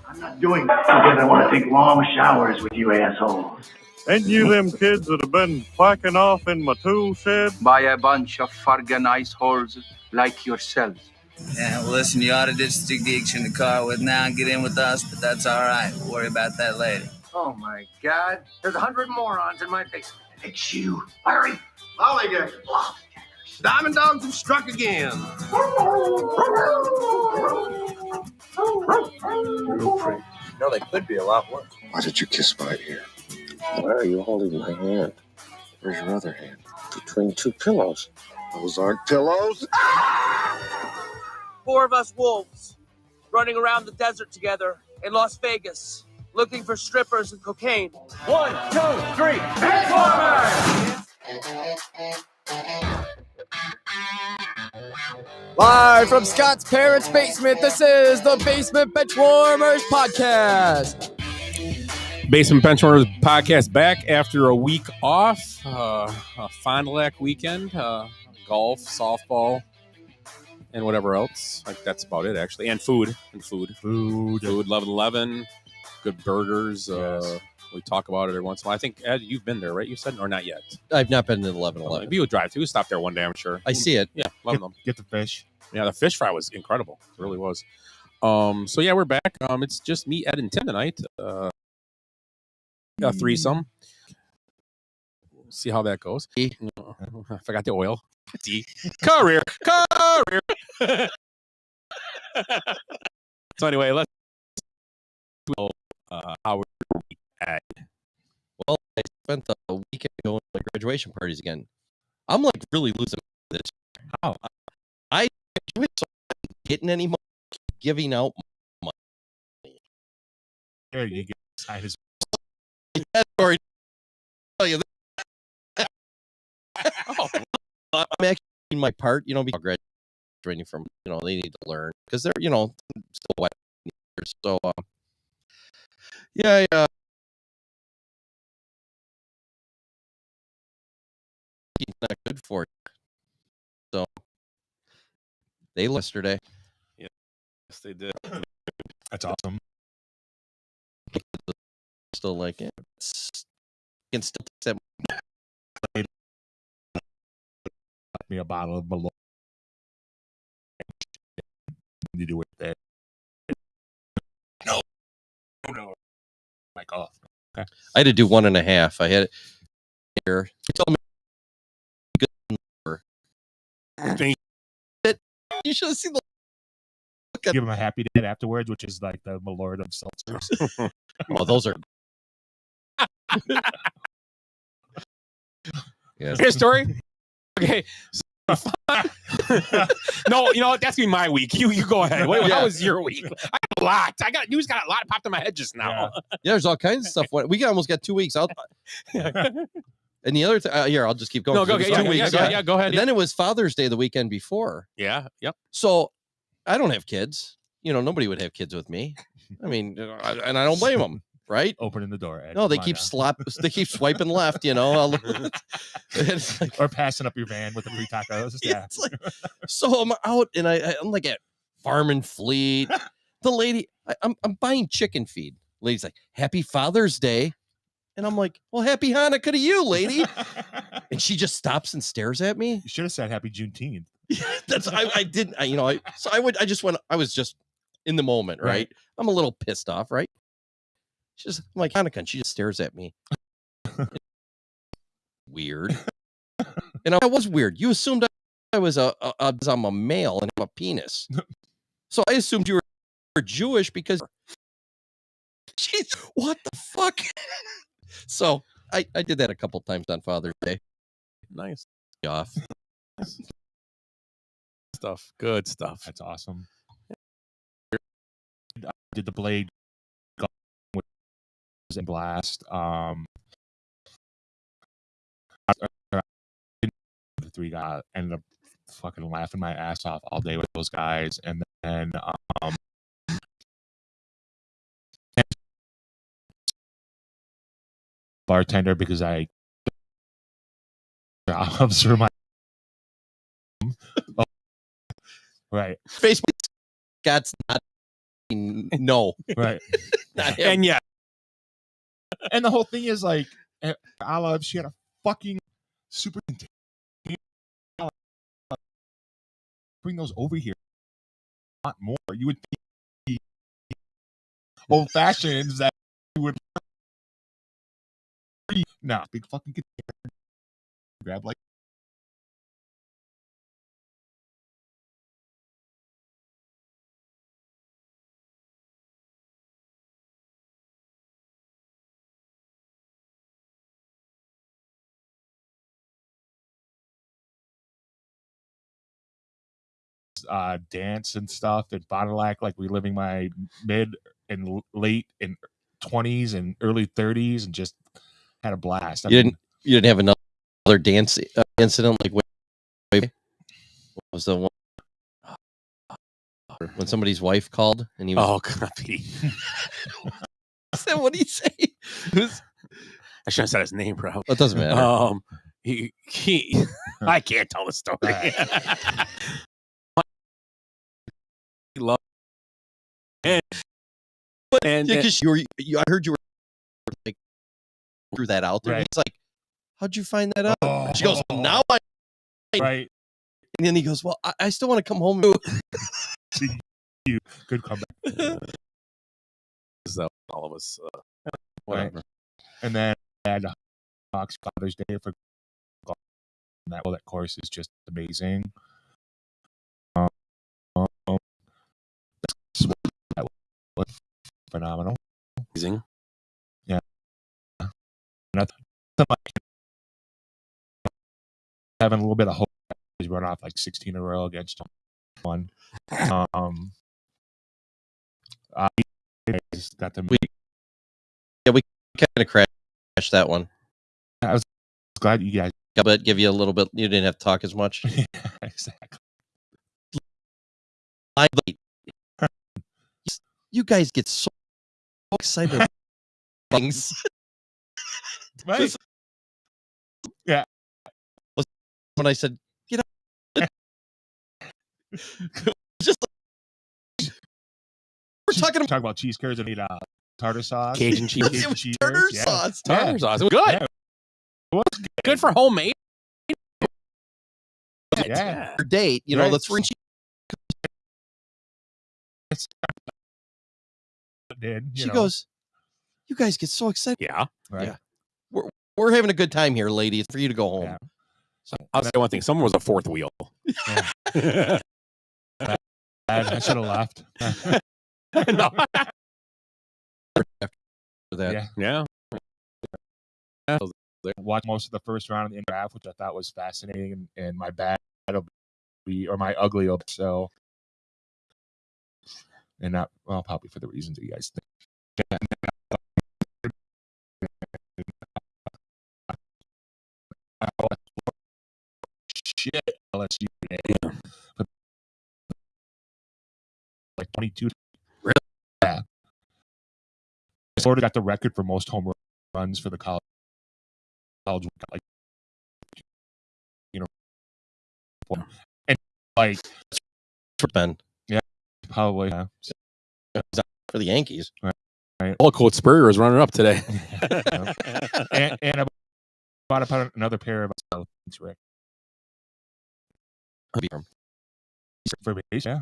I'm not doing this because I want to take long showers with you assholes. Ain't you them kids that have been quacking off in my tool shed? By a bunch of Fargan ice holes like yourselves. Yeah, well, listen, you ought to ditch the Diggs in the car with now and get in with us, but that's all right. We'll worry about that later. Oh, my God. There's 100 morons in my basement. It's you, Larry. Lollygaggers. Diamond dogs have struck again. No, they could be a lot worse. Why did you kiss my ear? Why are you holding my hand? Where's your other hand? Between two pillows. Those aren't pillows. 4 of us wolves running around the desert together in Las Vegas looking for strippers and cocaine. 1, 2, 3, Benchwarmers! Live from Scott's parents' basement, this is the Basement Benchwarmers Podcast. Basement Benchwarmers Podcast back after a week off. A Fond du Lac weekend, golf, softball, and whatever else. That's about it, actually. And food. Food. 11-11. Good burgers. Yes. We talk about it every once in a while. I think, Ed, you've been there, right? You said, or not yet? I've not been to 11-11. Maybe you'll drive through. We'll stop there one day, I'm sure. I see it. Yeah, love them. Get the fish. Yeah, the fish fry was incredible. It really was. So, yeah, we're back. It's just me, Ed, and Tim tonight. A threesome. We'll see how that goes. I forgot the oil. Career. So anyway, let's how we had. Well, I spent the weekend going to graduation parties again. I'm like really losing this. How? I enjoy so getting any money, giving out money. There you go. That story. Tell you that. I'm actually in my part, because graduating from, they need to learn because they're, still wet. So, yeah. It's not good for you. So, they yesterday. Yes, they did. That's awesome. Still like it. Can still accept Me a bottle of Malone. You do it there. No. Like off. Okay. I had to do 1.5. I had it here. He told me good number. You should have seen the look at. Give him a happy day afterwards, which is like the Malord of seltzers. Oh, those are. Yeah. Here's story. Okay. No, that's gonna be my week. You go ahead. How was your week? I got a lot. News got a lot popped in my head just now. Yeah, there's all kinds of stuff. We almost got 2 weeks out. And the other here, I'll just keep going. No, go. 2 weeks. Yeah, go ahead. And then it was Father's Day the weekend before. Yeah. Yep. So I don't have kids. Nobody would have kids with me. I mean, and I don't blame them. Right? Opening the door, Ed. No, they keep swiping left, It's like, or passing up your van with the free tacos. Yeah. So I'm out and I'm like at Farm and Fleet. The lady, I'm buying chicken feed. Lady's like, Happy Father's Day. And I'm like, well, Happy Hanukkah to you, lady. And she just stops and stares at me. You should have said Happy Juneteenth. I didn't, I was just in the moment, right? I'm a little pissed off, right? I'm like Hanukkah, and she just stares at me. Weird. And I was weird. You assumed I was I'm a male and have a penis. So I assumed you were Jewish because she's what the fuck? So I did that a couple times on Father's Day. Nice. Off. Stuff. Good stuff. That's awesome. Did the Blade and blast the 3 guys ended up fucking laughing my ass off all day with those guys, and then bartender because I jobs for my right. Facebook Scott's not no. Right. Not him. And yeah, And the whole thing is like, Olive, she had a fucking super container. Bring those over here. Not more. You would think old fashions that you would. Nah, big fucking container. Grab like. Dance and stuff in Fond du Lac, like reliving my mid and late and 20s and early 30s, and just had a blast. You didn't have another dance incident like what was the one when somebody's wife called and he was oh, copy. Is that what he say? I should have said his name, bro. It doesn't matter. He I can't tell the story. Love and Yeah, because I heard you were like threw that out there. Right. He's like, "How'd you find that out?" Oh. She goes, well, "Now I." Right. And then he goes, "Well, I still want to come home." You good comeback. So all of us, Whatever. And then I had Fox Father's Day for golf. And that course is just amazing. That was phenomenal. amazing. Yeah. Nothing like having a little bit of hope. He's run off like 16 in a row against one. I got them. We kind of crashed that one. I was glad you guys. Yeah, but give you a little bit. You didn't have to talk as much. Exactly. You guys get so excited about things. Right. Just- Yeah. When I said, you know, just like, we're talking about cheese curds and tartar sauce, Cajun cheese. It was cheese tartar curds, yeah. sauce. Tartar sauce. It was good. Yeah. It was Good for homemade. Yeah. Your date, you know, Right. the three cheese. Did, She goes, you guys get so excited. Yeah. right. Yeah. We're having a good time here, ladies. It's for you to go home. Yeah. I'll say one thing. Someone was a fourth wheel. Yeah. I should have left. No. For that. Yeah. Yeah. Watched most of the first round of the draft, which I thought was fascinating, and my bad will be, or my ugly will be, so, and not, well, probably for the reasons that you guys think. Shit, LSU today. Like 22. Really? Yeah. Florida got the record for most home runs for the college. Like, you know, and like Ben. Yeah, probably. Yeah. For the Yankees. Right. Colquitt Spurrier is running up today. and about another pair of Rick. For base, yeah.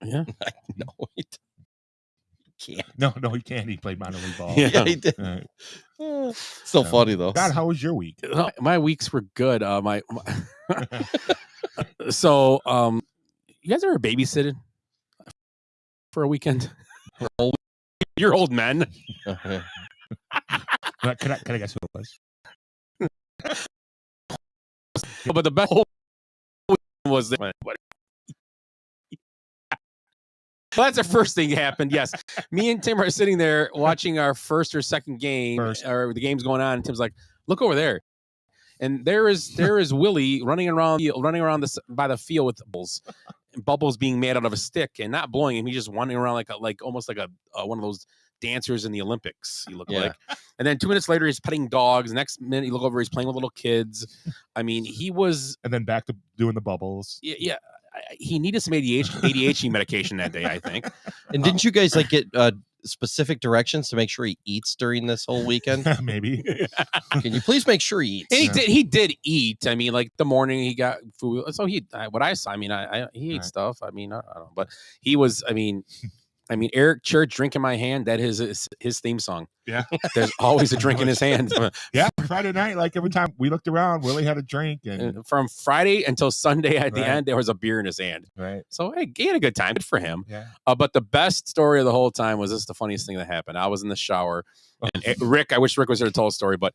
Yeah. No, he can't. No, he can't. He played minor league ball. Yeah. He did. Right. Still funny though. God, how was your week? My weeks were good. So, you guys ever babysitted for a weekend? You're old men. Okay. Can I guess who it was? But the best was that. Well, that's the first thing that happened. Yes, me and Tim are sitting there watching our first or second game, or the game's going on, and Tim's like, "Look over there," and there is Willie running around by the field with bubbles being made out of a stick and not blowing him. He's just wandering around like almost like a one of those dancers in the Olympics. He looked like, and then 2 minutes later he's petting dogs. Next minute you look over, he's playing with little kids. I mean, he was, and then back to doing the bubbles. Yeah. he needed some ADHD medication that day, I think. And didn't you guys like get specific directions to make sure he eats during this whole weekend? Maybe. Can you please make sure he eats? And he did eat. I mean, like the morning he got food. So what I saw, I mean, he ate stuff. I mean, I don't know, but he was, I mean, Eric Church, Drink in My Hand, that is his theme song. Yeah. There's always a drink in his hand. Yeah. Friday night, like every time we looked around, Willie had a drink. And from Friday until Sunday at the end, there was a beer in his hand. Right. So hey, he had a good time. Good for him. Yeah. But the best story of the whole time was the funniest thing that happened. I was in the shower. And Rick, I wish Rick was here to tell a story, but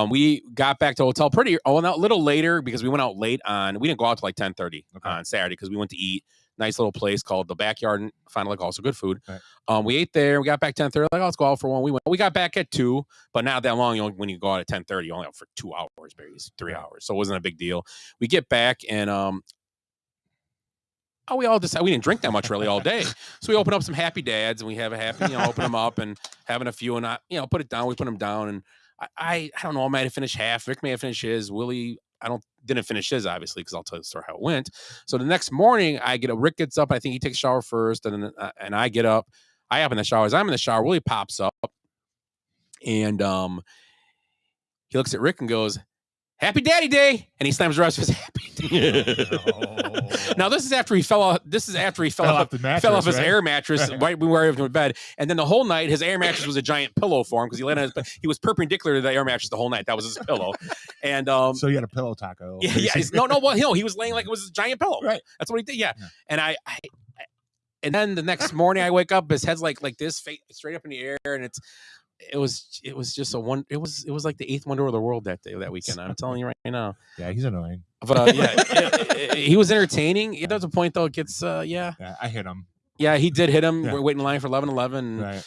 we got back to the hotel a little later because we went out late we didn't go out till like 10:30 on Saturday because we went to eat. Nice little place called the Backyard and Final Lake, also good food. Right. We ate there. We got back 10:30. Like, let's go out for one. We got back at 2, but not that long. When you go out at 10:30, you only out for 2 hours, barely 3 hours. So it wasn't a big deal. We get back and we all decided we didn't drink that much really all day. So we open up some Happy Dads and we have a happy, open them up and having a few and put it down. We put them down and I don't know. I might have finished half. Rick may have finished his. Willie, didn't finish his obviously because I'll tell you the story how it went. So the next morning, Rick gets up. I think he takes a shower first, and then I get up. I hop in the shower. As I'm in the shower, Willie pops up, and he looks at Rick and goes, "Happy Daddy Day," and he slams the rest of his Happy Day. Now this is after he fell off. This is after he fell off his air mattress right when we were in bed, and then the whole night his air mattress was a giant pillow for him because he laid on he was perpendicular to the air mattress the whole night. That was his pillow, and so you had a pillow taco. Yeah. Well, he was laying like it was a giant pillow. Right. That's what he did. Yeah. And and then the next morning I wake up, his head's like this, face straight up in the air, and it was just it was like the 8th wonder of the world that weekend. I'm telling you right now. Yeah, he's annoying. But he was entertaining. There's a point though. It gets I hit him. Yeah, he did hit him. Yeah. We're waiting in line for 11:11. Right.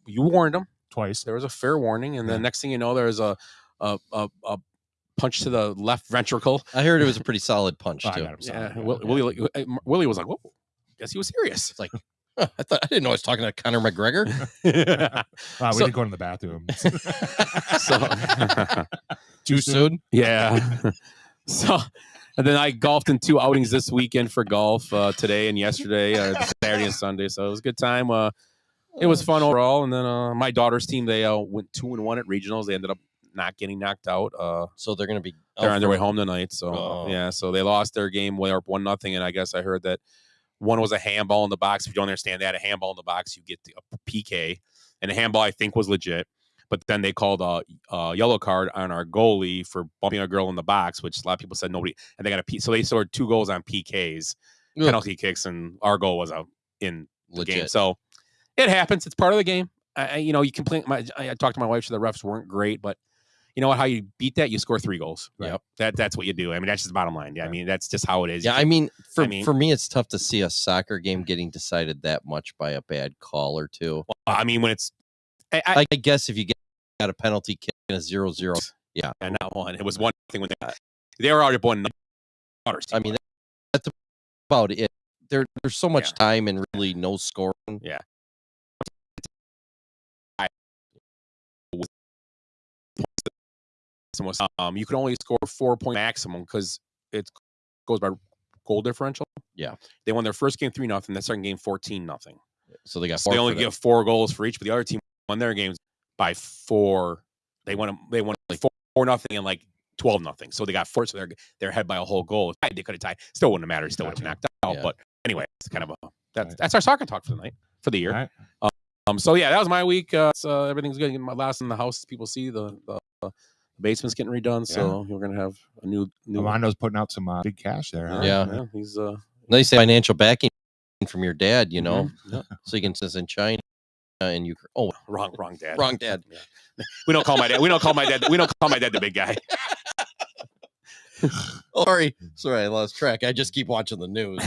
You warned him twice. There was a fair warning, and the next thing you know, there's a punch to the left ventricle. I heard it was a pretty solid punch too. Yeah, Willie was like, "Whoa, guess he was serious." It's like, I didn't know I was talking to Conor McGregor. Wow, we didn't go in the bathroom. Too soon? Yeah. So, and then I golfed in 2 outings this weekend for golf today and yesterday, Saturday and Sunday. So it was a good time. It was fun overall. And then my daughter's team, they went 2-1 at regionals. They ended up not getting knocked out. So they're going to be they're on their way home tonight. So yeah, so they lost their game way up 1-0. And I guess I heard that one was a handball in the box. If you don't understand that, a handball in the box, you get a PK. And the handball, I think, was legit. But then they called a yellow card on our goalie for bumping a girl in the box, which a lot of people said nobody. And they got so they scored 2 goals on PKs, penalty kicks, and our goal was in the game. So it happens. It's part of the game. You complain. I talked to my wife. So the refs weren't great, but you know what? How you beat that? You score 3 goals. Right. Yep. That's what you do. I mean, that's just the bottom line. Yeah. I mean, that's just how it is. Yeah. I mean, for me, it's tough to see a soccer game getting decided that much by a bad call or two. Well, I mean, when it's, I guess if you get a penalty kick in a 0-0, yeah, and not one. It was 1 thing when they were already up 1. I mean, that's about it. There's so much time and really no scoring. Yeah. You can only score 4-point maximum because it goes by goal differential. Yeah, they won their first game 3-0. That second game 14-0. So they got. They only give 4 goals for each, but the other team won their games by 4. They won like 4-0 and like 12-0. So they got 4. So they're ahead by a whole goal. If they could have tied, still wouldn't have mattered. Still would have knocked out. Yeah. But anyway, it's kind of that's our soccer talk for the night, for the year. Right. So yeah, that was my week. Everything's good. My last in the house. People see the basement's getting redone, so we're gonna have a new. Armando's putting out some big cash there. Huh? Yeah. He's nice financial backing from your dad, Yeah. so you can says in China and you. Oh, wrong dad. Wrong dad. Yeah. We don't call my dad. We don't call my dad the big guy. Sorry, I lost track. I just keep watching the news.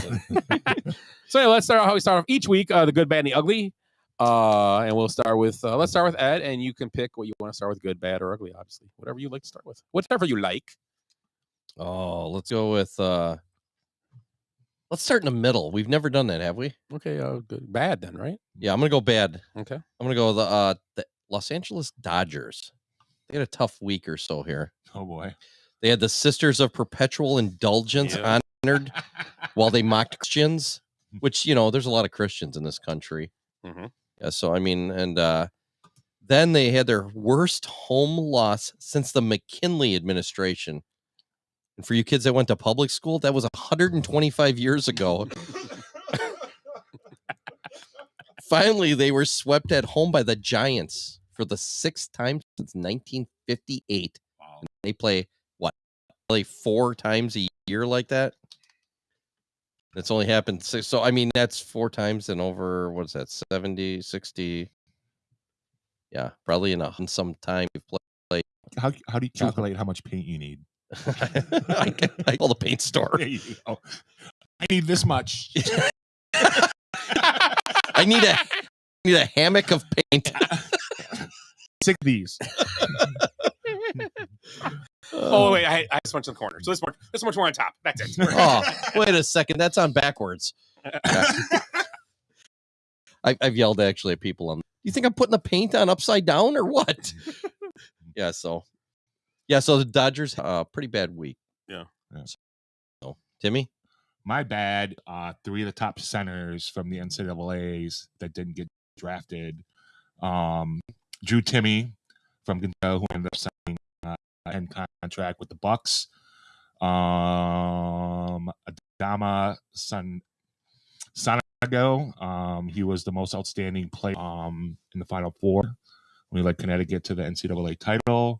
So anyway, let's start how we start off each week. The good, bad, and the ugly. And we'll start with let's start with Ed, and you can pick what you want to start with, good, bad, or ugly. Obviously, whatever you like to start with, whatever you like. Oh, let's go with. Let's start in the middle. We've never done that, have we? Okay, good, bad then, right? Yeah, I'm gonna go bad. Okay, I'm gonna go with the Los Angeles Dodgers. They had a tough week or so here. Oh boy. They had the Sisters of Perpetual Indulgence on entered while they mocked Christians, which, there's a lot of Christians in this country. Mhm. Yeah, so, and then they had their worst home loss since the McKinley administration. And for you kids that went to public school, that was 125 years ago. Finally, they were swept at home by the Giants for the 6th time since 1958. Wow. And they play, 4 times a year like that? It's only happened 6. So, that's 4 times in over, what is that, 70, 60? Yeah, probably in some time you've played. How do you calculate how much paint you need? I call the paint store. There you go. I need this much. I need a hammock of paint. 6 of these. Oh wait, I just went to the corner. So this much more on top. That's it. Oh, wait a second. That's on backwards. I've yelled actually at people on. You think I'm putting the paint on upside down or what? So the Dodgers pretty bad week. Yeah. So, Timmy, My bad. 3 of the top centers from the NCAAs that didn't get drafted. Drew Timme from Kentucky, who ended up signing end contract with the Bucks. Adama Sanago, he was the most outstanding player in the Final Four when he led Connecticut to the NCAA title.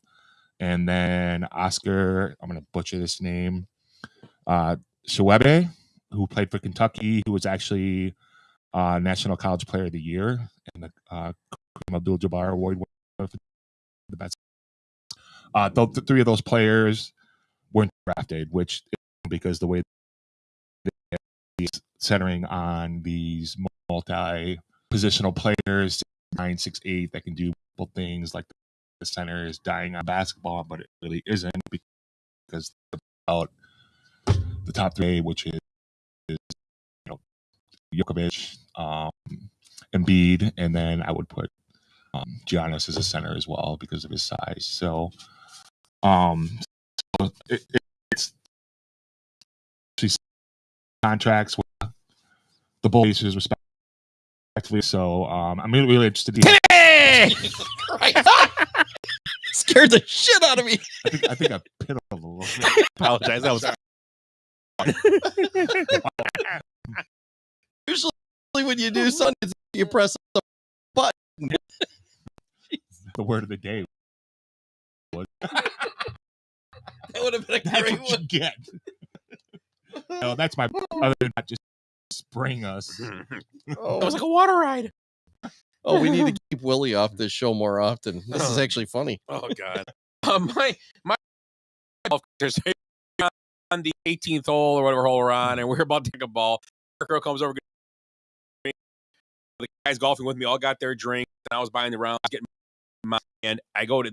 And then Oscar, I'm going to butcher this name, Shewebe, who played for Kentucky, who was actually National College Player of the Year and the Kareem Abdul-Jabbar Award winner for the best. The 3 of those players weren't drafted, which because the way they're centering on these multi-positional players, 9, 6, 8, that can do multiple things, like the center is dying on basketball, but it really isn't because about the top 3, which is Jokovic, Embiid, and then I would put Giannis as a center as well because of his size. So, it's contracts with the Bulls respectively. So, I'm really interested. scared the shit out of me. I think I pit a little bit. Apologize. That was Usually when you do something, you press the button. The word of the day. That would have been a That's great what you one. get. No, that's my other than not just spraying us. it was like a water ride. Oh, we need to keep Willie off this show more often. This is actually funny. Oh God. My there's on the 18th hole or whatever hole we're on, and we're about to take a ball. Girl comes over. The guys golfing with me all got their drink, and I was buying the rounds, getting mine, and I go to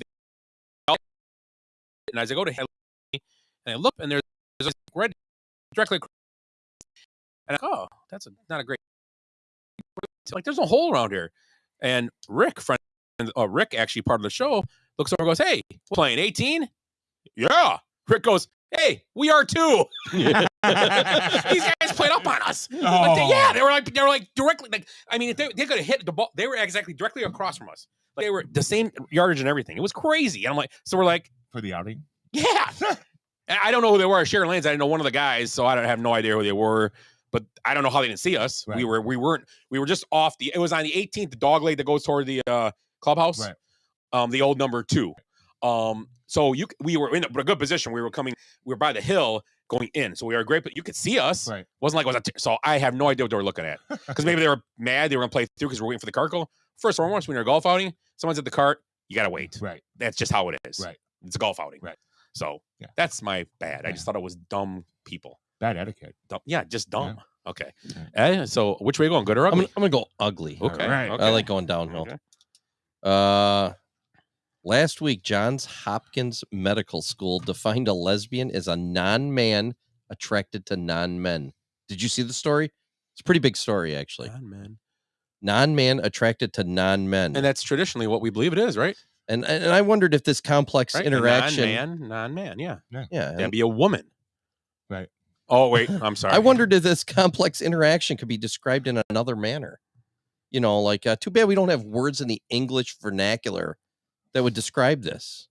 and as I go to hell, and I look, and there's a red directly across, and that's not a great. Like, there's no hole around here, and Rick, actually part of the show, looks over and goes, "Hey, we're playing 18." Yeah. Rick goes, "Hey, we are too." These guys played up on us. Like they were like directly. Like, I mean, if they could have hit the ball, they were exactly directly across from us. Like, they were the same yardage and everything. It was crazy. And I'm like, so we're like, For the outing? yeah. And I don't know who they were. Sharon Lanes, I didn't know one of the guys, so I have no idea who they were. But I don't know how they didn't see us. Right. We were just off it was on the 18th, the dog leg that goes toward the clubhouse. Right. The old number 2. So we were in a good position. We were by the hill going in. So we were great, but you could see us. Right. Wasn't like it was so I have no idea what they were looking at. Because maybe they were mad they were gonna play through because we're waiting for the cart go. First and foremost, when you're a golf outing, someone's at the cart, you gotta wait. Right. That's just how it is. Right. It's a golf outing. Right. So Yeah. that's my bad. I Yeah. just thought it was dumb people. Bad etiquette. Just dumb. Okay. So which way you going? Good or I'm ugly? gonna go ugly. Okay. All right. Okay. I like going downhill. Okay. Last week, Johns Hopkins Medical School defined a lesbian as a non-man attracted to non-men. Did you see the story? It's a pretty big story, actually. Non-man. Non-man attracted to non-men. And that's traditionally what we believe it is, right? And I wondered if this complex Right? interaction. Non-man, yeah. Yeah. That'd be a woman. Right. Oh, wait. I'm sorry. I wondered if this complex interaction could be described in another manner. You know, like, too bad we don't have words in the English vernacular that would describe this.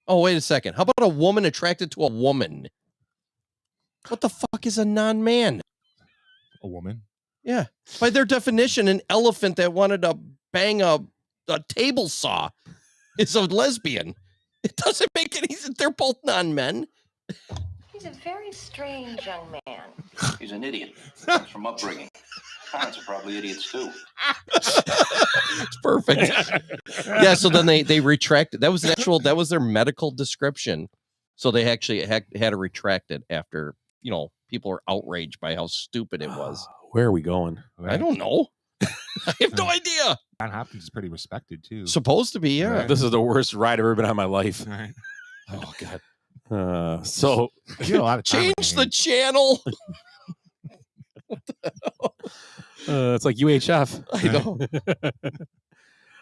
Oh, wait a second. How about a woman attracted to a woman? What the fuck is a non-man? A woman? Yeah. By their definition, an elephant that wanted to bang a table saw is a lesbian. It doesn't make any sense. They're both non-men. He's a very strange young man. He's an idiot from upbringing. Parents are probably idiots too. It's perfect. Yeah, so then they retracted. That was their medical description. So they actually had to retract it after, people were outraged by how stupid it was. Where are we going? I don't know. I have no idea. John Hopkins is pretty respected too. Supposed to be, yeah. Right. This is the worst ride I've ever been on in my life. Right. Oh God. So You get a lot of time Change with the him. channel. it's like UHF. I know.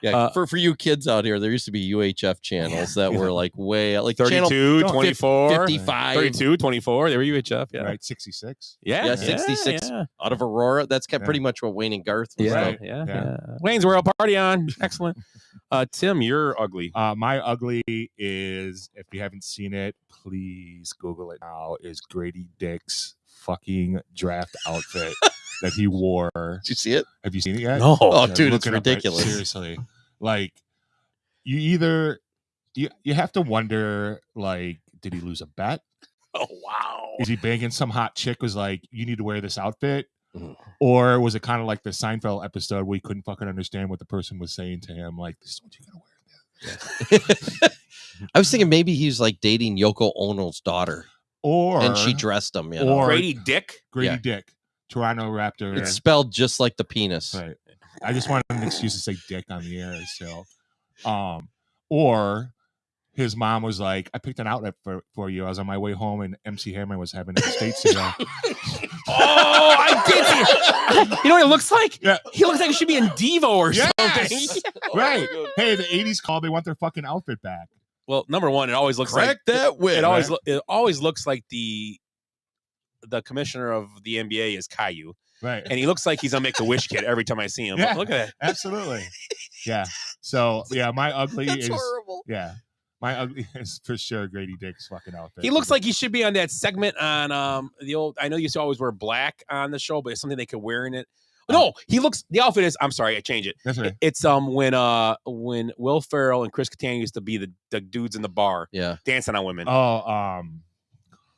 Yeah, for you kids out here, there used to be UHF channels that were like way like 32, channel 24, 55, 32, 24. They were UHF. Yeah. Right, 66. Yeah. 66 Yeah. out of Aurora. That's pretty much what Wayne and Garth was. Yeah. Like. Yeah. Wayne's World, party on. Excellent. Tim, you're ugly. My ugly is, if you haven't seen it, please Google it now, is Grady Dick's fucking draft outfit that he wore. Did you see it? Have you seen it yet? No. Oh, Yeah, dude, look it's it up, ridiculous. seriously. Like, you either, you have to wonder, like, did he lose a bet? Oh, wow. Is he banging some hot chick was like, you need to wear this outfit? Mhm. Or was it kind of like the Seinfeld episode where he couldn't fucking understand what the person was saying to him? Like, this is what you're going to wear. I was thinking maybe he's like dating Yoko Ono's daughter, Or and she dressed him. or Grady Dick? Grady Yeah. Dick, Toronto Raptor. It's spelled just like the penis. Right. I just wanted an excuse to say dick on the air. So, or his mom was like, I picked an outlet for you. I was on my way home and MC Hammer was having a estate sale. Oh, I did see it. You know what it looks like? Yeah. He looks like he should be in Devo or Yes! something. Right. Hey, the 80s called. They want their fucking outfit back. Well, number one, it always looks Crack like that whip. it always looks like the commissioner of the NBA is Caillou. Right. And he looks like he's a Make-A-Wish kid every time I see him. Yeah. Look at that. Absolutely. Yeah. So, yeah, my ugly That's is. horrible. Yeah. My ugly is for sure Grady Dick's fucking outfit. He looks like he should be on that segment on the old. I know you used to always wear black on the show, but it's something they could wear in it. No, he looks. The outfit is. I'm sorry, I changed it. That's right. It's when Will Ferrell and Chris Kattan used to be the dudes in the bar Yeah. dancing on women. Oh,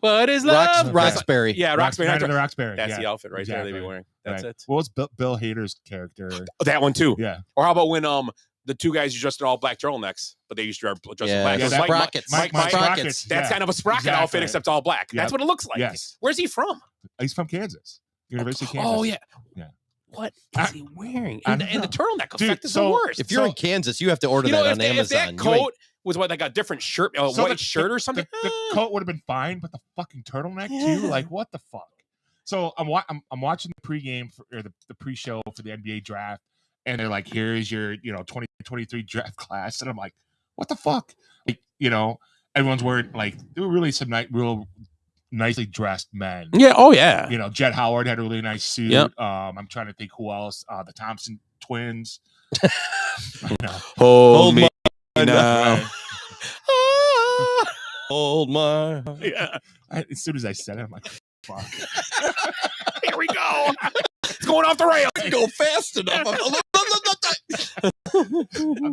What is love? Roxbury. Yeah, Roxbury. Night of the Roxbury. That's yeah. the outfit right there they'd be Exactly. wearing. That's Right. it. Well, it's Bill Hader's character. Oh, that one too. Yeah. Or how about when the two guys used dressed in all black turtlecks, but they used to dress in black. Yeah, It was that- Sprockets. Mike, Sprockets. that's yeah. kind of a sprocket Exactly. outfit, except all black. Yep. That's what it looks like. Yes. Where's he from? He's from Kansas. University of Kansas. Oh yeah. Yeah. What I- is he wearing? I And, don't and the turtleneck Dude, effect is so- the worst. If you're in Kansas, you have to order you know, that if, on that, if Amazon. that coat was what, like a different shirt, a So white the- shirt or something. The coat would have been fine, but the fucking turtleneck too. Like, what the fuck? So I'm watching the pregame or the pre-show for the NBA draft, and they're like, "Here's your 2023 draft class," and I'm like, "What the fuck?" Like, everyone's wearing like they were really some real nicely dressed men. Yeah. Oh yeah. Jet Howard had a really nice suit. Yep. I'm trying to think who else. The Thompson twins. Hold me my- now. Hold my. Yeah. As soon as I said it, I'm like, "Fuck." Here we go. It's going off the rails. Go fast enough. I'm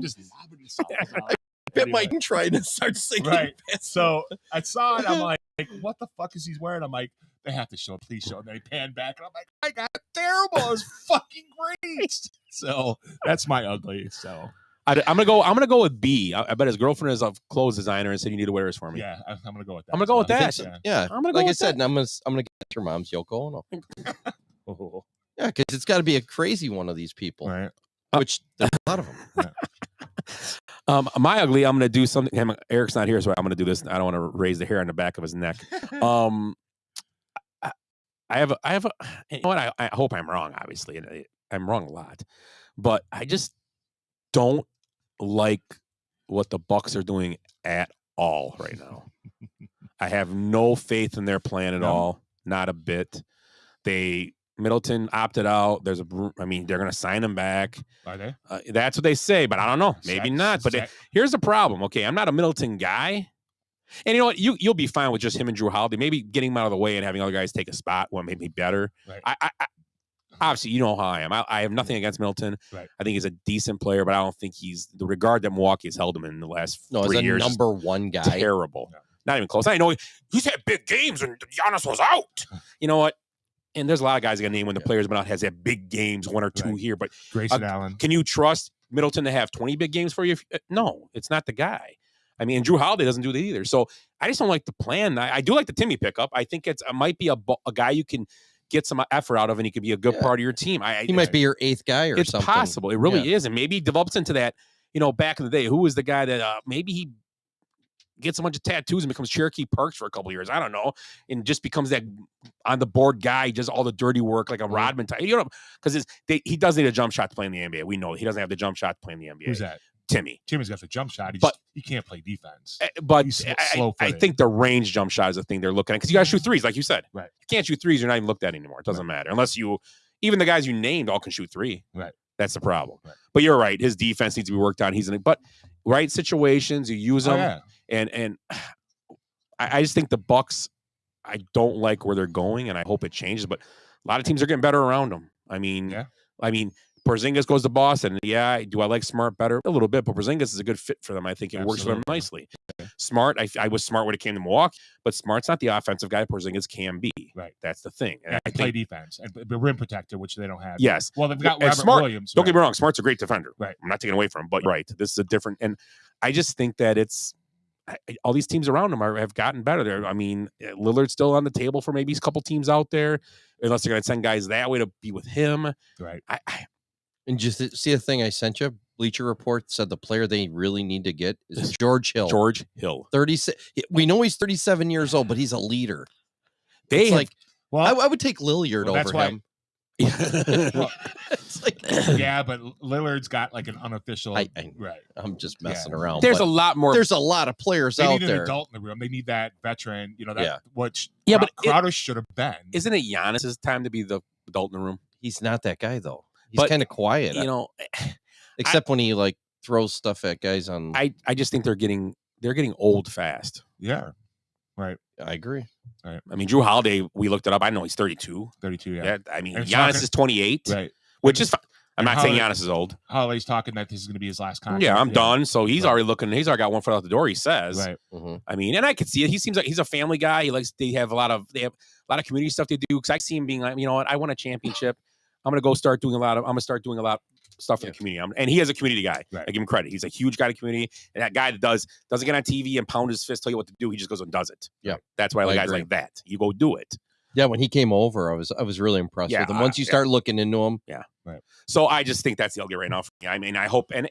just lobbing these songs out. Bet Anyway. Mike trying to start singing. Right. fast. So I saw it. I'm like, what the fuck is he wearing? I'm like, they have to show it. Please show it. And they pan back. And I'm like, my God, terrible. It's fucking great. So that's my ugly. So I'm gonna go with B. I bet his girlfriend is a clothes designer and said you need to wear this for me. yeah, I'm gonna go with that. I'm gonna go with as well. that. So, Yeah. yeah. I'm gonna go Like I with said, that. I'm gonna get your mom's Yoko Ono. Oh, Yeah, because it's got to be a crazy one of these people, right. which there's a lot of them. My ugly, I'm gonna do something. Eric's not here, so I'm gonna do this. I don't want to raise the hair on the back of his neck. I have a. You know what? I hope I'm wrong. Obviously, and I'm wrong a lot, but I just don't like what the Bucks are doing at all right now. I have no faith in their plan at No. all. not a bit. Middleton opted out. They're going to sign him back. Are they? That's what they say, but I don't know. Maybe not. But here's the problem. Okay, I'm not a Middleton guy. And you know what? You'll be fine with just him and Drew Holiday. Maybe getting him out of the way and having other guys take a spot will make me better. Right. I obviously, you know how I am. I have nothing against Middleton. Right. I think he's a decent player, but I don't think he's the regard that Milwaukee has held him in the last 3 years. Number one guy. Terrible. No. Not even close. I know he's had big games when Giannis was out. You know what? And there's a lot of guys I got to name when the player's been out has had big games, 1 or 2 here. But Grayson Allen. Can you trust Middleton to have 20 big games for you? No, it's not the guy. I mean, and Drew Holiday doesn't do that either. So I just don't like the plan. I do like the Timmy pickup. I think it might be a guy you can get some effort out of, and he could be a good part of your team. He might be your 8th guy or something. It's possible. It really is. And maybe he develops into that, back in the day, who was the guy that maybe he gets a bunch of tattoos and becomes Cherokee Parks for a couple of years. I don't know. And just becomes that on the board guy, does all the dirty work like a Rodman type. Because he does need a jump shot to play in the NBA. We know he doesn't have the jump shot to play in the NBA. Who's that? Timmy. Timmy's got the jump shot. He can't play defense. But I think the range jump shot is the thing they're looking at because you got to shoot threes, like you said. Right. You can't shoot threes. You're not even looked at anymore. It doesn't matter unless even the guys you named all can shoot 3. Right. That's the problem. Right. But you're right. His defense needs to be worked on. But right situations, you use them. And I just think the Bucks, I don't like where they're going, and I hope it changes. But a lot of teams are getting better around them. I mean, Porzingis goes to Boston. Yeah, do I like Smart better? A little bit, but Porzingis is a good fit for them. I think it works for them nicely. Okay. Smart, I was Smart when it came to Milwaukee, but Smart's not the offensive guy Porzingis can be. Right. That's the thing. And I play defense and the rim protector, which they don't have. Yes. Well, they've got Robert Williams. Don't get me wrong. Smart's a great defender. Right. I'm not taking away from him, but this is a different. And I just think that all these teams around him have gotten better. I mean, Lillard's still on the table for maybe a couple teams out there, unless they're going to send guys that way to be with him. Right. And just see the thing I sent you. Bleacher Report said the player they really need to get is George Hill. 36. We know he's 37 years old, but he's a leader. I would take Lillard over him. It's like, but Lillard's got like an unofficial. Right. I'm just messing around. There's a lot more. There's a lot of players out there. They need an adult in the room. They need that veteran. But Crowder should have been. Isn't it Giannis's time to be the adult in the room? He's not that guy though. He's kind of quiet. Except when he throws stuff at guys on. I just think they're getting old fast. Yeah. Right. I agree. Right. I mean, Drew Holiday, we looked it up. I know he's 32. 32, yeah. I mean, Giannis is 28. Right. Which is fine. I'm not saying Giannis is old. Holiday's talking that this is going to be his last contract. Yeah, I'm done. So he's already looking. He's already got one foot out the door. He says. Right. Mm-hmm. I mean, and I could see it. He seems like he's a family guy. They have a lot of community stuff they do. Because I see him being like, you know what? I won a championship. I'm going to start doing a lot of stuff for the community. And he is a community guy. Right. I give him credit. He's a huge guy in the community. And that guy that doesn't get on TV and pound his fist, tell you what to do. He just goes and does it. Yeah. That's why I like guys like that. You go do it. Yeah, when he came over, I was really impressed with him. Once you start looking into him. Yeah. Right. So I just think that's the get right now for me. I mean, I hope, and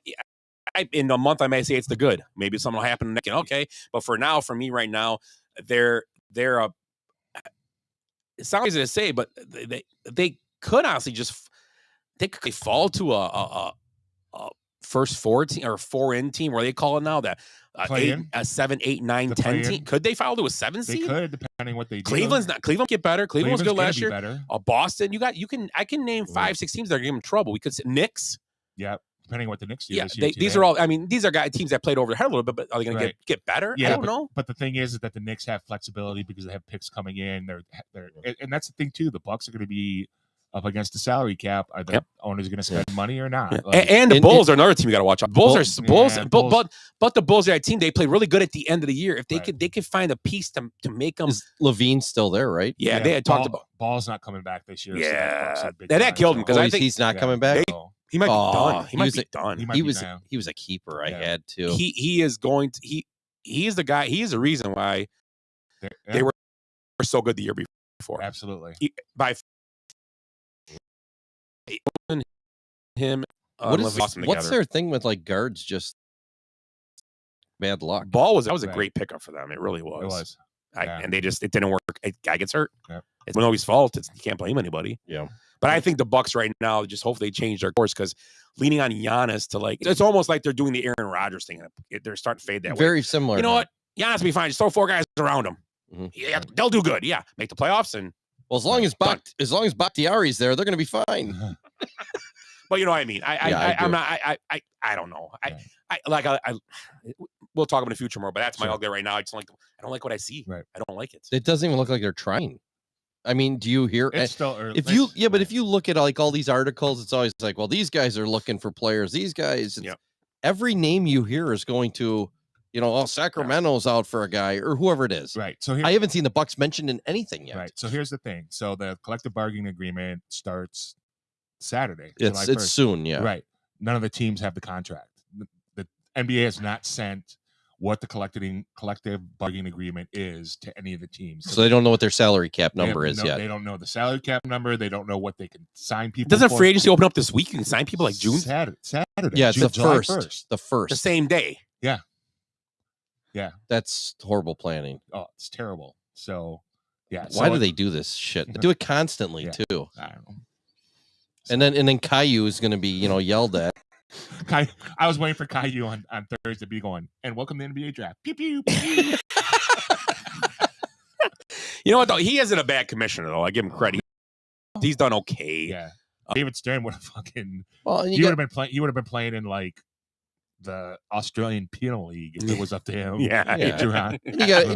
in a month I may say it's the good. Maybe something will happen next. Okay. But for me right now, they're a, it sounds easy to say, but they could honestly they could fall to a first 4 team or 4-in team, where they call it now, that 7, 8, 9, 10 team. Could they fall to a 7 seed? They could, depending what they do. Cleveland get better. Cleveland was good last year. Better. Boston, I can name 5, 6 teams that are giving them trouble. We could say Knicks. Yeah, depending on what the Knicks do. Yeah, this year these are all. I mean, these are teams that played over their head a little bit, but are they going to get better? Yeah, I don't know. But the thing is that the Knicks have flexibility because they have picks coming in. And that's the thing too. The Bucks are going to be up against the salary cap. Are the owners going to spend money or not? Yeah. And the Bulls are another team you got to watch out. Bulls, but the Bulls are a team. They play really good at the end of the year. If they could find a piece to make them. Is Levine still there, right? Yeah, they had talked about Ball's not coming back this year. Yeah, so that killed him because I think he's not coming back. He might be done. He might be done. He was a keeper. I had to. He is going to. He is the guy. He is the reason why they were so good the year before. Absolutely. Him. What's their thing with guards? Just bad luck. Ball was a great pickup for them. It really was. It was. And it didn't work. Guy gets hurt. Yeah. It's nobody's fault. You can't blame anybody. Yeah. But I think the Bucks right now just hopefully change their course, because leaning on Giannis to it's almost like they're doing the Aaron Rodgers thing. They're starting to fade that way. Very similar. You know what? Giannis will be fine. Just throw 4 guys around him. Mm-hmm. Yeah, they'll do good. Yeah, make the playoffs and Well, as long as Bakhtiari's there, they're going to be fine. But you know what I mean. I'm not. I don't know. We'll talk about the future more. But that's my outlook right now. I don't like what I see. Right. I don't like it. It doesn't even look like they're trying. I mean, do you hear? It's still early. But if you look at like all these articles, it's always like, well, these guys are looking for players. These guys, every name you hear is going to, Sacramento's out for a guy or whoever it is. Right. So I haven't seen the Bucks mentioned in anything yet. Right. So here's the thing. So the collective bargaining agreement starts Saturday. It's July 1st. soon. Yeah. Right. None of the teams have the contract. The NBA has not sent what the collective bargaining agreement is to any of the teams. So they don't know what their salary cap number is yet. They don't know the salary cap number. They don't know what they can sign people. Doesn't free agency open up this week? You can sign people like June? Saturday. Yeah, it's July the first. The first. The same day. Yeah. Yeah. That's horrible planning. Oh, it's terrible. So, yeah. Why do they do this shit? They do it constantly too. I don't know. And then Caillou is going to be, yelled at. I was waiting for Caillou on Thursday to be going, and welcome to the NBA draft. Pew, pew, pew. You know what, though? He isn't a bad commissioner, though. I give him credit. He's done okay. Yeah. David Stern would have fucking. Well, he would have been playing. He would have been playing in like the Australian Penal League if it was up to him. Yeah. And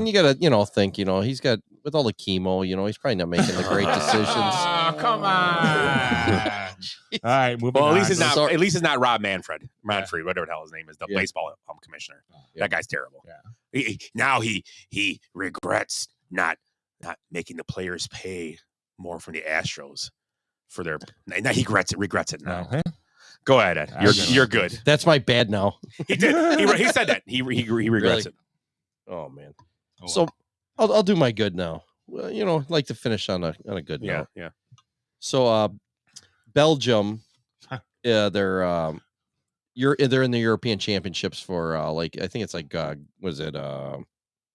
you got to, think, he's got with all the chemo, he's probably not making the great decisions. Oh, come on. All right, moving well, on. At least it's not Rob Manfred, whatever the hell his name is, the baseball commissioner. That guy's terrible. Yeah. Now he regrets not making the players pay more from the Astros for their. Now he regrets it now. Okay. Go ahead, Ed. You're good. That's my bad now. He did. He said that. He regrets it. Oh man. So I'll do my good now. Well, like to finish on a good note. Yeah. So Belgium, they're in the European Championships for I think it's like was it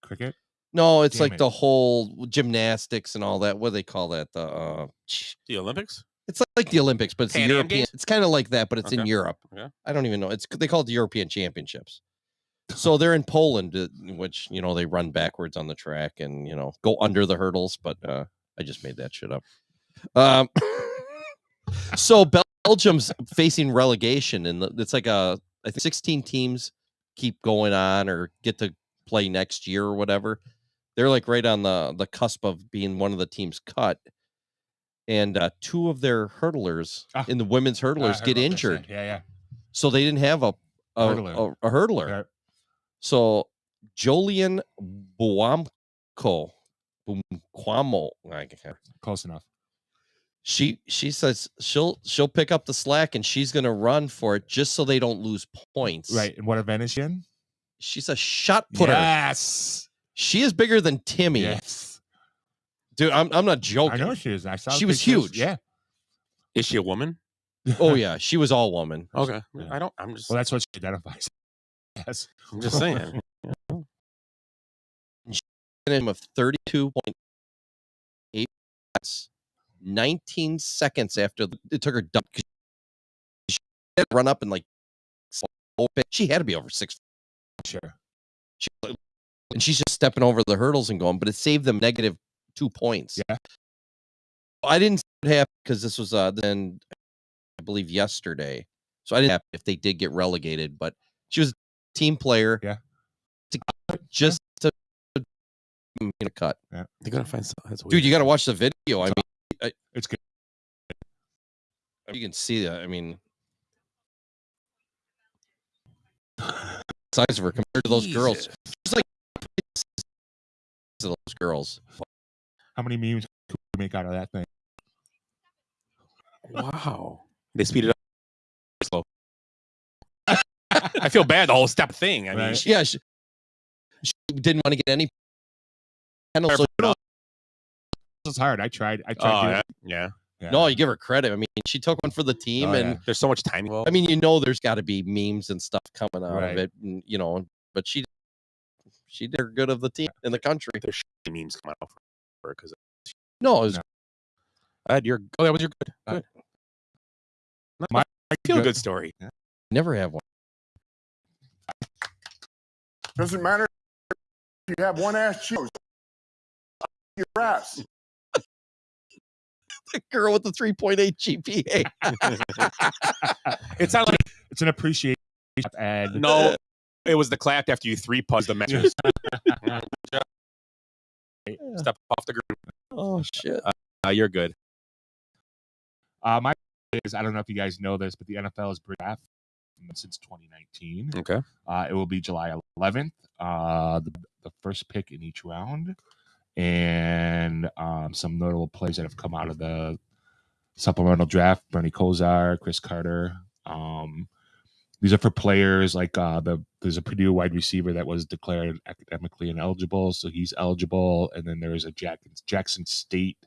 cricket? No, it's like the whole gymnastics and all that. What do they call that? The Olympics? It's like the Olympics, but it's Pan Am European. Games? It's kind of like that, but it's in Europe. Yeah. I don't even know. They call it the European Championships. So they're in Poland, which they run backwards on the track and go under the hurdles. But I just made that shit up. So Belgium's facing relegation, and it's like I think 16 teams keep going on or get to play next year or whatever. They're like right on the cusp of being one of the teams cut. And two of their hurdlers in the women's hurdlers get injured. Yeah. So they didn't have a hurdler. Yeah. So Jolien Buamco, Close enough. She says she'll pick up the slack and she's gonna run for it just so they don't lose points. Right. And what event is she in? She's a shot putter. Yes. She is bigger than Timmy. Yes. Dude, I'm not joking. I know she is. I saw she was pictures. huge. Yeah. Is she a woman? Oh yeah, she was all woman. Okay. Yeah. I'm just. Well, that's what she identifies as. I'm just saying. Him of 32.8 minutes, 19 seconds after it took her dunk. She had to run up and she had to be over 6. Sure. And she's just stepping over the hurdles and going, but it saved them -2 points. Yeah. I didn't see it happen because this was then I believe yesterday. So I didn't have if they did get relegated, but she was a team player. Yeah. To cut. Yeah. They're gonna find dude, you got to watch the video. I mean, it's good. You can see that. I mean, size of her compared to those girls. She's like those girls. How many memes could we make out of that thing? Wow. They speed it up slow. I feel bad the whole step thing. I mean, yeah, she didn't want to get any penalty. It's hard. I tried. Yeah. No, you give her credit. I mean, she took one for the team, and there's so much time involved. I mean, there's got to be memes and stuff coming out of it, and, but she did her good of the team in the country. There's memes coming out for her because no, it was that was your good. Good. My feel good story. Yeah. Never have one. Doesn't matter if you have one ass Cheetos. Your ass. The girl with the 3.8 GPA. It sounds like It's an appreciation ad. no. It was the clap after you 3-putted the matches. Step off the ground. Oh shit. You're good. My is, I don't know if you guys know this, but the NFL has been draft since 2019. Okay. It will be July 11th. The first pick in each round, and some notable players that have come out of the supplemental draft: Bernie Kosar, Chris Carter. These are for players like there's a Purdue wide receiver that was declared academically ineligible, so he's eligible, and then there's a Jackson State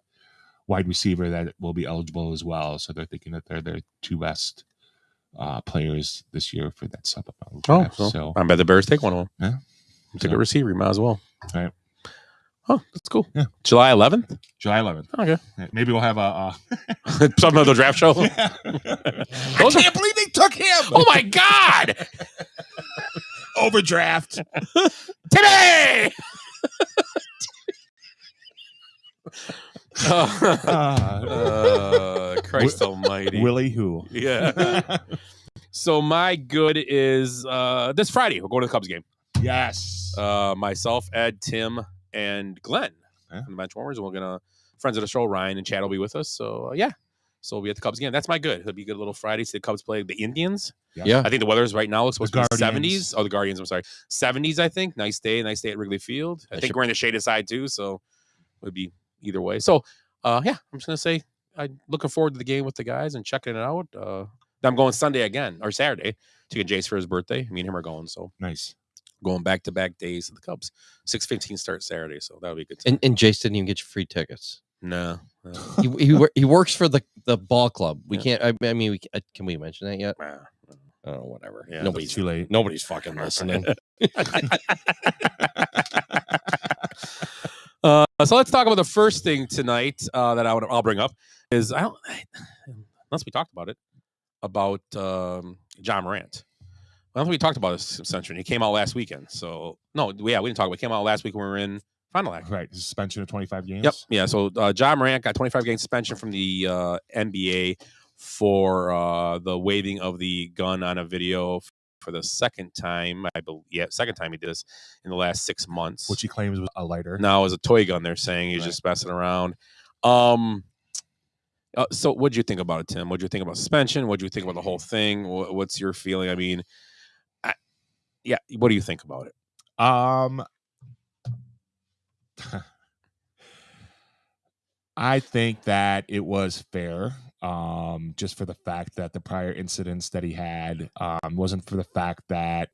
wide receiver that will be eligible as well. So they're thinking that they're their two best players this year for that supplemental draft. So I bet the Bears take one of them. Yeah. Take a receiver, you might as well. All right. Oh, that's cool. Yeah. July 11th? July 11th. Okay. Yeah, maybe we'll have a some other draft show. I can't believe they took him. Oh my God! Overdraft Today! Christ almighty. Willie who? Yeah. So my good is this Friday. We're going to the Cubs game. Yes. Myself, Ed, Tim, and Glenn from the Benchwarmers. And we're gonna friends of the show, Ryan and Chad will be with us. So so we'll be at the Cubs game. That's my good. It'll be a good little Friday. See the Cubs play the Indians. Yeah. I think the weather's right now looks supposed to be Guardians. 70s. Oh, the Guardians. I'm sorry, 70s. I think nice day at Wrigley Field. I think we're in the shaded side too, so it would be either way. So I'm just gonna say I'm looking forward to the game with the guys and checking it out. I'm going Sunday again or Saturday to get Jace for his birthday. Me and him are going. So nice. Going back-to-back days of the Cubs. 6:15 start Saturday, so that'll be a good time. And Jace didn't even get you free tickets. No. He works for the ball club. We can't. I mean, can we mention that yet? Oh, whatever. Yeah, nobody's too late. Nobody's fucking listening. So let's talk about the first thing tonight that I'll bring up is unless we talked about it about John Morant. I don't think we talked about this suspension. He came out last weekend. So we didn't talk about it. It came out last week when we were in Fond du Lac. Right. Suspension of 25 games. Yep. Yeah. So John Morant got 25-game suspension from the NBA for the waving of the gun on a video for the second time. I believe. Yeah, second time he did this in the last 6 months. Which he claims was a lighter. Now it was a toy gun. They're saying he's just messing around. So what did you think about it, Tim? What did you think about suspension? What did you think about the whole thing? What's your feeling? I mean, what do you think about it? I think that it was fair, just for the fact that the prior incidents that he had wasn't for the fact that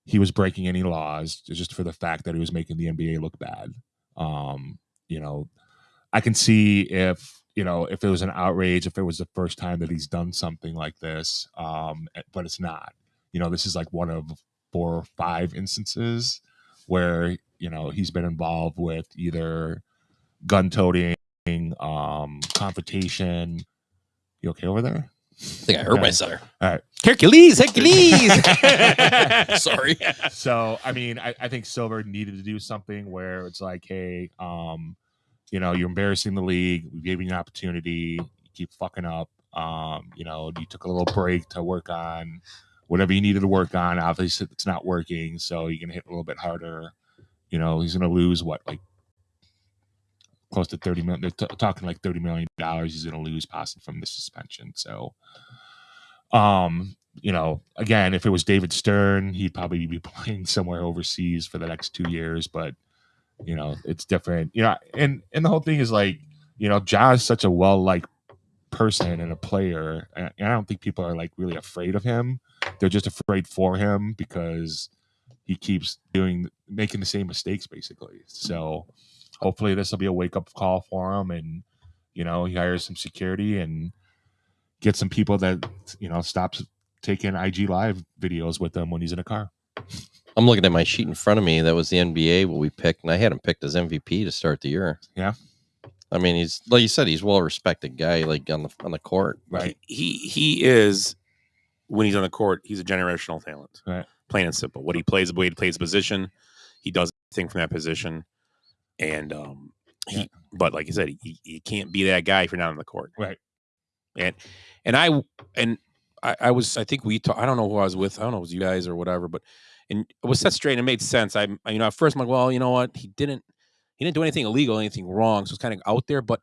he was breaking any laws, just for the fact that he was making the NBA look bad. I can see if it was an outrage, if it was the first time that he's done something like this, but it's not. This is like one of 4 or 5 instances where he's been involved with either gun toting, confrontation. You okay over there? I think I hurt myself. All right. Hercules. Sorry. So, I mean, I think Silver needed to do something where it's like, hey, you're embarrassing the league. We gave you an opportunity. You keep fucking up. You took a little break to work on whatever you needed to work on. Obviously, it's not working, so you're gonna hit a little bit harder. He's gonna lose close to $30 million. They're talking like $30 million. He's gonna lose possibly from this suspension. So, again, if it was David Stern, he'd probably be playing somewhere overseas for the next 2 years. But it's different. And the whole thing is like, Ja is such a well-liked person and a player, and I don't think people are like really afraid of him. They're just afraid for him because he keeps making the same mistakes basically. So hopefully this will be a wake-up call for him, and he hires some security and gets some people that stops taking IG live videos with him when he's in a car. I'm looking at my sheet in front of me. That was the NBA what we picked, and I had him picked as MVP to start the year. Yeah. I mean, he's like you said, he's a well-respected guy, like on the court. Right. He is, when he's on the court, he's a generational talent. Right. Plain and simple. What he plays, the way he plays position, he does everything from that position. And But like I said, you can't be that guy if you're not on the court. Right. And I was, I think I don't know who I was with. I don't know if it was you guys or whatever, but and it was set straight and it made sense. At first I'm like, well, you know what? He didn't do anything illegal, anything wrong. So it's kind of out there. But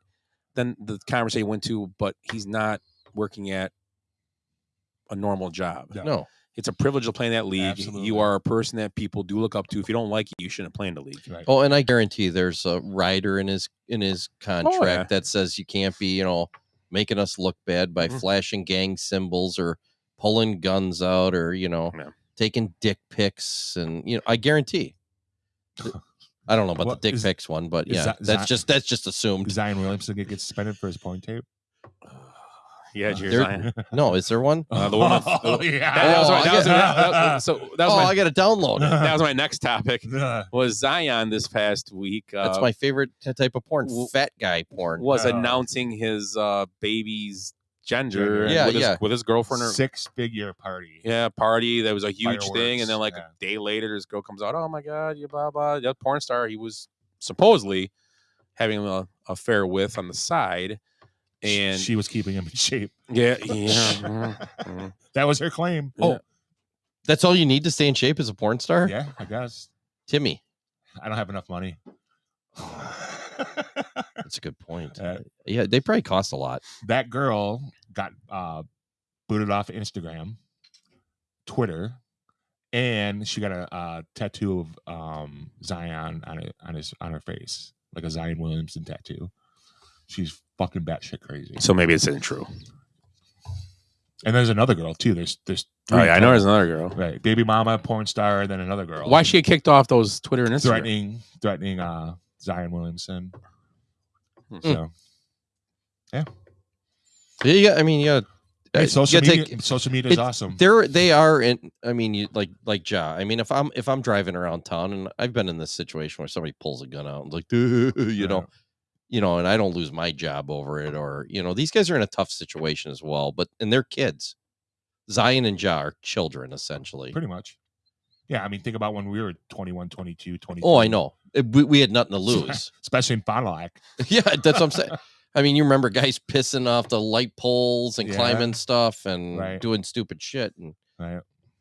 then the conversation went to, but he's not working at a normal job. No. It's a privilege to play in that league. Absolutely. You are a person that people do look up to. If you don't like it, you shouldn't play in the league. Right. Oh, and I guarantee there's a rider in his contract that says you can't be, making us look bad by flashing gang symbols or pulling guns out or, taking dick pics. And, I guarantee. I don't know about the dick pics one, but yeah, that's just assumed. Zion Williamson get suspended for his porn tape. Yeah, Zion. No, is there one? The woman. Yeah. I got to download it. That was my next topic. Was Zion this past week? That's my favorite type of porn. Fat guy porn. Was announcing his baby's gender. With his girlfriend. 6-figure party. Yeah, party. That was a huge Fireworks, thing, and then a day later, this girl comes out. Oh my God, you blah blah. That porn star he was supposedly having an affair with on the side. And she was keeping him in shape. Yeah. That was her claim. Oh, that's all you need to stay in shape as a porn star? Yeah, I guess. Timmy. I don't have enough money. That's a good point. Yeah, they probably cost a lot. That girl got booted off Instagram, Twitter, and she got a tattoo of Zion on her face, like a Zion Williamson tattoo. She's fucking batshit crazy. So maybe it's isn't true. And there's another girl too. There's oh yeah, I know there's another girl. Right, baby mama, porn star, then another girl. Why she get kicked off those Twitter and Instagram? Threatening Zion Williamson. So yeah. Yeah, I mean, yeah. Social media is awesome. They are in. I mean, you like Ja. I mean, if I'm driving around town and I've been in this situation where somebody pulls a gun out and like, and I don't lose my job over it, or these guys are in a tough situation as well. And they're kids. Zion and Ja are children, essentially. Pretty much. Yeah, I mean, think about when we were 21, 22, 23. Oh, I know. We had nothing to lose, especially in Fond du Lac. Yeah, that's what I'm saying. I mean, you remember guys pissing off the light poles and climbing stuff and doing stupid shit,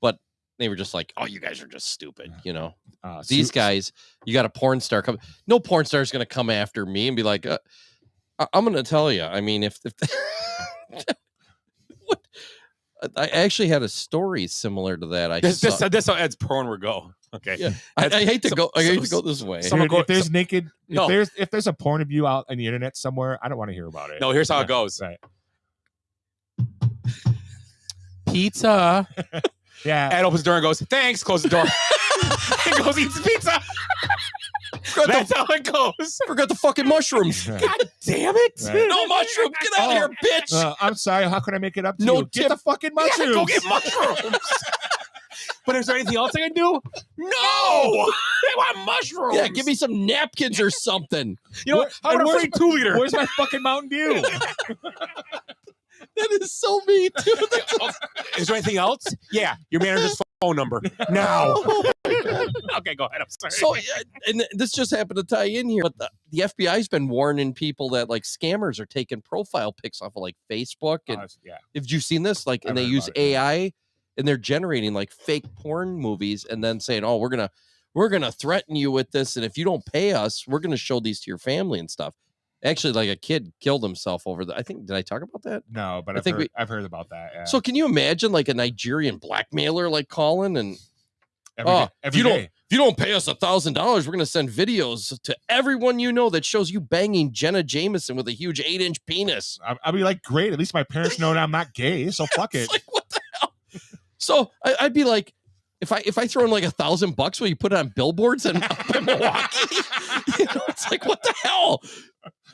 but they were just like, "Oh, you guys are just stupid," These guys, you got a porn star come. No porn star is going to come after me and be like, "I'm going to tell you." I mean, if what? I actually had a story similar to that. This how Ed's porn would go. Okay, yeah. I hate to go. I hate to go this way. If there's naked, if there's a porn of you out on the internet somewhere, I don't want to hear about it. No, here's how it goes. Right. Pizza. Yeah. Ed opens the door and goes, "Thanks." Close the door. And goes eats pizza. That's how it goes. Forgot the fucking mushrooms. God damn it! Right. No mushrooms. Get out of here, bitch. I'm sorry. How can I make it up to no you? Get the fucking mushrooms. Yeah, go get mushrooms. But is there anything else I can do? No. I want mushrooms. Yeah, give me some napkins or something. You know what? I want a free 2-liter. Where's my fucking Mountain Dew? That is so mean, dude. Is there anything else? Yeah, your manager's phone number. Now. Okay, go ahead. I'm sorry. So, and this just happened to tie in here, but the FBI's been warning people that like scammers are taking profile pics off of like Facebook. And have you seen this? Like, and they use AI and they're generating like fake porn movies and then saying, "Oh, we're gonna threaten you with this, and if you don't pay us, we're gonna show these to your family and stuff." Actually, like a kid killed himself over that. I think, did I talk about that? No, but I've heard about that. Yeah. So can you imagine like a Nigerian blackmailer like calling and if you don't pay us $1,000, we're going to send videos to everyone you know that shows you banging Jenna Jameson with a huge 8-inch penis. I'll be like, great. At least my parents know I'm not gay. So fuck it. Like, what the hell? So I'd be like, if I throw in like $1,000, will you put it on billboards and up in Milwaukee? It's like, what the hell?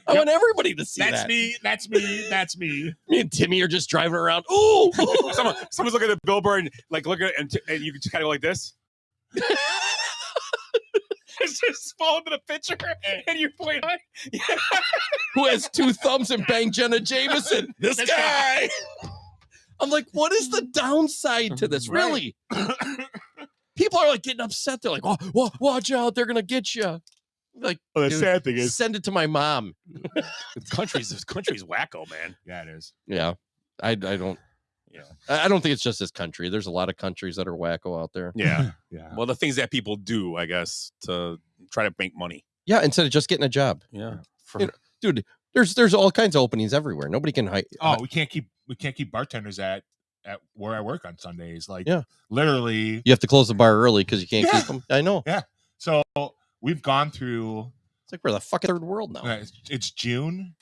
I want everybody to see that. That's me. Me and Timmy are just driving around. Ooh. Someone's looking at the billboard and like look at it, and you can just kind of go like this. It's just fall into the picture and you point on. Who has 2 thumbs and bang Jenna Jameson? This guy. I'm like, what is the downside to this? Right. Really? People are like getting upset. They're like, "Oh, watch out. They're going to get you." Like, Well, the dude, sad thing is, send it to my mom. This country's wacko, man. yeah, it is. Yeah, I don't. Yeah. I don't think it's just this country. There's a lot of countries that are wacko out there. Yeah. Yeah. Well, the things that people do, I guess, to try to make money. Yeah, instead of just getting a job. Yeah. You know, dude, there's all kinds of openings everywhere. Nobody can hide. Oh, we can't keep bartenders at where I work on Sundays. Like, Yeah. literally. You have to close the bar early because you can't Yeah. keep them. I know. Yeah. So we've gone through. It's like we're the fucking third world now. It's June.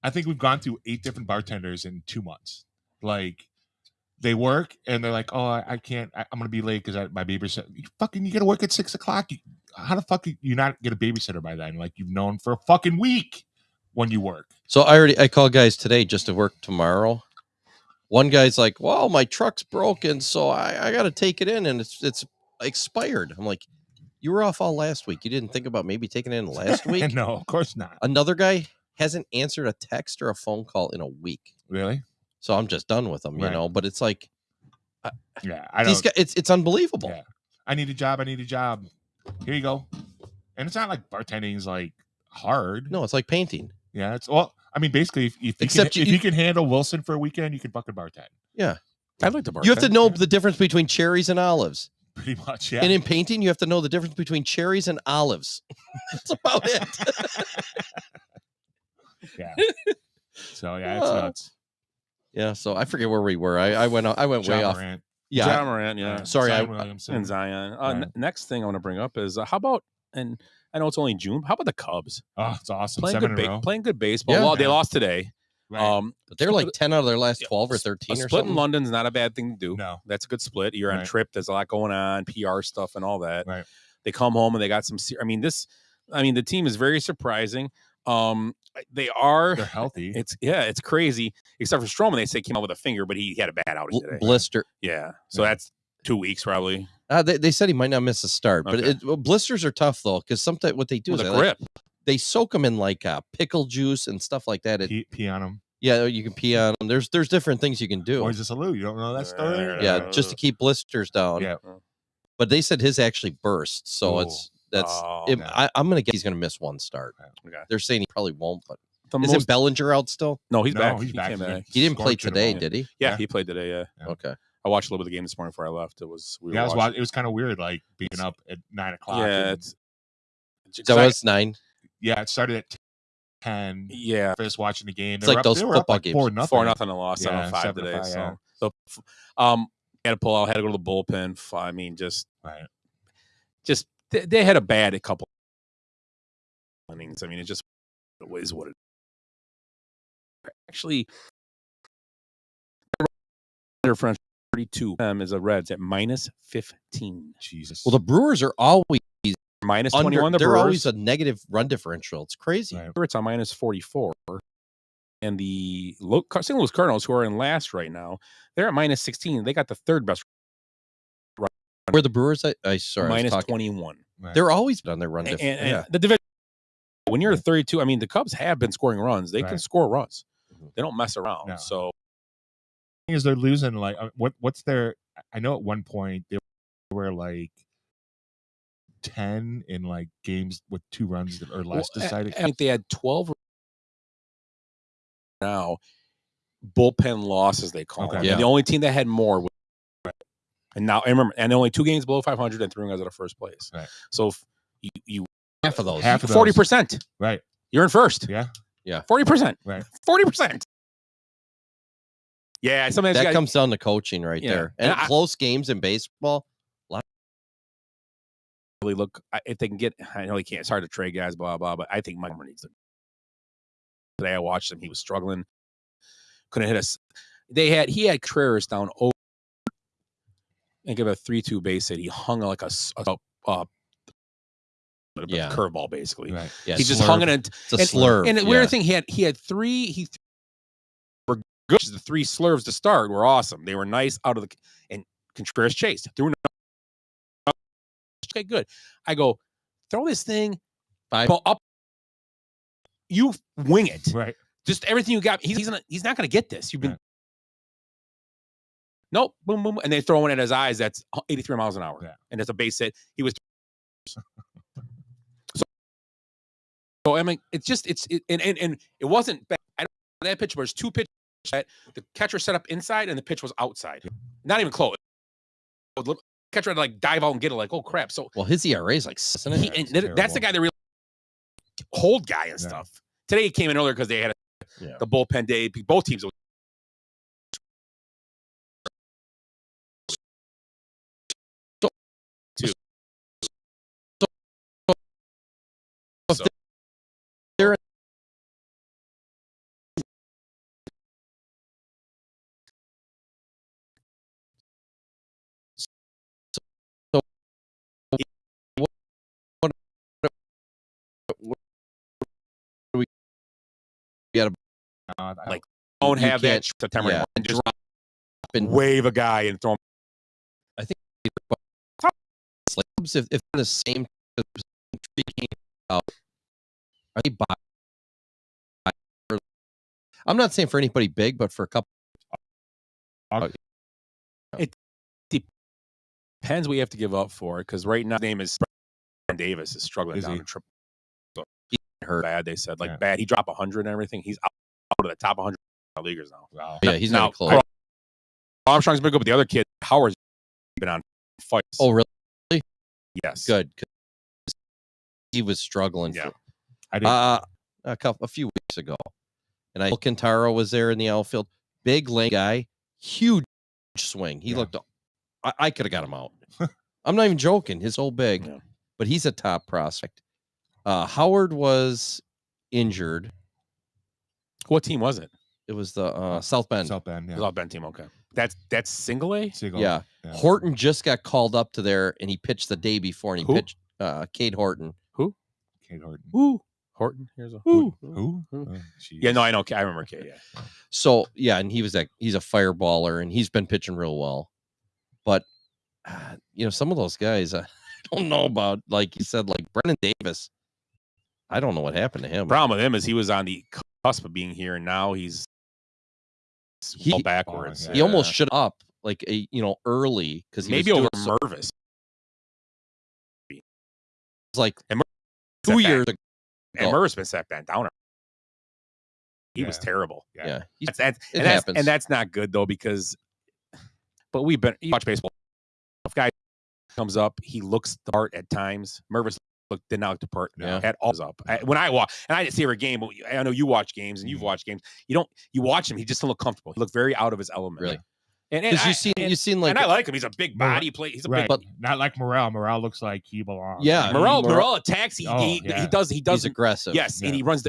I think we've gone through 8 different bartenders in 2 months. Like, they work and they're like, "Oh, I can't. I'm gonna be late because my babysitter. You gotta work at 6 o'clock. How the fuck you not get a babysitter by then? Like, you've known for a fucking week when you work." So I called guys today just to work tomorrow. One guy's like, "Well, my truck's broken, so I got to take it in, and it's expired." I'm like, "You were off all last week. You didn't think about maybe taking it in last week?" No, of course not. Another guy hasn't answered a text or a phone call in a week. Really? So I'm just done with them, you Right. know. But it's like, Yeah, I these don't. guys, it's unbelievable. Yeah. I need a job. Here you go. And it's not like bartending's like hard. No, it's like painting. Yeah, it's well. I mean, basically, if Except you can handle Wilson for a weekend, you can fucking bartend. Yeah, I'd like to bartend. you have to know the difference between cherries and olives. Pretty much, yeah. And in painting, you have to know the difference between cherries and olives. That's about it. Yeah. So yeah, it's nuts. Yeah, so I forget where we were. I went way John off. Morant. Yeah, John Morant, yeah. sorry, Zion I Williamson. And Zion. Right. Next thing I want to bring up is how about, and I know it's only June, how about the Cubs? Oh, it's awesome. Playing 7 good, in a row. playing good baseball. Yeah. Well, they lost today. Right. but they're like 10 out of their last 12 or 13 A or split something. in London's not a bad thing to do. No. That's a good split. You're on Right. trip. There's a lot going on, PR stuff and all that. Right. They come home and they got some. The team is very surprising. They are. They're healthy. It's crazy. Except for Stroman, they say came out with a finger, but he had a bad outing today. Blister. Yeah. So Yeah. that's 2 weeks probably. They said he might not miss a start, but Okay. blisters are tough though, because sometimes what they do With is a they, like, grip. they soak them in like pickle juice and stuff like that. Pee on them. Yeah, you can pee on them. There's different things you can do. Or is this a Lou? You don't know that story? Yeah, just to keep blisters down. Yeah. But they said his actually burst, so Ooh. No. I'm gonna guess he's gonna miss one start. Okay. They're saying he probably won't, but The isn't most- Bellinger out still? No, he's No, back. he's He back. came He's back. He didn't play Scorching today, ball. did he? Yeah, Yeah. he played today. Yeah. Yeah. Okay. I watched a little bit of the game this morning before I left. It was Yeah, it was kind of weird, like being up at 9 o'clock. Yeah, and- So it was 9. yeah, it started at 10. Yeah. First watching the game. It's like those they were up football like games. 4-0. 4-0 and lost Yeah, 7-5 today. 7-5, yeah. So had to pull out, had to go to the bullpen. I mean, Right. they had a bad couple innings. I mean, it just is what it actually. Their French 32 is a Reds at -15. Jesus. Well, the Brewers are always -21. The they're Brewers. always a negative run differential. It's crazy. Right. It's on -44. And the St. Louis Cardinals, who are in last right now, they're at -16. They got the third best, Where the Brewers, I sorry, I was talking. -21. Right. They're always on their run And, differential. and the division, when you're 32, I mean, the Cubs have been scoring runs. They can Right. score runs. Mhm. They don't mess around. No. So Thing is they're losing like what's their I know at one point they were like 10 in like games with 2 runs or less decided. I think they had 12 now bullpen losses, they call Okay. them. Yeah. And the only team that had more was, and now, and remember, and only 2 games below 500 and 3 guys out of first place. Right. So if you half of those. Half of those. 40%, Right. you're in first. Yeah. 40%. Right. 40%. Yeah, sometimes That you comes down to coaching right Yeah. there. And And close games in baseball. really look if they can get. I know he can't. It's hard to trade guys, blah blah. But I think Mike Montgomery needs to. Today I watched him. He was struggling. Couldn't hit us. He had Contreras down over and give a 3-2 base hit. He hung like a Yeah. curveball basically. Right. Yeah, He just slurve. hung it. It's a slurve. And the weird thing, he had 3. He were good. The 3 slurves to start were awesome. They were nice out of the and Contreras chased threw. Okay, good. I go throw this thing. Go up. You wing it. Right. Just everything you got. He's not going to get this. You've been. Right. Nope. Boom, boom. And they throw one at his eyes. That's 83 miles an hour. Yeah. And it's a base hit. He was. So So I mean, it's just and it wasn't bad. I don't know that pitch, but there's two pitches that the catcher set up inside and the pitch was outside, not even close. The catcher had to like dive out and get it. Like, oh crap! So well, his ERA is like, isn't it? that's the guy that really hold guy and stuff. Today he came in earlier because they had the bullpen day. Both teams. So. They're we got to like don't have that September and just drop and wave a guy and throw him. I think if in the same are they I'm not saying for anybody big, but for a couple. It depends what you have to give up for it, because right now his name is Brandon Davis is struggling down in triple. So he hurt bad. They said bad. He dropped 100 and everything. He's out of the top 100 leaguers now. Wow. Yeah, he's not close. Armstrong's been good, but the other kid Howard's been on fights. Oh really? Yes. Good. He was struggling. Yeah. A few weeks ago, and Alcantara was there in the outfield. Big lane guy, huge swing. He looked. I could have got him out. I'm not even joking. He's so big, but he's a top prospect. Howard was injured. What team was it? It was the South Bend. South Bend. Yeah. South Bend team. Okay, that's single A. Yeah. Horton just got called up to there, and he pitched the day before, and he pitched Cade Horton. Who? Cade Horton. Who? Horton. Here's a who? Oh, yeah, no, I know. I remember Cade. Yeah. So yeah, and he's a fireballer, and he's been pitching real well. But some of those guys, I don't know about. Like you said, like Brendan Davis. I don't know what happened to him. Problem with him is he was on the cusp of being here, and now he's all backwards. He almost should up like early because maybe over Mervis. It's like 2 years ago. And Mervis been set back down. He was terrible. Yeah. That's not good though, because. But you watch baseball. If guy comes up, he looks the part at times. Mervis did not look the part at all. When I watch, and I didn't see every game, but I know you watch games and you've watched games. You watch him, he just doesn't look comfortable. He looked very out of his element. Really. And you've seen like, and I like him. He's a big body play. He's a big, but not like Morel. Morel looks like he belongs. Yeah, Morel attacks. He does. He's aggressive. Yes, and he runs.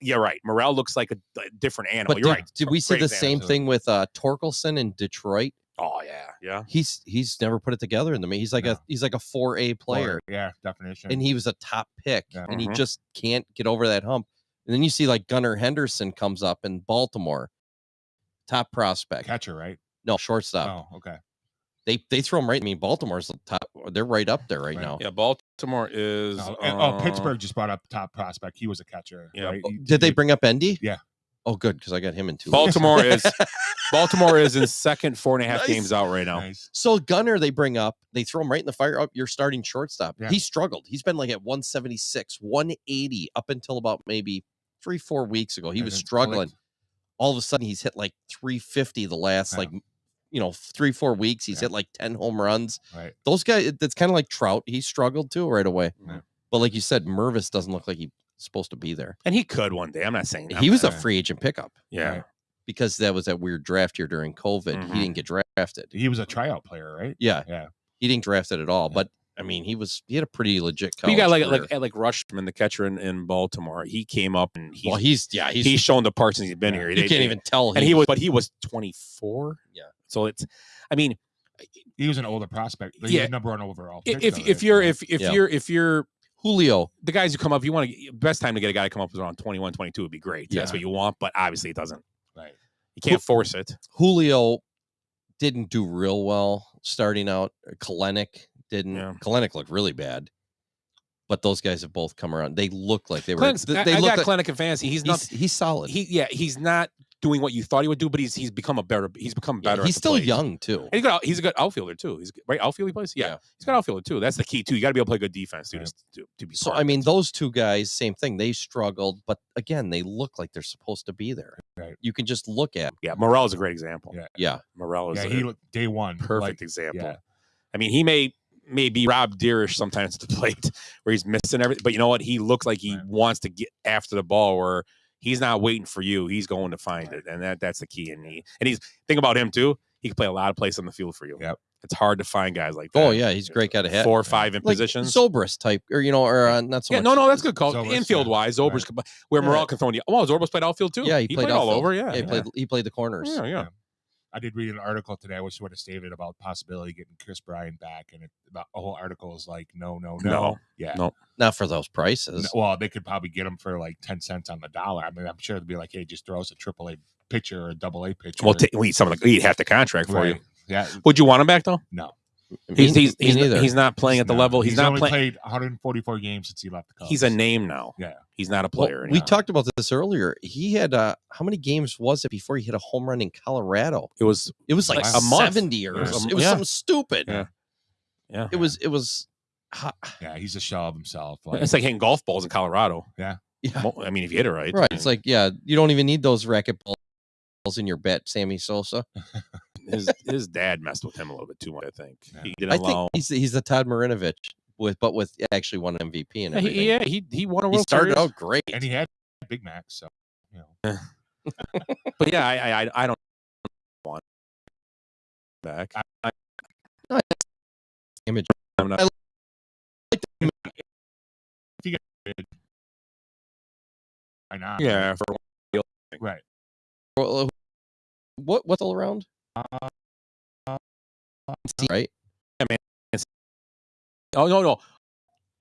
You're right. Morel looks like a different animal. But you're right. Did we see the same thing with Torkelson in Detroit? Oh yeah. He's never put it together in the he's like a 4A player. Yeah, definition. And he was a top pick, and he just can't get over that hump. And then you see like Gunnar Henderson comes up in Baltimore, top prospect, catcher, right? No, shortstop. Oh, okay. They throw him right. I mean, Baltimore's the top. They're right up there right now. Yeah, Baltimore is. Pittsburgh just brought up top prospect. He was a catcher. Yeah. Right? Did they bring up Endy? Yeah. Oh, good, because I got him in 2 Baltimore is in second 4.5 games out right now. Nice. So Gunnar, they bring up, they throw him right in the fire. Up, you're starting shortstop. Yeah. He struggled. He's been like at 176, 180 up until about maybe 3-4 weeks ago. He was struggling. All of a sudden, he's hit like 350 the last 3-4 weeks. He's hit like 10 home runs. Right. Those guys, that's kind of like Trout. He struggled too right away. Yeah. But like you said, Mervis doesn't look like he's supposed to be there. And he could one day. I'm not saying that. He was a free agent pickup. Yeah. Right. Because that was that weird draft year during COVID. He didn't get drafted. He was a tryout player, right? Yeah. Yeah. He didn't draft it at all. But I mean, he had a pretty legit college you got career. like Rushman, the catcher in Baltimore. He came up and he's shown the parts since he's been here. You can't even tell. And he was 24. Yeah. So it's, I mean, he was an older prospect. He was number one overall. If you're Julio, the guys who come up, you want to best time to get a guy to come up is around 21, 22 would be great. Yeah. That's what you want, but obviously it doesn't. Right. You can't force it. Julio didn't do real well starting out. Kalenic didn't. Yeah. Kalenic looked really bad. But those guys have both come around. They look like they were. I got Kalenic in fantasy. He's not. He's solid. He's not doing what you thought he would do, but he's become better. He's become better. He's at the still plate. young too. And he's a good outfielder too. He's right outfield he plays. Yeah, he's got outfielder too. That's the key too. You got to be able to play good defense too, to be. So I mean, those two guys, same thing. They struggled, but again, they look like they're supposed to be there. Right. You can just look at. Yeah, Morel is a great example. Yeah. Morel is. he looked day one perfect example. Yeah. I mean, he may be Rob Deerish sometimes at the plate where he's missing everything, but you know what? He looks like he wants to get after the ball where he's not waiting for you. He's going to find it, and that's the key. And he's think about him too. He can play a lot of places on the field for you. Yep. It's hard to find guys like that. Oh yeah, he's a great guy to have 4 or 5 in like positions. Zobrist type, or not so much. No, that's good call. Zobrist, Infield wise, Zobrist could, where Morel can throw. Oh, Zobrist played outfield too. Yeah, he played all outfield. over. Yeah, he played the corners. Yeah. I did read an article today. I wish I would have saved it about possibility of getting Chris Bryant back, and the whole article is like, no. Yeah, no, not for those prices. Well, they could probably get him for like 10 cents on the dollar. I mean, I'm sure they'd be like, hey, just throw us a AAA pitcher or a AA pitcher. Well, we eat half the contract for you. Yeah. Would you want him back though? No. He's not playing at the level. He's not only playing. played 144 games since he left the Cubs. He's a name now. Yeah. He's not a player. We talked about this earlier. He had how many games was it before he hit a home run in Colorado? It was like a month. 70 or it was something stupid. Yeah. It was yeah, he's a shell of himself. It's like hitting golf balls in Colorado. Yeah. I mean, if you hit it right. Right. It's like, you don't even need those racquetballs in your bet, Sammy Sosa. His dad messed with him a little bit too much, I think. Yeah. He didn't allow. Think he's the Todd Marinovich with actually won an MVP and everything. He won a World He started Series. out great. And he had Big Mac, so But yeah, I don't want him back. Image. I'm not. I like the if you get good, why not? Yeah, for Right. What's all around? Right? Yeah, man. Oh no.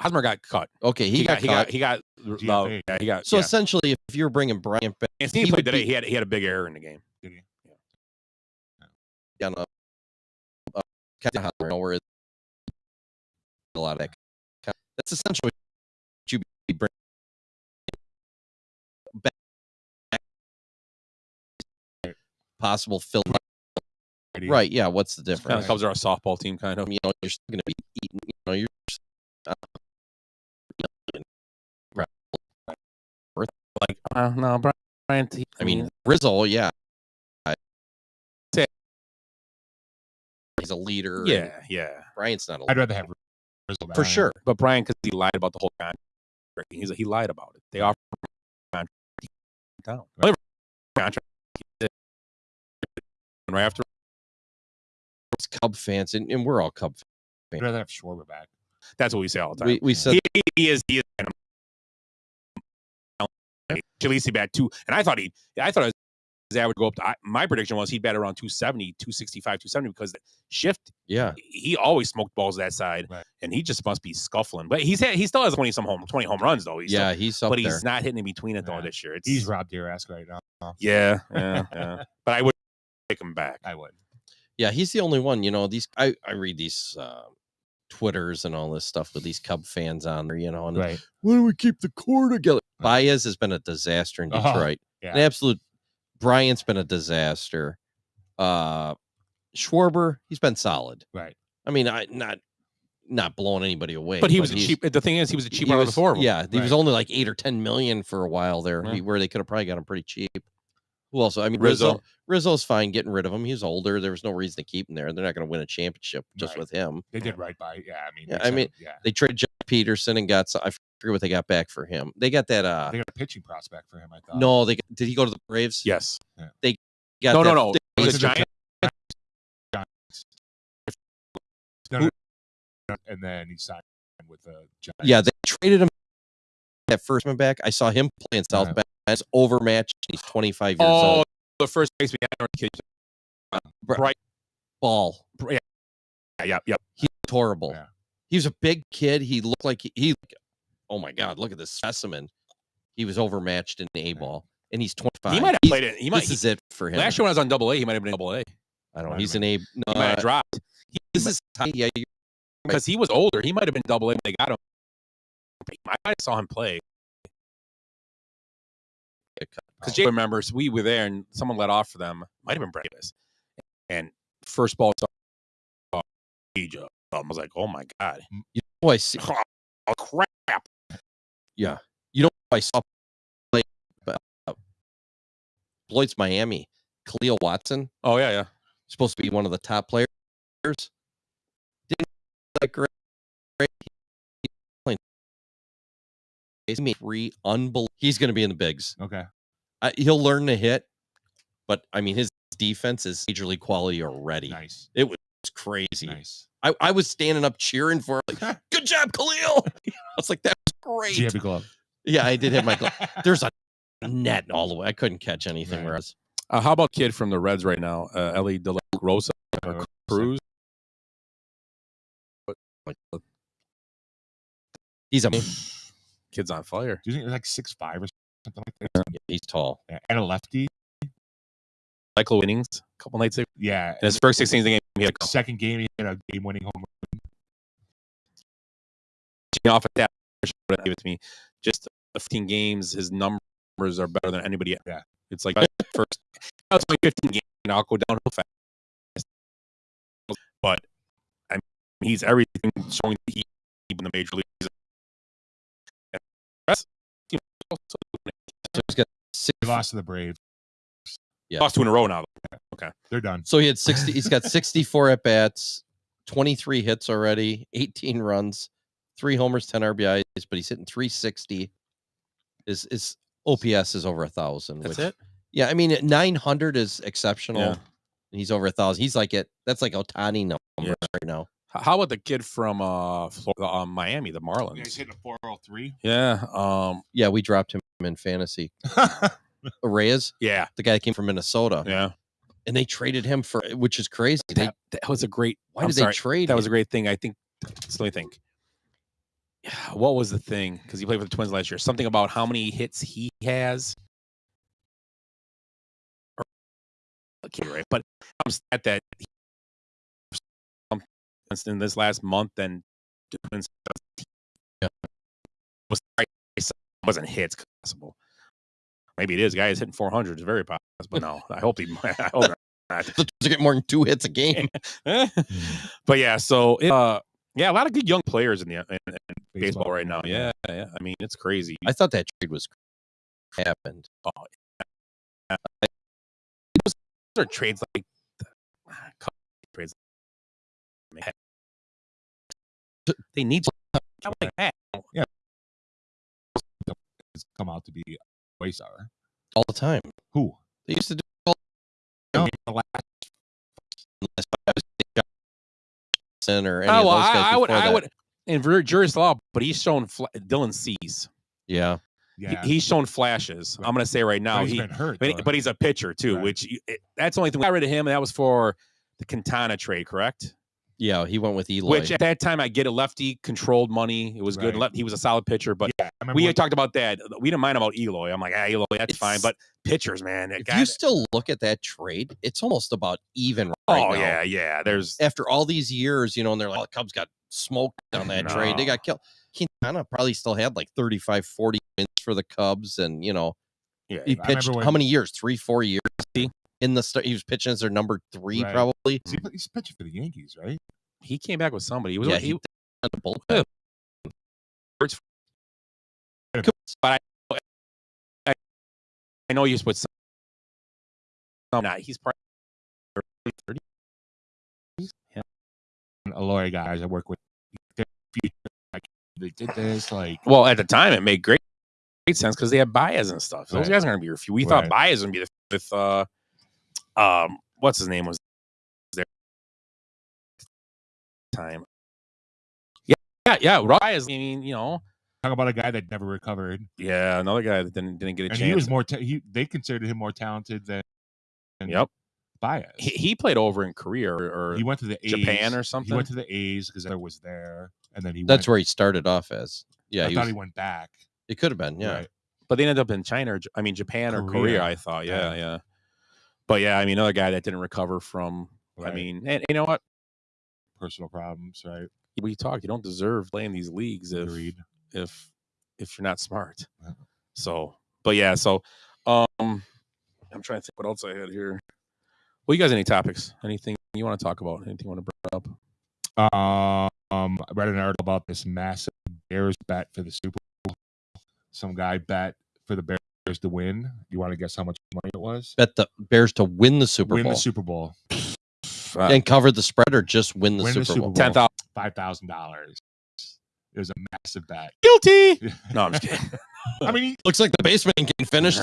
Hosmer got cut. Okay, he got cut. He got GFA. yeah, he got. So essentially, if you're bringing Bryant back, and he played today. He had a big error in the game. Did he? on where it's a lot of that. That's essentially what you be bringing back. Possible fill. Right? Yeah. What's the difference? Cubs are a softball team, kind of. You're still going to be eating. You're. Like no, Bryant. I mean, Rizzo. Yeah. He's a leader. Yeah. Bryant's not a leader. I'd rather have Rizzo back. For sure. But Brian, because he lied about the whole contract, he lied about it. They offered him a contract down. Contract. And right after, It's Cub fans, and we're all Cub I'd fans. rather have Schwarber back. that's what we say all the time. We said He is. Jalisi bat too, and I thought his average would go up to. My prediction was he'd bat around 270, 265, 270 because the shift. yeah. He always smoked balls that side, Right. and he just must be scuffling. But he still has 20 home runs though. He's He's up but there. he's not hitting in between it though Yeah. this year. He's Rob Deer-esque right now. Yeah. But I would take him back. I would. Yeah, he's the only one. These I read these Twitters and all this stuff with these Cub fans on there. And Right. why do we keep the core together? Baez has been a disaster in Detroit. Yeah. An absolute. Bryant's been a disaster. Schwarber, he's been solid. Right. I mean, not blowing anybody away. But he was cheap. The thing is, he was a cheap out of the four of them. Yeah, he was Right. only like 8 or 10 million for a while there, Yeah. where they could have probably got him pretty cheap. Who else? I mean, Rizzo. Rizzo's fine getting rid of him. He's older. There was no reason to keep him there. They're not going to win a championship just Right. with him. They did right by. Yeah. I mean. Yeah, they I mean, said- yeah. They traded Jeff Peterson and got. I forget what they got back for him. They got that. They got a pitching prospect for him. I thought. No, did he go to the Braves? Yes. They got No. that- It was It's a giant. No. And then he signed with the Giants. Yeah, they traded him. That first one back, I saw him playing South Bend. It's overmatched. He's 25 years old. The first base we had kid. Bright Ball. Yeah. He's horrible. Yeah. He was a big kid. He looked like he oh my God, look at this specimen. He was overmatched in A ball, and he's 25. He might have played it. This is it for him. Last year when I was on AA, he might have been in AA. I don't know. He's an A. No, He might have dropped. this is yeah. Because he was older. He might have been AA when they got him. I saw him play. because Jay remembers we were there and someone let off for them. Might have been Brett Davis. And first ball, I was like, oh my God. You know, I see. Oh, crap. Yeah. You know, I saw play Lloyd's Miami, Khalil Watson. Oh, yeah. Supposed to be one of the top players. Didn't like great. He's going to be in the bigs. Okay. He'll learn to hit, but I mean, his defense is major league quality already. Nice. It was crazy. Nice. I was standing up cheering for him, like, good job, Khalil. I was like, that was great. Do you have a glove? Yeah, I did have my glove. There's a net all the way. I couldn't catch anything. Right. Whereas, How about kid from the Reds right now? Ellie De La Rosa Cruz. he's a Kid's on fire. Do you think he's like 6'5" or something like that? yeah, he's tall. Yeah. And a lefty. Cycle innings a couple nights ago. Yeah. In his first 16 game, he had a Second game, he had a game-winning home run. off at that. Give it to me. Just 15 games, his numbers are better than anybody else. Yeah. It's like first. It's only 15 games. I'll go downhill fast. But I mean, he's everything showing that he's in the major leagues. So he's got He lost to the Braves. Yeah. Lost 2 in a row now. Okay. They're done. So he had 60. He's got 64 at bats, 23 hits already, 18 runs, 3 homers, 10 RBIs, but he's hitting 360. His OPS is over 1,000. That's it? Yeah, I mean 900 is exceptional. Yeah. He's over 1,000. He's like that's like Ohtani numbers right now. How about the kid from Miami, the Marlins? Yeah, he's hitting a 403. Yeah. Yeah, we dropped him in fantasy. Reyes, Yeah. the guy that came from Minnesota. Yeah. And they traded him for, which is crazy. That was a great. Why did they trade That was a him? great thing. I think. So let me think. What was the thing? Because he played for the Twins last year. Something about how many hits he has. Okay, right. But I'm sad that in this last month, then the Twins wasn't hits possible. Maybe it is. Guy is hitting 400. It's very possible. But no, I hope I hope not. To get more than 2 hits a game. But yeah, so yeah, a lot of good young players in baseball right now. Yeah. I mean, it's crazy. I thought that trade was happened. Oh, yeah. Those are trades like trades. They need to like that. Yeah. It's come out to be Waystar. All the time. Who? They used to do all the last or any of those guys I before would, and Juris Law, but he's shown Dylan Cease. Yeah. He's shown flashes. I'm going to say right now, But he's been hurt, but he's a pitcher too, Right. which that's the only thing. We got rid of him, and that was for the Quintana trade, correct? Yeah, he went with Eloy. Which at that time, I get a lefty controlled money. It was good. Right. He was a solid pitcher, but Yeah, I remember we when- had talked about that. We didn't mind about Eloy. I'm like, Eloy, that's fine. But pitchers, man, that if guy. you still look at that trade, it's almost about even right now. yeah. There's After all these years, and they're like, the Cubs got smoked on that trade. They No. got killed. Quintana probably still had like 35, 40 wins for the Cubs. And, he I pitched remember when- how many years? 3-4 years? In the start, he was pitching as their number 3, Right. probably. He's pitching for the Yankees, right? he came back with somebody. He was Yeah, he, he did the bullpen. but I know he's with some. Not he's probably 30. Yeah. A lawyer guys I work with, like, they did this, like, Well, at the time, it made great sense because they had Baez and stuff. Those Right. guys are going to be refused. We thought Right. Baez would be with what's his name was there time. Yeah. Baez. I mean, talk about a guy that never recovered. yeah, another guy that didn't get a And chance. he was more. They considered him more talented than Yep. Baez. He played over in Korea or He went to the A's. Japan or something. He went to the A's because I was there, and then he. That's went, where he started off as. Yeah, I thought he went back. it could have been. Yeah. Right. But they ended up in China, Japan or Korea, Korea. I thought. Yeah. Yeah. But yeah, I mean, another guy that didn't recover from. I Right. mean, and you know what? Personal problems, right? We talk. You don't deserve playing these leagues Agreed. if you're not smart. Yeah. So, but yeah, so I'm trying to think what else I had here. Well, you guys, any topics? Anything you want to talk about? Anything you want to bring up? I read an article about this massive Bears bet for the Super Bowl. Some guy bet for the Bears to win. You want to guess how much money it was? Bet the Bears to win the Super Win Bowl. the Super Bowl. And cover the spread or just win the Super Bowl? $5,000. It was a massive bet. Guilty. No, I'm just kidding. I mean, looks like the basement ain't getting finished.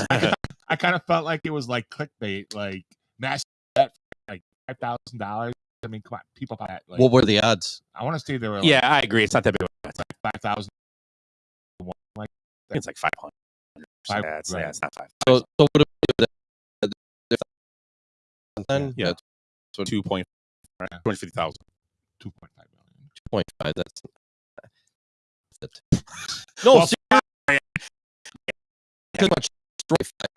I kind of felt like it was like clickbait, like massive bet for like $5,000. I mean, come on, people buy that. Like, What were the odds? I want to say they were. Yeah, I agree. It's not that big. It's like 5,000. Like it's like 500. Yeah, it's not 5. So would it be then? Yeah. So 2.50,000. 2.5 million. 2.5. That's it. No, Well, seriously. Too much.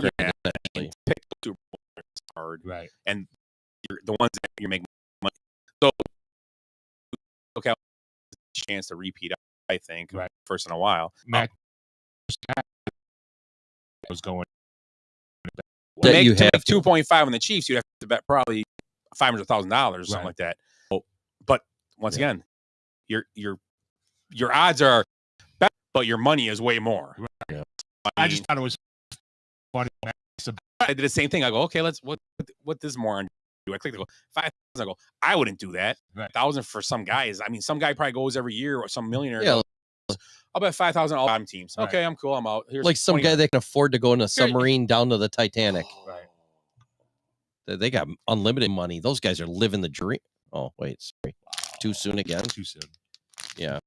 Yeah, and pick Super Bowl is hard, right? And the ones that you're making money. So, okay, chance to repeat. I think right. First in a while. Matt was going. To you make have 2.5 on the Chiefs, you'd have to bet probably $500,000 or something like that. But once again, your odds are better, but your money is way more. Yeah. I just thought it was funny. I did the same thing. I go, okay, let's what this moron do? I click to go 5,000. I go, I wouldn't do that. 1,000 for some guys. I mean, some guy probably goes every year, or some millionaire. Yeah. Goes, I'll bet 5,000 all bottom teams. Right. Okay, I'm cool. I'm out. Here's like some 20. guy that can afford to go in a submarine down to the Titanic. Right. They got unlimited money. Those guys are living the dream. Oh, wait, sorry. Too soon again? Too soon. Yeah.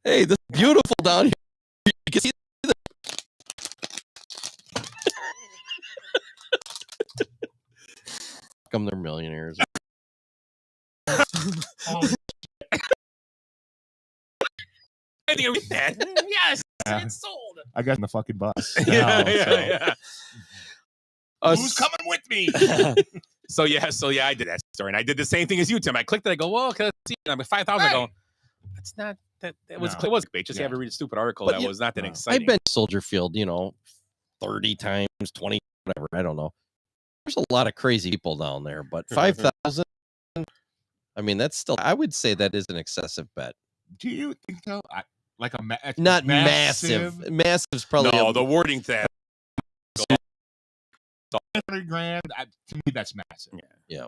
Hey, this is beautiful down here. You can see the come they're millionaires. I think we said, yes, it's sold. I got in the fucking bus. Yeah. Who's coming with me? So I did that story, and I did the same thing as you, Tim. I clicked it. I go, well, okay, let's see. I'm at 5,000. I go, that's not that. It was clickbait. Just have to read a stupid article But that was not that exciting. I've been to Soldier Field, 30 times, 20, whatever. I don't know. There's a lot of crazy people down there, but 5,000. I mean, that's still. I would say that is an excessive bet. Do you think so? Like not massive. Massive's probably no. The wording thing. $100,000. To me, that's massive. Yeah.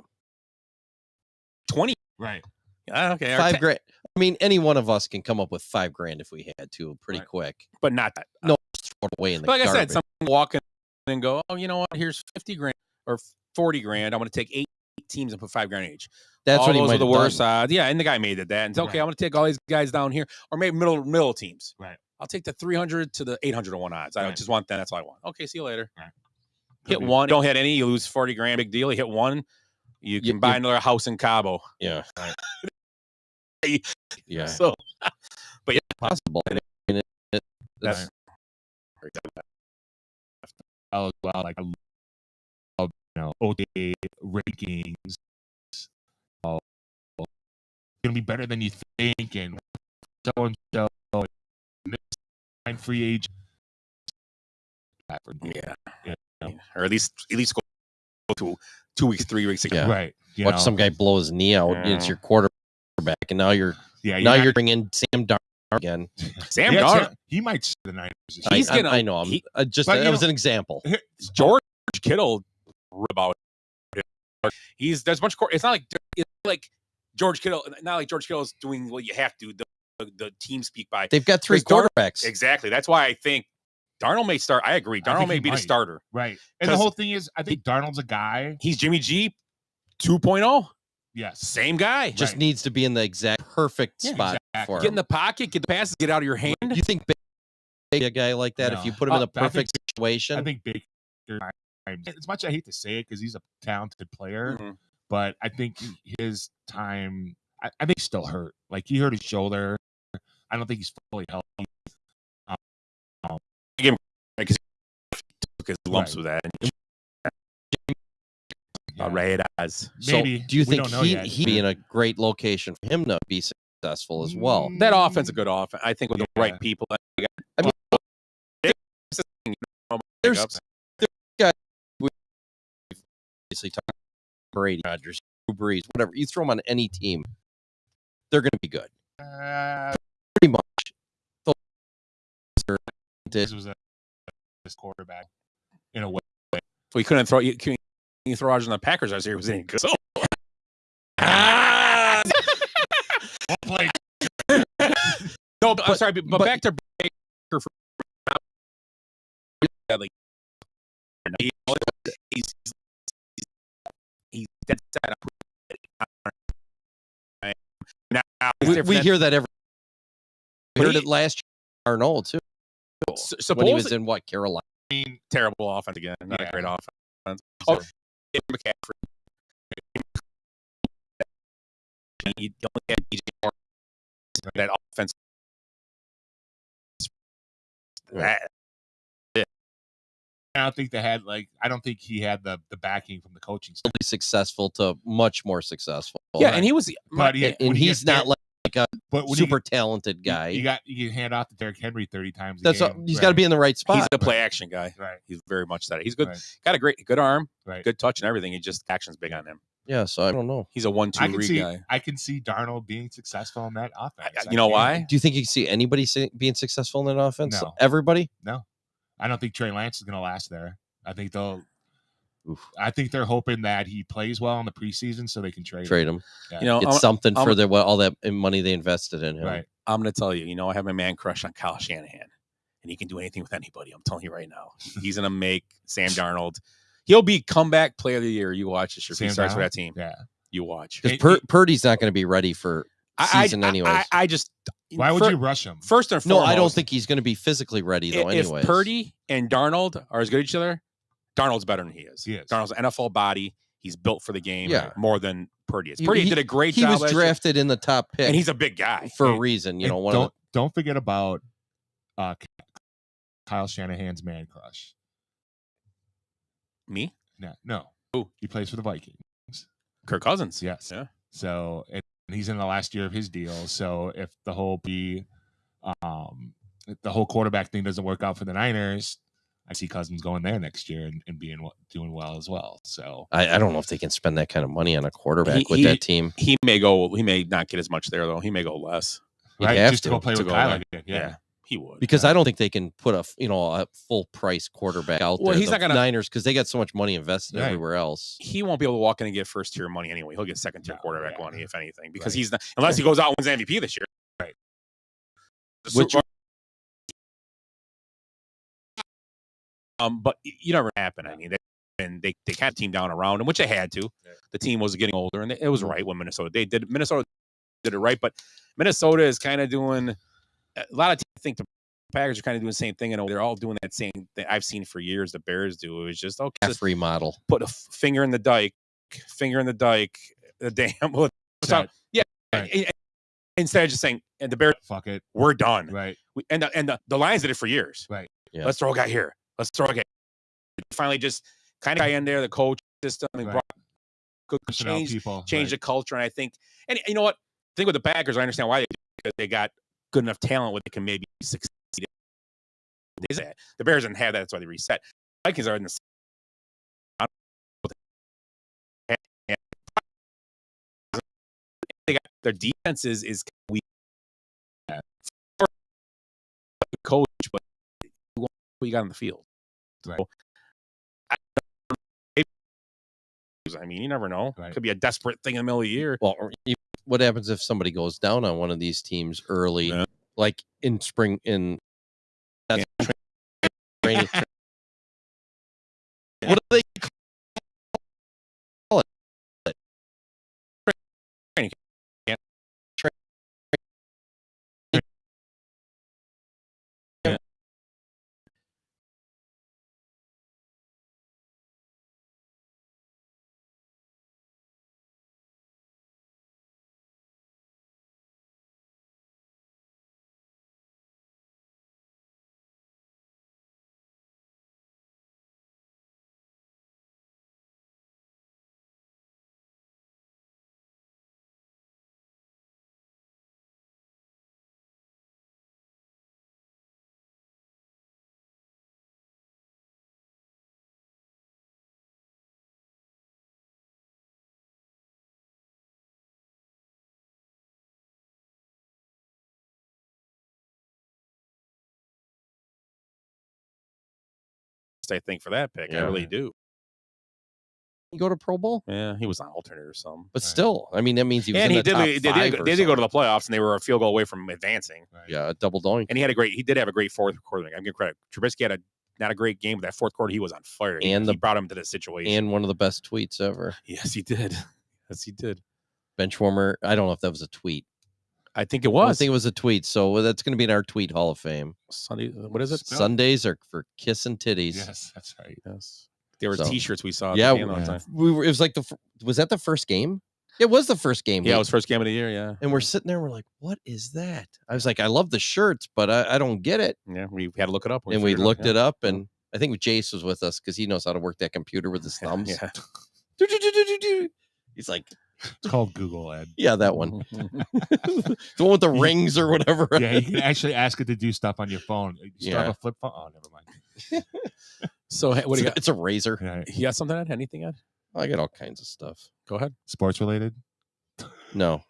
20. Right. Okay. $5,000. I mean, any one of us can come up with $5,000 if we had to, pretty quick. But not that. No, just throw it away in the But like garbage. I said, someone walk in and go, oh, you know what? Here's $50,000 or $40,000. I'm going to take 8 teams and put $5,000 each. That's all what he those might are the have done. worst odds. Yeah, and the guy made that. And said, okay, I'm going to take all these guys down here, or maybe middle teams. Right. I'll take the 300 to the 800 to 1 odds. I Right. just want that. That's all I want. Okay, see you later. Right. Hit one. Don't hit any. You lose $40,000. Big deal. You hit one. You can buy another house in Cabo. Yeah. Yeah. So, but yeah, possible. I mean, that's as well. Like I love, OTA rankings. Oh, gonna be better than you think, and so and so. Free agent. Yeah. Or at least go to 2 weeks, 3 weeks ago. Yeah. Right. Watch some guy blow his knee out. It's your quarterback, and now you're you're bringing Sam Darnold again. Sam Darnold, he might see the Niners. I know. That was an example. George Kittle about it. There's a bunch of it's not like George Kittle. Not like George Kittle is doing what you have to. The team speak by. They've got 3 quarterbacks. Exactly. That's why I think Darnold may start. I agree. Darnold may be the starter. Right. And the whole thing is, I think Darnold's a guy. He's Jimmy G 2.0. Yes. Same guy. Just needs to be in the exact perfect spot for him. Get in the pocket, get the passes, get out of your hand. Do you think a guy like that, if you put him in the perfect situation? I think Baker, as much as I hate to say it because he's a talented player, but I think his time, I think he's still hurt. Like he hurt his shoulder. I don't think he's fully healthy. Again, because he took his lumps with that. Right as So, do you think he'd be in a great location for him to be successful as well. That offense is a good offense. I think with the right people. I mean, there's guys we obviously talk Brady, Rodgers, Drew Brees, whatever. You throw them on any team, they're going to be good. Pretty much. This was this quarterback in a way. We couldn't throw you throw Rodgers on the Packers last year. It was any good. So. No, I'm sorry, but back to Baker for like he's dead set up. Now we hear that every. We heard it last year, Arnold too. When he was in what, Carolina? Terrible offense again, not a great offense. Oh, McCaffrey. You only had DJ Moore. That offense. I don't think they had I don't think he had the backing from the coaching staff. Successful to much more successful. Yeah, and he was, but he's not like a super talented guy. You hand off to Derrick Henry 30 times. He's got to be in the right spot. He's a play action guy. Right. He's very much that. He's good. Got a good arm. Right. Good touch and everything. He just action's big on him. Yeah, so I don't know. He's a 1-2 read guy. I can see Darnold being successful in that offense. You know why? Do you think you can see anybody being successful in that offense? No. Everybody? No. I don't think Trey Lance is going to last there. I think they're hoping that he plays well in the preseason so they can trade him. Yeah. It's something for all that money they invested in him. Right. I'm going to tell you, I have a man crush on Kyle Shanahan, and he can do anything with anybody. I'm telling you right now. He's going to make Sam Darnold. He'll be comeback player of the year. You watch this year. If he starts for that team. Yeah. You watch. Because Purdy's not going to be ready for season anyways. I just. Why would you rush him? First and foremost. No, I don't think he's going to be physically ready, though, anyways. If Purdy and Darnold are as good as each other, Darnold's better than he is. Darnold's an NFL body. He's built for the game more than Purdy is. Purdy did a great job. He was drafted in the top pick. And he's a big guy. For a reason. Don't forget about Kyle Shanahan's man crush. Me? No. Who? He plays for the Vikings. Kirk Cousins. Yes. Yeah. So, and he's in the last year of his deal. So if the whole quarterback thing doesn't work out for the Niners, I see Cousins going there next year and doing well as well. So I don't know if they can spend that kind of money on a quarterback with that team. He may not get as much there though. He may go less. Right, just to go play with Kyler again. Yeah. He would, because I don't think they can put a full price quarterback out there. He's not gonna Niners because they got so much money invested everywhere else. He won't be able to walk in and get first tier money anyway. He'll get second tier quarterback money if anything, because he's not, unless he goes out and wins MVP this year. Right. But you never happen. I mean, they kind of team down around him, which they had to. Yeah. The team was getting older, and it was right when Minnesota did it right, but Minnesota is kind of doing. A lot of teams think the Packers are kind of doing the same thing, and they're all doing that same thing I've seen for years. The Bears do. It was just free model. Put a finger in the dike. The damn. Yeah. Right. Instead of just saying, and the Bears, fuck it, we're done. Right. And the Lions did it for years. Right. Yeah. Let's throw a guy here. Let's throw a guy. Finally, just kind of guy in there, the coach system, and brought change the culture. And I think, and you know what? I think with the Packers, I understand why they got good enough talent where they can maybe succeed. The Bears didn't have that. That's why they reset. Vikings are in the they got their defense is weak. Coach, but what you got on the field. Right. I mean, you never know. Right. Could be a desperate thing in the middle of the year. Well, what happens if somebody goes down on one of these teams early, like in spring? That's training. What do they call it? Training. I think, for that pick. I really do. You go to Pro Bowl? Yeah, he was on alternate or something. But still, I mean, that means he was and in he the top did. five They did go to the playoffs, and they were a field goal away from advancing. Yeah, a double doink. And he did have a great fourth quarter. I'm giving credit. Trubisky had not a great game, but that fourth quarter he was on fire. And he brought him to this situation. And one of the best tweets ever. Yes, he did. Yes, he did. Benchwarmer. I don't know if that was a tweet. I think it was. I think it was a tweet. So that's going to be in our tweet Hall of Fame. Sunday. What is it? Sundays are for kissing titties. Yes, that's right. Yes. There were T-shirts we saw. Yeah, at the game all the time. we were. It was like was that the first game? It was the first game. Yeah, it was first game of the year. Yeah, and we're sitting there. We're like, "What is that?" I was like, "I love the shirts, but I don't get it." Yeah, we had to look it up. And we looked it up, and I think Jace was with us because he knows how to work that computer with his thumbs. Yeah. He's like, it's called Google Ed. Yeah, that one. The one with the rings or whatever. Yeah, you can actually ask it to do stuff on your phone. You still have a flip phone? Oh, never mind. So what do you got? It's a razor. Yeah. You got something, Ed? Anything, Ed? I got all kinds of stuff. Go ahead. Sports related? No.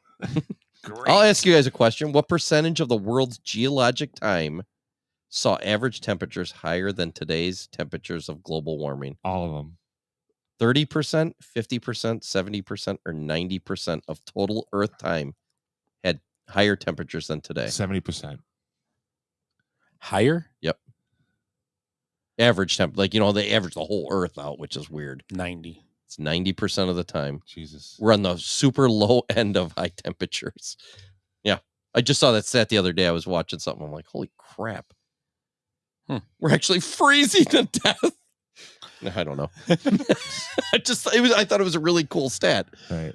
I'll ask you guys a question. What percentage of the world's geologic time saw average temperatures higher than today's temperatures of global warming? All of them. 30%, 50%, 70%, or 90% of total Earth time had higher temperatures than today. 70%. Higher? Yep. Average temp, like, they average the whole Earth out, which is weird. 90. It's 90% of the time. Jesus. We're on the super low end of high temperatures. Yeah. I just saw that stat the other day. I was watching something. I'm like, holy crap. We're actually freezing to death. I don't know. I thought it was a really cool stat. Right.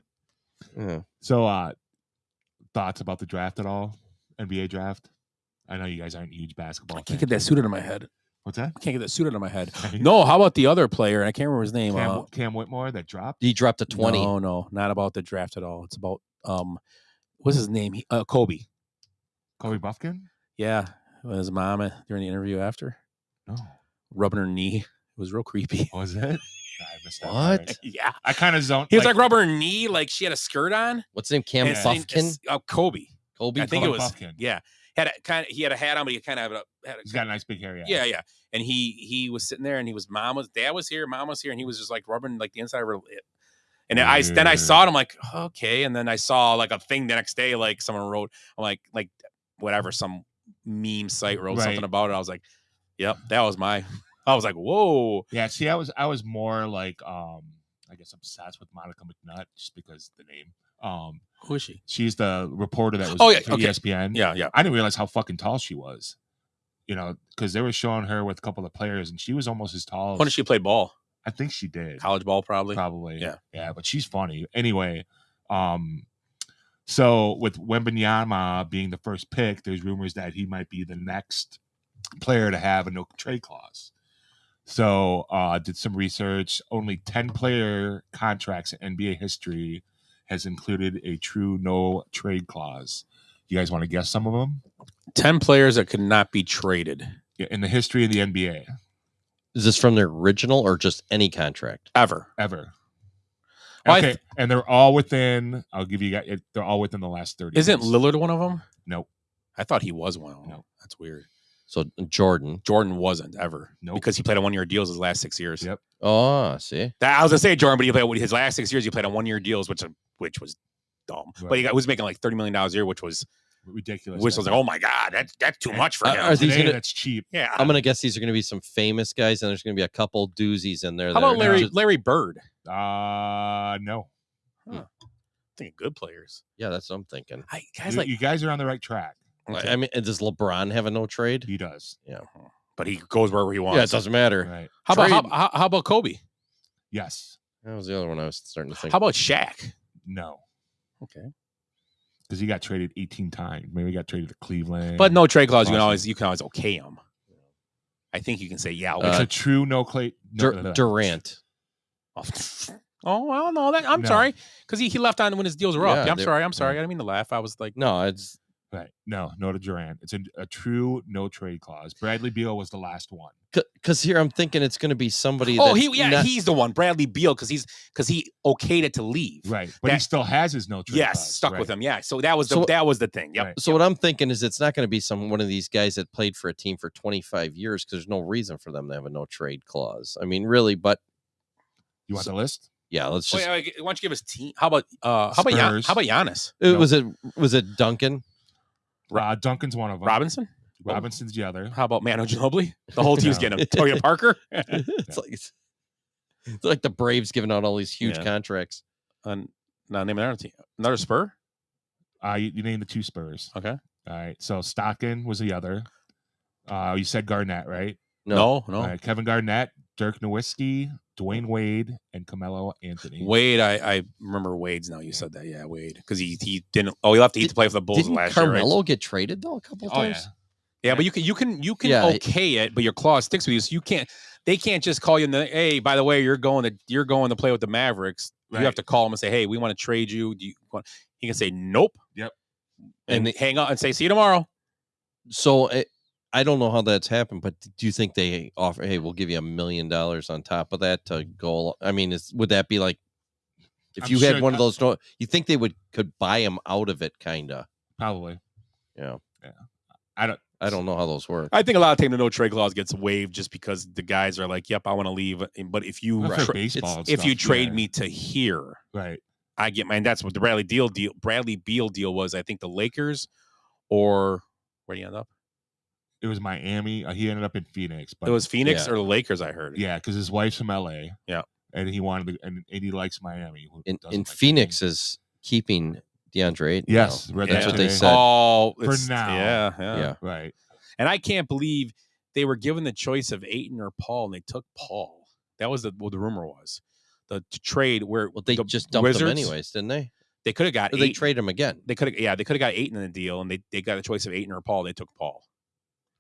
Yeah. So, thoughts about the draft at all? NBA draft? I know you guys aren't huge basketball. I can't get that suit out of my head. What's that? I can't get that suit out of my head. No, how about the other player? I can't remember his name. Cam Whitmore that dropped? He dropped a 20. No, not about the draft at all. It's about what's his name? Kobe. Kobe Buffkin? Yeah. His mom during the interview after. No. Rubbing her knee. It was real creepy. Was it? I missed that What? part. Yeah. I kind of zoned. He was like rubbing her knee, like she had a skirt on. What's his name? Cam And Buffkin? Kobe. Kobe? I think Kobe it was. Buffkin. Yeah. He had a hat on, but he kind of had a He's got a nice big hair. Yeah. And he was sitting there, and dad was here, mom was here, and he was just like rubbing like the inside of her lip. And then I saw it. I'm like, okay. And then I saw like a thing the next day, like someone wrote, I'm like whatever, some meme site wrote something about it. I was like, yep, that was I was like, whoa. Yeah. See, I was more like, I guess obsessed with Monica McNutt just because the name. Who is she? She's the reporter that was for okay. ESPN. Yeah. I didn't realize how fucking tall she was. Because they were showing her with a couple of players, and she was almost as tall. When did she play ball? I think she did. College ball, probably. Yeah. But she's funny. Anyway, so with Wembanyama being the first pick, there's rumors that he might be the next player to have a no trade clause. So did some research. Only 10 player contracts in NBA history has included a true no trade clause. You guys want to guess some of them? 10 players that could not be traded. Yeah, in the history of the NBA. Is this from their original or just any contract? Ever. Well, okay. And they're all within, I'll give you guys, they're all within the last 30 Isn't years. Lillard one of them? Nope. I thought he was one of them. Nope. That's weird. So Jordan wasn't ever. Nope. Because he played on 1-year deals his last 6 years. Yep. Oh, see. I was gonna say Jordan, but he played his last 6 years. He played on 1-year deals, which was dumb. Right. But he was making like $30 million a year, which was ridiculous. Which was like, oh my god, that's too much for him. Are these Today, gonna, that's cheap. Yeah. I'm gonna guess these are gonna be some famous guys, and there's gonna be a couple doozies in there. How about Larry Bird? No. Thinking good players. Yeah, that's what I'm thinking. You guys are on the right track. Okay. I mean, does LeBron have a no trade? He does. Yeah, but he goes wherever he wants. Yeah, it doesn't matter. Right. How about Kobe? Yes. That was the other one I was starting to think. How about Shaq? No. Okay. Because he got traded 18 times. Maybe he got traded to Cleveland. But no trade clause. You can always okay him. I think you can say yeah. It's a true no clay. Durant. Oh well, no. I'm sorry because he left on when his deals were up. Yeah, Yeah, I'm sorry. I didn't mean to laugh. I was like, no, it's Right. No to Durant. It's a true no trade clause. Bradley Beal was the last one. Because here I'm thinking it's going to be somebody. Oh, that's he's the one, Bradley Beal, because he okayed it to leave. Right, but he still has his no trade. Yes, clause, stuck right. with him. Yeah, so that was the thing. Yep. Right. So what I'm thinking is it's not going to be one of these guys that played for a team for 25 years because there's no reason for them to have a no trade clause. I mean, really, but You want the list? yeah, let's just. Why don't you give us team? How about Giannis? Was it Duncan? Duncan's one of them. Robinson? Robinson's the other. How about Manu Ginobili? The whole team's No. getting him. Toya Parker? It's like the Braves giving out all these huge contracts. Now name another team. Another Spur? You named the 2 Spurs. Okay. All right. So Stockton was the other. You said Garnett, right? No. All right, Kevin Garnett, Dirk Nowitzki, Dwayne Wade, and Carmelo Anthony. Wade, I remember Wade's now. You said that, yeah, Wade, because he didn't. Oh, he left to play for the Bulls Didn't last Carmelo year. get traded though a couple of Oh, times? Yeah, but you can Yeah, okay it, but your clause sticks with you. So you can't. They can't just call you. Hey, by the way, you're going to play with the Mavericks. Right. You have to call them and say, hey, we want to trade you. Do you want? He can say nope. Yep. And hang up and say, see you tomorrow. So I don't know how that's happened, but do you think they offer? Hey, we'll give you $1 million on top of that to go. I mean, would that be like if I'm you had sure one of those? You think they could buy him out of it, kind of? Probably. Yeah. I don't know how those work. I think a lot of times the no trade clause gets waived just because the guys are like, "Yep, I want to leave." But if you Well, for baseball and if you stuff, trade yeah. me to here, Right. I get mine. That's what the Bradley Beal deal was. I think the Lakers, or where do you end up? It was Miami. He ended up in Phoenix. But It was Phoenix or the Lakers. I heard. Yeah, because his wife's from LA. Yeah, and he wanted to, and he likes Miami. And Phoenix is keeping DeAndre Ayton. Yes, now. read That's that what they today. said. Oh, For now. Yeah. Right. And I can't believe they were given the choice of Ayton or Paul, and they took Paul. That was what the rumor was. The trade where They just dumped Wizards, him anyways, didn't they? They could have got Or Ayton. they trade him again. They could have got Ayton in the deal, and they got a choice of Ayton or Paul. They took Paul.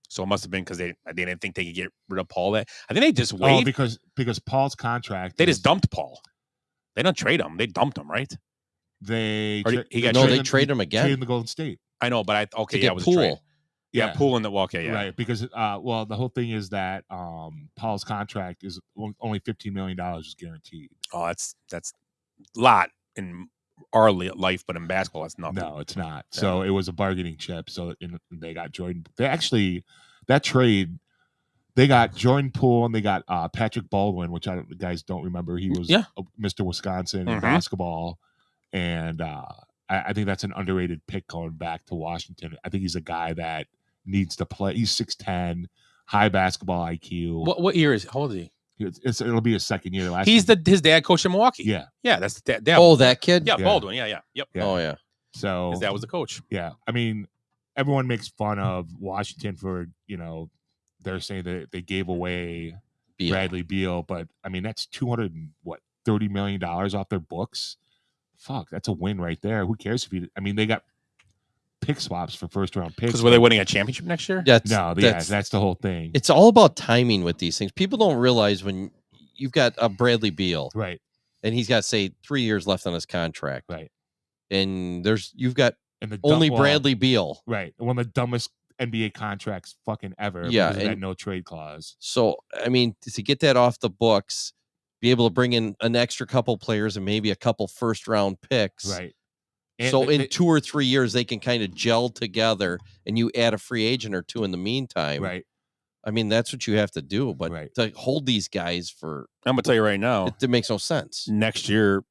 So it must have been because they didn't think they could get rid of Paul. I think they just waived. Because Paul's contract. They just dumped Paul. They don't trade him. They dumped him, right? They trade him again. Trade him to Golden State. I know, but To get it was a trade. Poole. Yeah, Poole in the okay, yeah. Right, because the whole thing is that Paul's contract is only $15 million is guaranteed. Oh, that's a lot in our life, but in basketball, that's nothing. No, it's not. So it was a bargaining chip. So they got Jordan. They actually that trade. They got Jordan Poole and they got Patrick Baldwin, which you guys don't remember. He was Mr. Wisconsin in basketball, and I think that's an underrated pick going back to Washington. I think he's a guy that needs to play. He's 6'10", high basketball IQ. What year is? How old is he? It'll be his second year. His dad coached in Milwaukee. Yeah, that's dad. Oh, that kid. Yeah, Baldwin. Yeah. Yep. Oh yeah. So his dad was the coach. Yeah, I mean, everyone makes fun of Washington for they're saying that they gave away Bradley Beal, but I mean that's $30 million off their books. Fuck, that's a win right there. Who cares if they got pick swaps for first round picks. Because were they winning a championship next year? That's the whole thing. It's all about timing with these things. People don't realize when you've got a Bradley Beal, right, and he's got, say, 3 years left on his contract, right, and you've got only Bradley Beal, right, one of the dumbest NBA contracts fucking ever. Yeah, because of that and no trade clause. So I mean, to get that off the books, be able to bring in an extra couple players and maybe a couple first round picks, right. And so in 2 or 3 years, they can kind of gel together, and you add a free agent or two in the meantime. Right. I mean, that's what you have to do. But to hold these guys for, I'm gonna tell you right now, it makes no sense. Next year,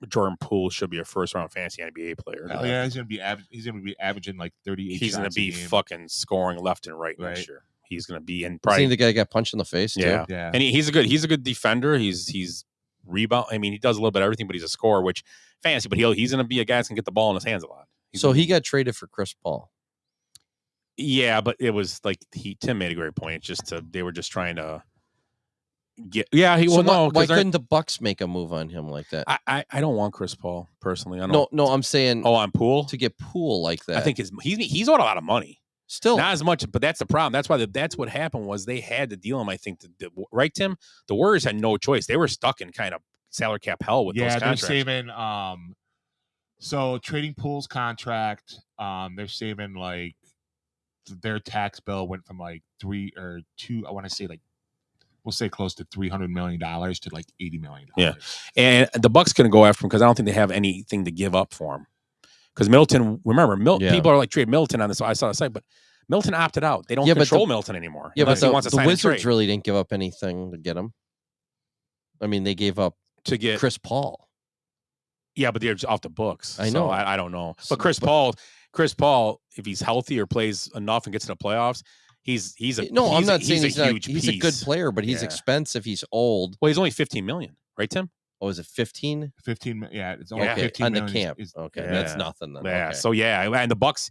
Jordan Poole should be a first round fantasy NBA player. Hell yeah, he's gonna be averaging like 38. He's gonna be fucking scoring left and right next year. He's gonna be in. Probably the guy got punched in the face. Yeah, too? And he's a good defender. He's rebound. I mean, he does a little bit of everything, but he's a scorer, which fancy. But he's going to be a guy that's going to get the ball in his hands a lot. So he got traded for Chris Paul. Yeah, but it was like Tim made a great point. It's just they were just trying to get. Yeah, why couldn't the Bucks make a move on him like that? I don't want Chris Paul personally. I don't. No, I'm saying on Poole to get Poole like that. I think he's owed a lot of money. Still not as much, but that's the problem. That's why that's what happened was they had to deal him. I think right, Tim. The Warriors had no choice. They were stuck in kind of salary cap hell with those contracts. They're saving So Trading Pool's contract, they're saving like their tax bill went from like 3 or 2. I want to say like we'll say close to $300 million to like $80 million. Yeah, and the Bucks couldn't go after him because I don't think they have anything to give up for him. Because Milton, remember, people are like trade Milton on this. I saw the site, but Milton opted out. They don't control Milton anymore. Yeah, but he wants to the sign Wizards really didn't give up anything to get him. I mean, they gave up to get Chris Paul. Yeah, but they're just off the books. I know. So I don't know. But Chris Paul, if he's healthy or plays enough and gets to the playoffs, I'm not saying he's not. huge He's a good player, but he's expensive. He's old. Well, he's only $15 million, right, Tim? Oh, is it 15? 15. Yeah, it's only 15 on the million camp. is- That's nothing. Then. Yeah. Okay. So and the Bucks,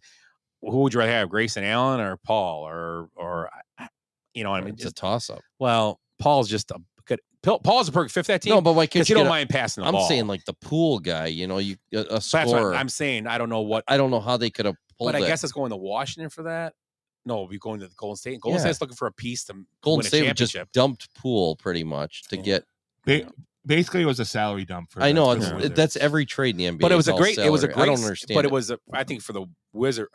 who would you rather have, Grayson Allen or Paul, or you know, I mean, it's a toss up. Well, Paul's just a good. Paul's a perfect fit for that team. No, but why can't you don't mind passing the ball? I'm saying like the pool guy. You know, a That's scorer. what I'm saying. I don't know how they could have pulled But I it. guess it's going to Washington for that. No, we're going to the Golden State. Golden State's looking for a piece to Golden win a State just championship. dumped Poole pretty much to get. Basically, it was a salary dump for. I know for the Wizards. that's every trade in the NBA. But it was is a all great. It was a salary. great. I don't understand. But it was. I think for the Wizards,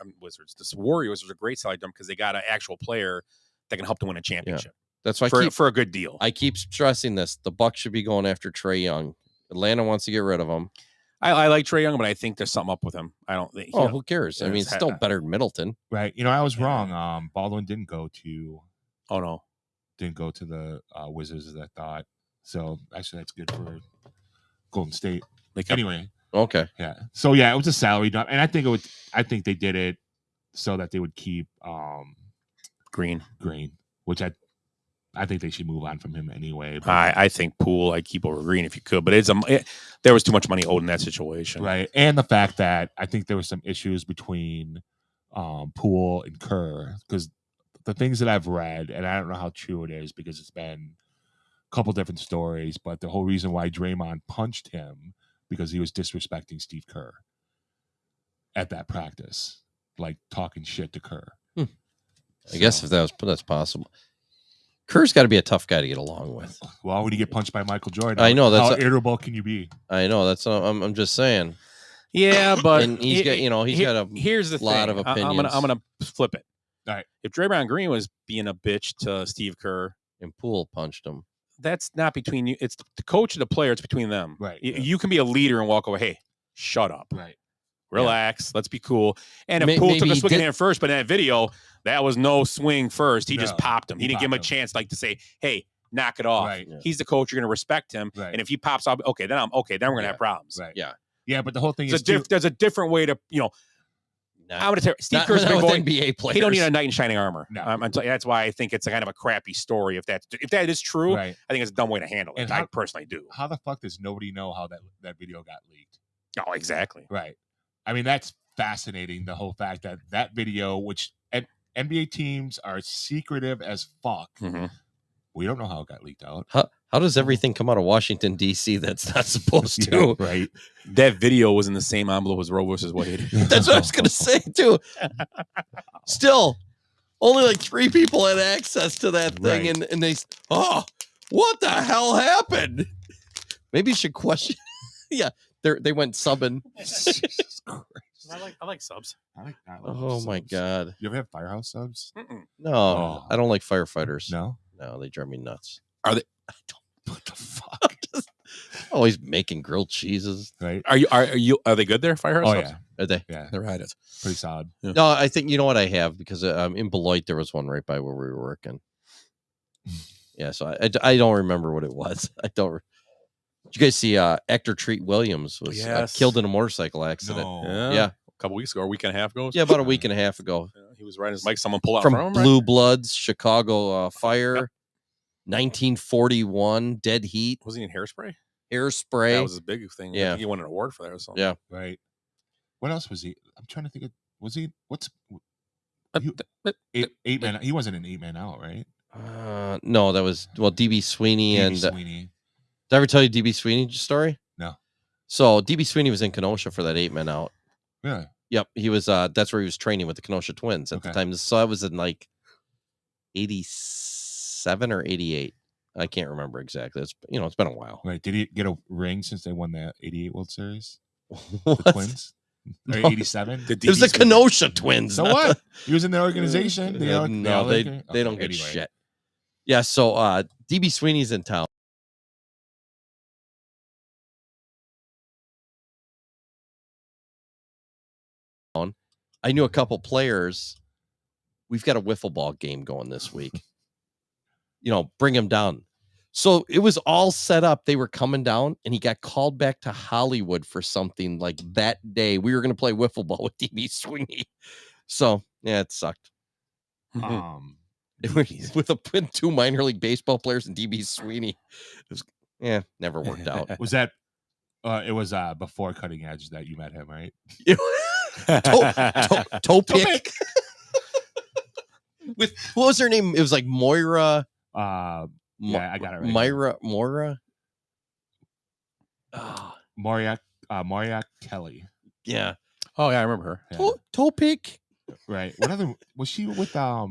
the Warriors was a great salary dump because they got an actual player that can help to win a championship. That's why for a good deal. I keep stressing this. The Bucks should be going after Trae Young. Atlanta wants to get rid of him. I like Trae Young, but I think there's something up with him. I don't think. Who cares? I mean, it's still better than Middleton. Right. You know, I was wrong. Baldwin didn't go to. Oh no, didn't go to the Wizards as I thought. So actually, that's good for Golden State. Anyway. Okay. Yeah. So yeah, it was a salary dump, and I think they did it so that they would keep Green, which I think they should move on from him anyway. But, I think Poole I'd keep over Green if you could, but there was too much money owed in that situation, right? And the fact that I think there was some issues between Poole and Kerr, because the things that I've read, and I don't know how true it is because it's been a couple different stories, but the whole reason why Draymond punched him because he was disrespecting Steve Kerr at that practice, like talking shit to Kerr. I guess if that's possible. Kerr's got to be a tough guy to get along with. Well, when you get punched by Michael Jordan, I know how irritable can you be? I know that's. I'm just saying. Yeah, but and he's got here's the lot thing. of opinions. I'm gonna flip it. All right. If Draymond Green was being a bitch to Steve Kerr and Poole punched him, that's not between you. It's the coach and the player. It's between them. Right. You can be a leader and walk away. Hey, shut up. Right. Relax. Let's be cool. And if Poole took a swing in first, but in that video, that was no swing first. He just popped him. He didn't give him a chance to say, hey, knock it off. Right. Yeah. He's the coach. You're going to respect him. Right. And if he pops up, okay, then we're going to have problems. Right. Yeah. Yeah, but the whole thing is there's a different way to, I'm going to tell Steve Kerr's not big with boy. NBA players. He don't need a knight in shining armor. No. That's why I think it's a kind of a crappy story. If that is true, Right. I think it's a dumb way to handle it. And I personally do. How the fuck does nobody know how that video got leaked? Oh, exactly. Right. I mean, that's fascinating. The whole fact that video, which NBA teams are secretive as fuck. Mm-hmm. We don't know how it got leaked out. How does everything come out of Washington D.C. that's not supposed to? Yeah, right. That video was in the same envelope as Roe versus Wade. That's what I was gonna say too. Still, only like 3 people had access to that thing, Right. and they, what the hell happened? Maybe you should question. Yeah, they went subbing. I like subs. Oh my god! You ever have Firehouse subs? No, I don't like firefighters. No, they drive me nuts. Are they? What the fuck? Always making grilled cheeses. Right? Are they good there? Firehouse Oh subs? Are they? Yeah, Never had it. Pretty solid. Yeah. No, I think you know what I have because in Beloit there was one right by where we were working. Yeah, so I don't remember what it was. I don't. Did you guys see actor Treat Williams was killed in a motorcycle accident? No. Yeah. A couple weeks ago, or a week and a half ago. Yeah, about a week and a half ago. He was riding his bike. Someone pulled out From from him. Blue Bloods, Chicago Fire, 1941, Dead Heat. Was he in Hairspray? Hairspray. That was a big thing. Yeah. I think he won an award for that or something. Yeah. Right. What else was he? I'm trying to think of. Was he? What's? Eight man. He wasn't an 8 Man Out, right? No, that was DB Sweeney DB and. Sweeney. Did I ever tell you DB Sweeney story? No. So DB Sweeney was in Kenosha for that 8 Men Out. Really? Yep, he was. That's where he was training with the Kenosha Twins at the time. So I was in like 87 or 88. I can't remember exactly. It's been a while. Right? Did he get a ring since they won the '88 World Series? The Twins. Or 87. It was the Kenosha Twins. So not what? the- He was in the organization. no, they don't get shit. Yeah, so DB Sweeney's in town. I knew a couple players. We've got a wiffle ball game going this week. Bring him down. So it was all set up. They were coming down, and he got called back to Hollywood for something like that day. We were going to play wiffle ball with DB Sweeney. So yeah, it sucked. With 2 minor league baseball players and DB Sweeney, never worked out. Was that? It was before Cutting Edge that you met him, right? Toe pick. With what was her name? It was like Moira. I got it right. Moira. Moria Kelly. Yeah. Oh yeah, I remember her. Yeah. Toe pick. Right. What other was she with? Fuck,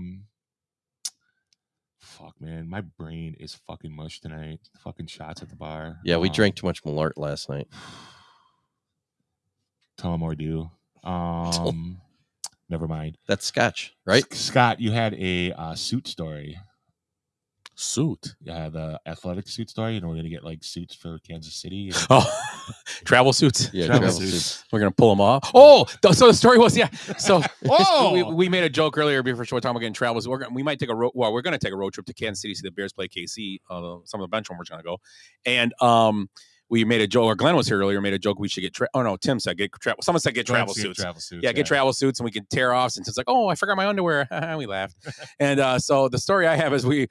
man, my brain is fucking mush tonight. Fucking shots at the bar. Yeah, we drank too much Malort last night. Tullamore Dew. Never mind. That's Scotch, right? Scott, you had a suit story. Suit? Yeah, the athletic suit story. We're gonna get like suits for Kansas City. Travel suits. Yeah, travel suits. We're gonna pull them off. So the story was So Oh! we made a joke earlier before we were talking about getting travels. We might take we're gonna take a road trip to Kansas City to see the Bears play KC. Some of the bench warmers gonna go, and we made a joke. Or Glenn was here earlier. Made a joke. We should get. Tim said get travel. Someone said get travel suits. Get travel suits, and we can tear off. And it's like, oh, I forgot my underwear. We laughed. And so the story I have is we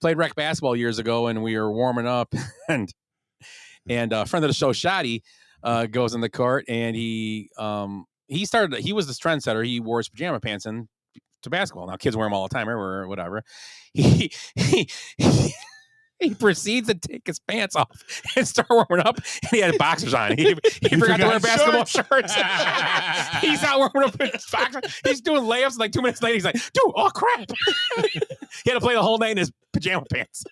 played rec basketball years ago, and we were warming up, and a friend of the show, Shoddy, goes in the court, and he was the trendsetter. He wore his pajama pants in to basketball. Now kids wear them all the time, or whatever. He proceeds to take his pants off and start warming up, and he had boxers on. He forgot to wear basketball shorts. He's not warming up in his boxers. He's doing layups, and like 2 minutes later, he's like, dude, oh crap. He had to play the whole night in his pajama pants.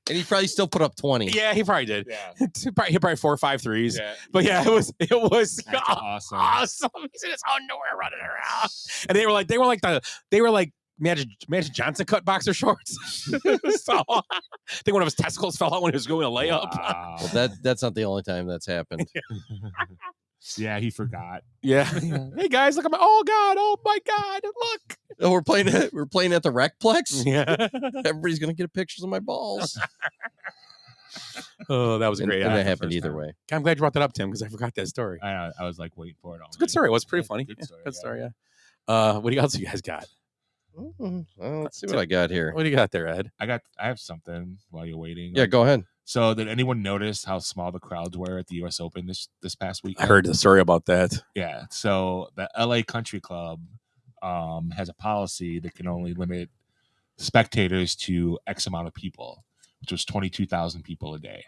And he probably still put up 20. Yeah, he probably did. Yeah. He probably 4 or 5 threes. Yeah. But yeah, it was awesome. Awesome. He's in his underwear running around. And they were like Magic Johnson cut boxer shorts. So I think one of his testicles fell out when he was going to lay up. Wow. Well, that's not the only time that's happened. Yeah, he forgot. Yeah. Hey guys, look at oh my God, look. Oh, we're playing at the Recplex. Yeah. Everybody's gonna get pictures of my balls. Oh, that was And great. that happened either way. I'm glad you brought that up, Tim, because I forgot that story. I was like waiting for it. It's a good story. It was pretty funny. Good story. Good story, yeah. What else you guys got? Well, let's see what I got here. What do you got there, Ed? I have something while you're waiting. Yeah, go ahead. So, did anyone notice how small the crowds were at the U.S. Open this past week? I heard the story about that. Yeah. So, the L.A. Country Club has a policy that can only limit spectators to X amount of people, which was 22,000 people a day.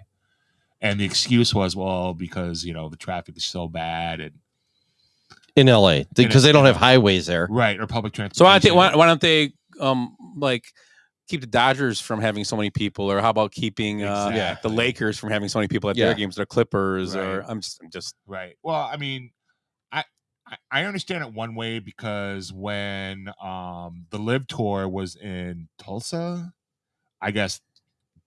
And the excuse was, well, because the traffic is so bad and In LA, because they don't have highways there. Right, or public transportation. So why don't they keep the Dodgers from having so many people, or how about keeping the Lakers from having so many people at their games, their Clippers, Right. or I'm just right. Well, I mean, I understand it one way because when the Live Tour was in Tulsa, I guess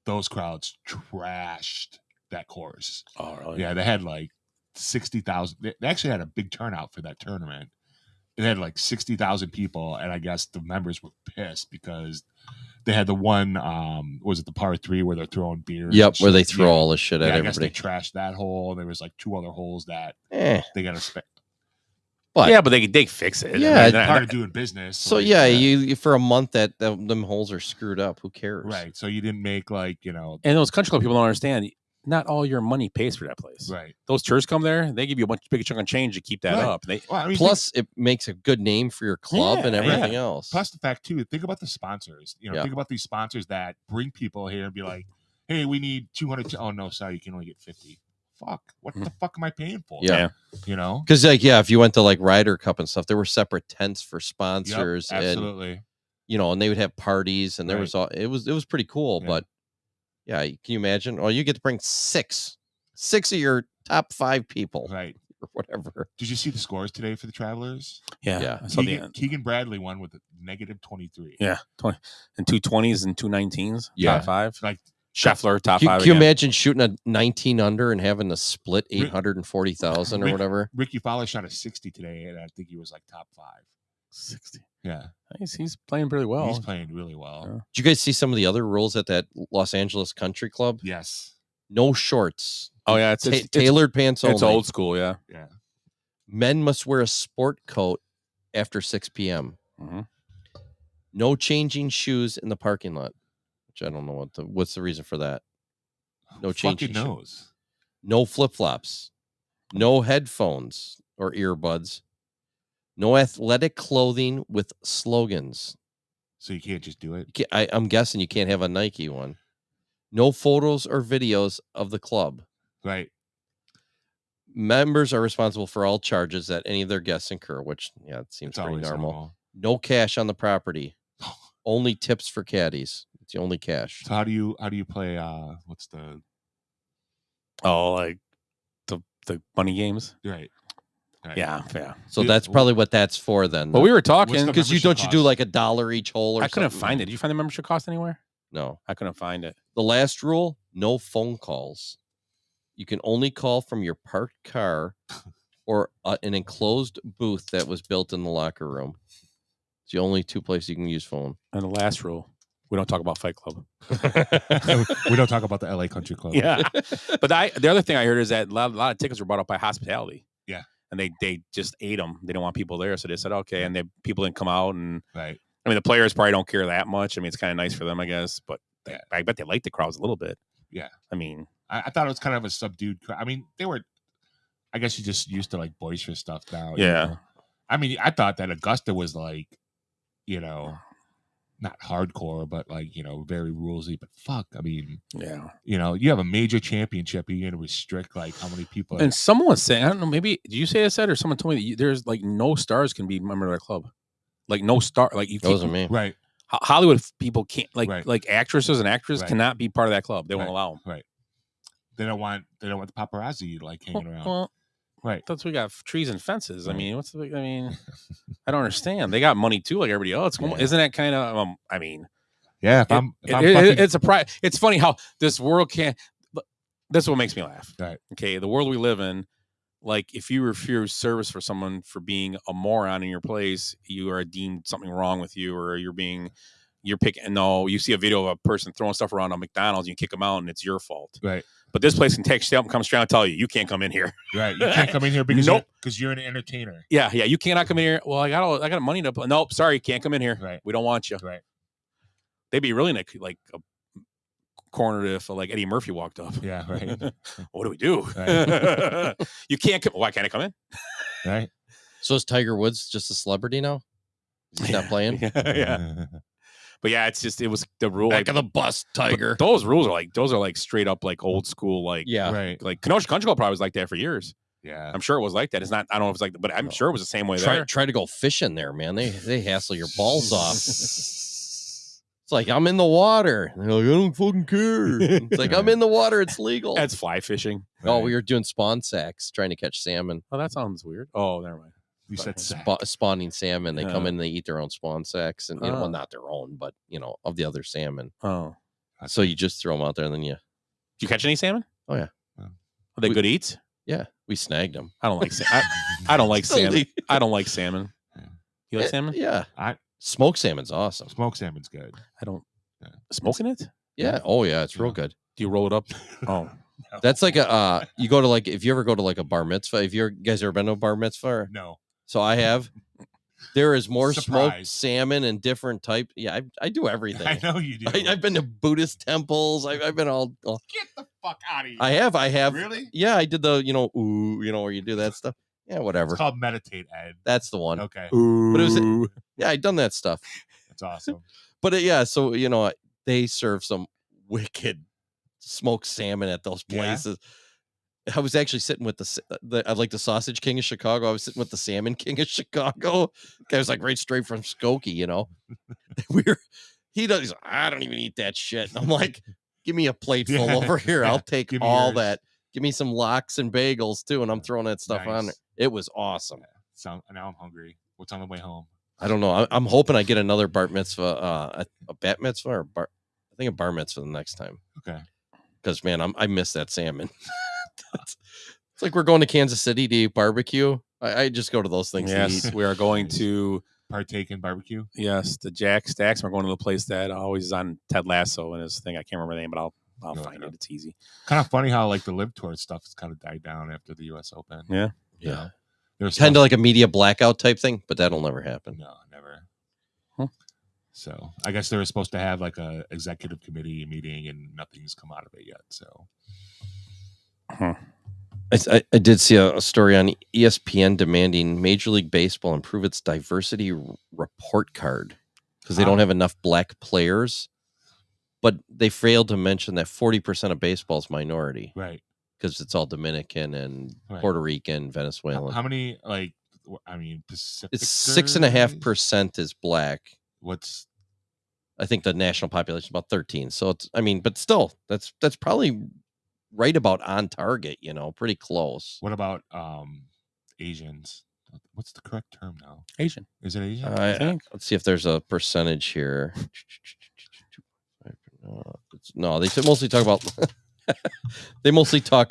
those crowds trashed that course. Oh, really? Yeah, they had like 60,000. They actually had a big turnout for that tournament. They had like 60,000 people, and I guess the members were pissed because they had the one was it the par 3 where they're throwing beers? Yep, where they throw all the shit at I guess everybody. they trashed that hole. There was like 2 other holes that they got to spend. But but they fix it. Yeah, It's part of doing business. So like, yeah, you for a month that them holes are screwed up. Who cares? Right. So you didn't make like And those country club people don't understand. Not all your money pays for that place. Right. Those tours come there, they give you a big chunk of change to keep that Right. up. Plus, it makes a good name for your club and everything else. Plus the fact too, think about the sponsors. Yeah. Think about these sponsors that bring people here and be like, "Hey, we need 200." Oh no, sorry, you can only get 50. Fuck. What the fuck am I paying for? Yeah. Because if you went to like Ryder Cup and stuff, there were separate tents for sponsors. Yep, absolutely. And they would have parties, and there was all. It was pretty cool, but yeah, can you imagine? Oh, you get to bring six 6 of your top 5 people, Right. or whatever. Did you see the scores today for the Travelers? Yeah. I saw Keegan Bradley won with -23. Yeah. 20, and 2 20s and 2 19s. Yeah. Top 5. Like Scheffler, top Can 5. you again. imagine shooting a 19 under and having to split 840,000 or whatever? Ricky Fowler shot a 60 today, and I think he was like top 5. 60. Yeah. He's playing pretty well. He's playing really well. Yeah. Did you guys see some of the other rules at that Los Angeles Country Club? Yes. No shorts. Oh, yeah. It's tailored pants only. It's old school, yeah. Yeah. Men must wear a sport coat after 6 p.m. Mm-hmm. No changing shoes in the parking lot. Which I don't know what's the reason for that. No changing Fucking shoes. knows. No flip-flops. No headphones or earbuds. No athletic clothing with slogans. So you can't just do it? I'm guessing you can't have a Nike one. No photos or videos of the club. Right. Members are responsible for all charges that any of their guests incur, which, yeah, it seems It's pretty always normal. No cash on the property. Only tips for caddies. It's the only cash. So how do you play what's the like the money games? Right. Yeah. So that's probably what that's for then. Well, we were talking because you do like $1 each hole or I couldn't something? find it. Did you find the membership cost anywhere? No. I couldn't find it. The last rule, no phone calls. You can only call from your parked car or an enclosed booth that was built in the locker room. It's the only 2 places you can use phone. And the last rule, we don't talk about Fight Club. We don't talk about the LA Country Club. Yeah. But the other thing I heard is that a lot of tickets were bought up by hospitality. Yeah. And they just ate them. They didn't want people there. So they said, okay. And people didn't come out. And right. I mean, the players probably don't care that much. I mean, it's kind of nice for them, I guess. But I bet they like the crowds a little bit. Yeah. I mean, I thought it was kind of a subdued crowd. I mean, they were, I guess you're just used to like boisterous stuff now. Yeah. You know? I mean, I thought that Augusta was like, not hardcore, but like, very rulesy. But fuck, I mean, yeah. You have a major championship. You're going to restrict like how many people. And someone was saying, I don't know, maybe, did you say that, or someone told me that there's like no stars can be a member of that club? Like no star, like you can't. That wasn't me. Right. Hollywood people can't, Right. like actresses and actors Right. cannot be part of that club. They won't allow them. Right. They don't want the paparazzi like hanging around. Well, right. That's we got trees and fences. I Right. mean, I don't understand. They got money too, like everybody else. Yeah. Isn't that kind of? I mean, yeah. It's a pride. It's funny how this world can't. That's what makes me laugh. Right. Okay, the world we live in. Like, if you refuse service for someone for being a moron in your place, you are deemed something wrong with you, or you're picking. No, you see a video of a person throwing stuff around on McDonald's, you kick them out, and it's your fault. Right. But this place can text you up and come straight out and tell you, you can't come in here. Right. You can't come in here because Nope. you're an entertainer. Yeah, you cannot come in here. Well, I got money to play. Nope, sorry, you can't come in here. Right. We don't want you. Right. They'd be really like a corner if like Eddie Murphy walked up. Yeah. Right. What do we do? Right. You can't come. Why can't I come in? Right. So is Tiger Woods just a celebrity now? He's not playing? Yeah. But yeah, it was the rule. Back of the bus, Tiger. But those rules are like straight up like old school, like Yeah. Right. like Kenosha Country Club probably was like that for years. Yeah. I'm sure it was like that. It's not. I don't know if it's like, but I'm sure it was the same way there. Try to go fishing there, man. They hassle your balls off. It's like, I'm in the water. They're like, I don't fucking care. It's like, I'm in the water. It's legal. That's fly fishing. Oh, we were doing spawn sacks, trying to catch salmon. Oh, that sounds weird. Oh, never mind. You said sack. Spawning salmon. They come Yeah. in and they eat their own spawn sacks. And, well, not their own, but, of the other salmon. Oh, So you just throw them out there and then did you catch any salmon? Oh, yeah. Are they good eats? Yeah, we snagged them. I don't like salmon. I don't like salmon. Totally. I don't like salmon. You like salmon? Yeah. I Smoked salmon's awesome. smoked salmon's good. I don't. Smoking it? Yeah. Oh, yeah. It's real Yeah. good. Do you roll it up? Oh, That's like you go to if you ever go to like a bar mitzvah, you guys ever been to a bar mitzvah? No. So I have. There is more smoked Surprise. salmon and different type. Yeah, I do everything. I know you do. I've been to Buddhist temples. I've been all. Get the fuck out of here. I have. Really? Yeah, I did the where you do that stuff. Yeah, whatever. It's called meditate, Ed. That's the one. Okay. But it was. Yeah, I done that stuff. That's awesome. But yeah, so they serve some wicked smoked salmon at those Yeah? places. I was actually sitting with I like the Sausage King of Chicago. I was sitting with the Salmon King of Chicago. Guy was like right straight from Skokie, He's like, I don't even eat that shit. And I'm like, give me a plate full Yeah. over here. Yeah. I'll take Give me all yours. that. Give me some lox and bagels too, and I'm throwing that stuff on Nice. there. It was awesome. So now I'm hungry. What's on the way home? I don't know. I'm hoping I get another bar mitzvah, a bat mitzvah, or I think a bar mitzvah the next time. Okay. Because man, I miss that salmon. It's like we're going to Kansas City to eat barbecue. I just go to those things. Yes, To eat. we are going to partake in barbecue. Yes, the Jack Stacks. We're going to the place that always is on Ted Lasso and his thing. I can't remember the name, but I'll find it. It's easy. Kind of funny how like the Live Tour stuff has kind of died down after the U.S. Open. Yeah. Yeah. There's Kind of like a media blackout type thing, but that'll never happen. No, never. So I guess they were supposed to have like a executive committee meeting, and nothing's come out of it yet. So. I did see a story on ESPN demanding Major League Baseball improve its diversity report card because they don't have enough black players. But they failed to mention that 40% of baseball is minority. Right. Because it's all Dominican and Right. Puerto Rican, Venezuelan. How many, like, I mean, Pacific? It's 6.5% is black. What's, I think the national population is about 13. So it's, I mean, but still, that's probably right about on target, you know, pretty close. what about Asians? What's the correct term now? Asian. Is it Asian? I think. Let's see if there's a percentage here. No, they mostly talk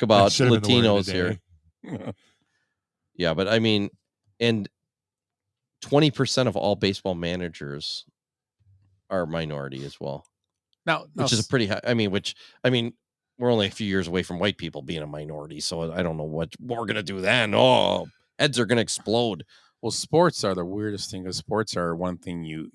about That should have been the word of Latinos the here. day. Yeah, but I mean, and 20% of all baseball managers are minority as well, Now, which is a pretty high. I mean, we're only a few years away from white people being a minority, so I don't know what we're gonna do then. Oh, heads are gonna explode. well, sports are the weirdest thing because sports are one thing you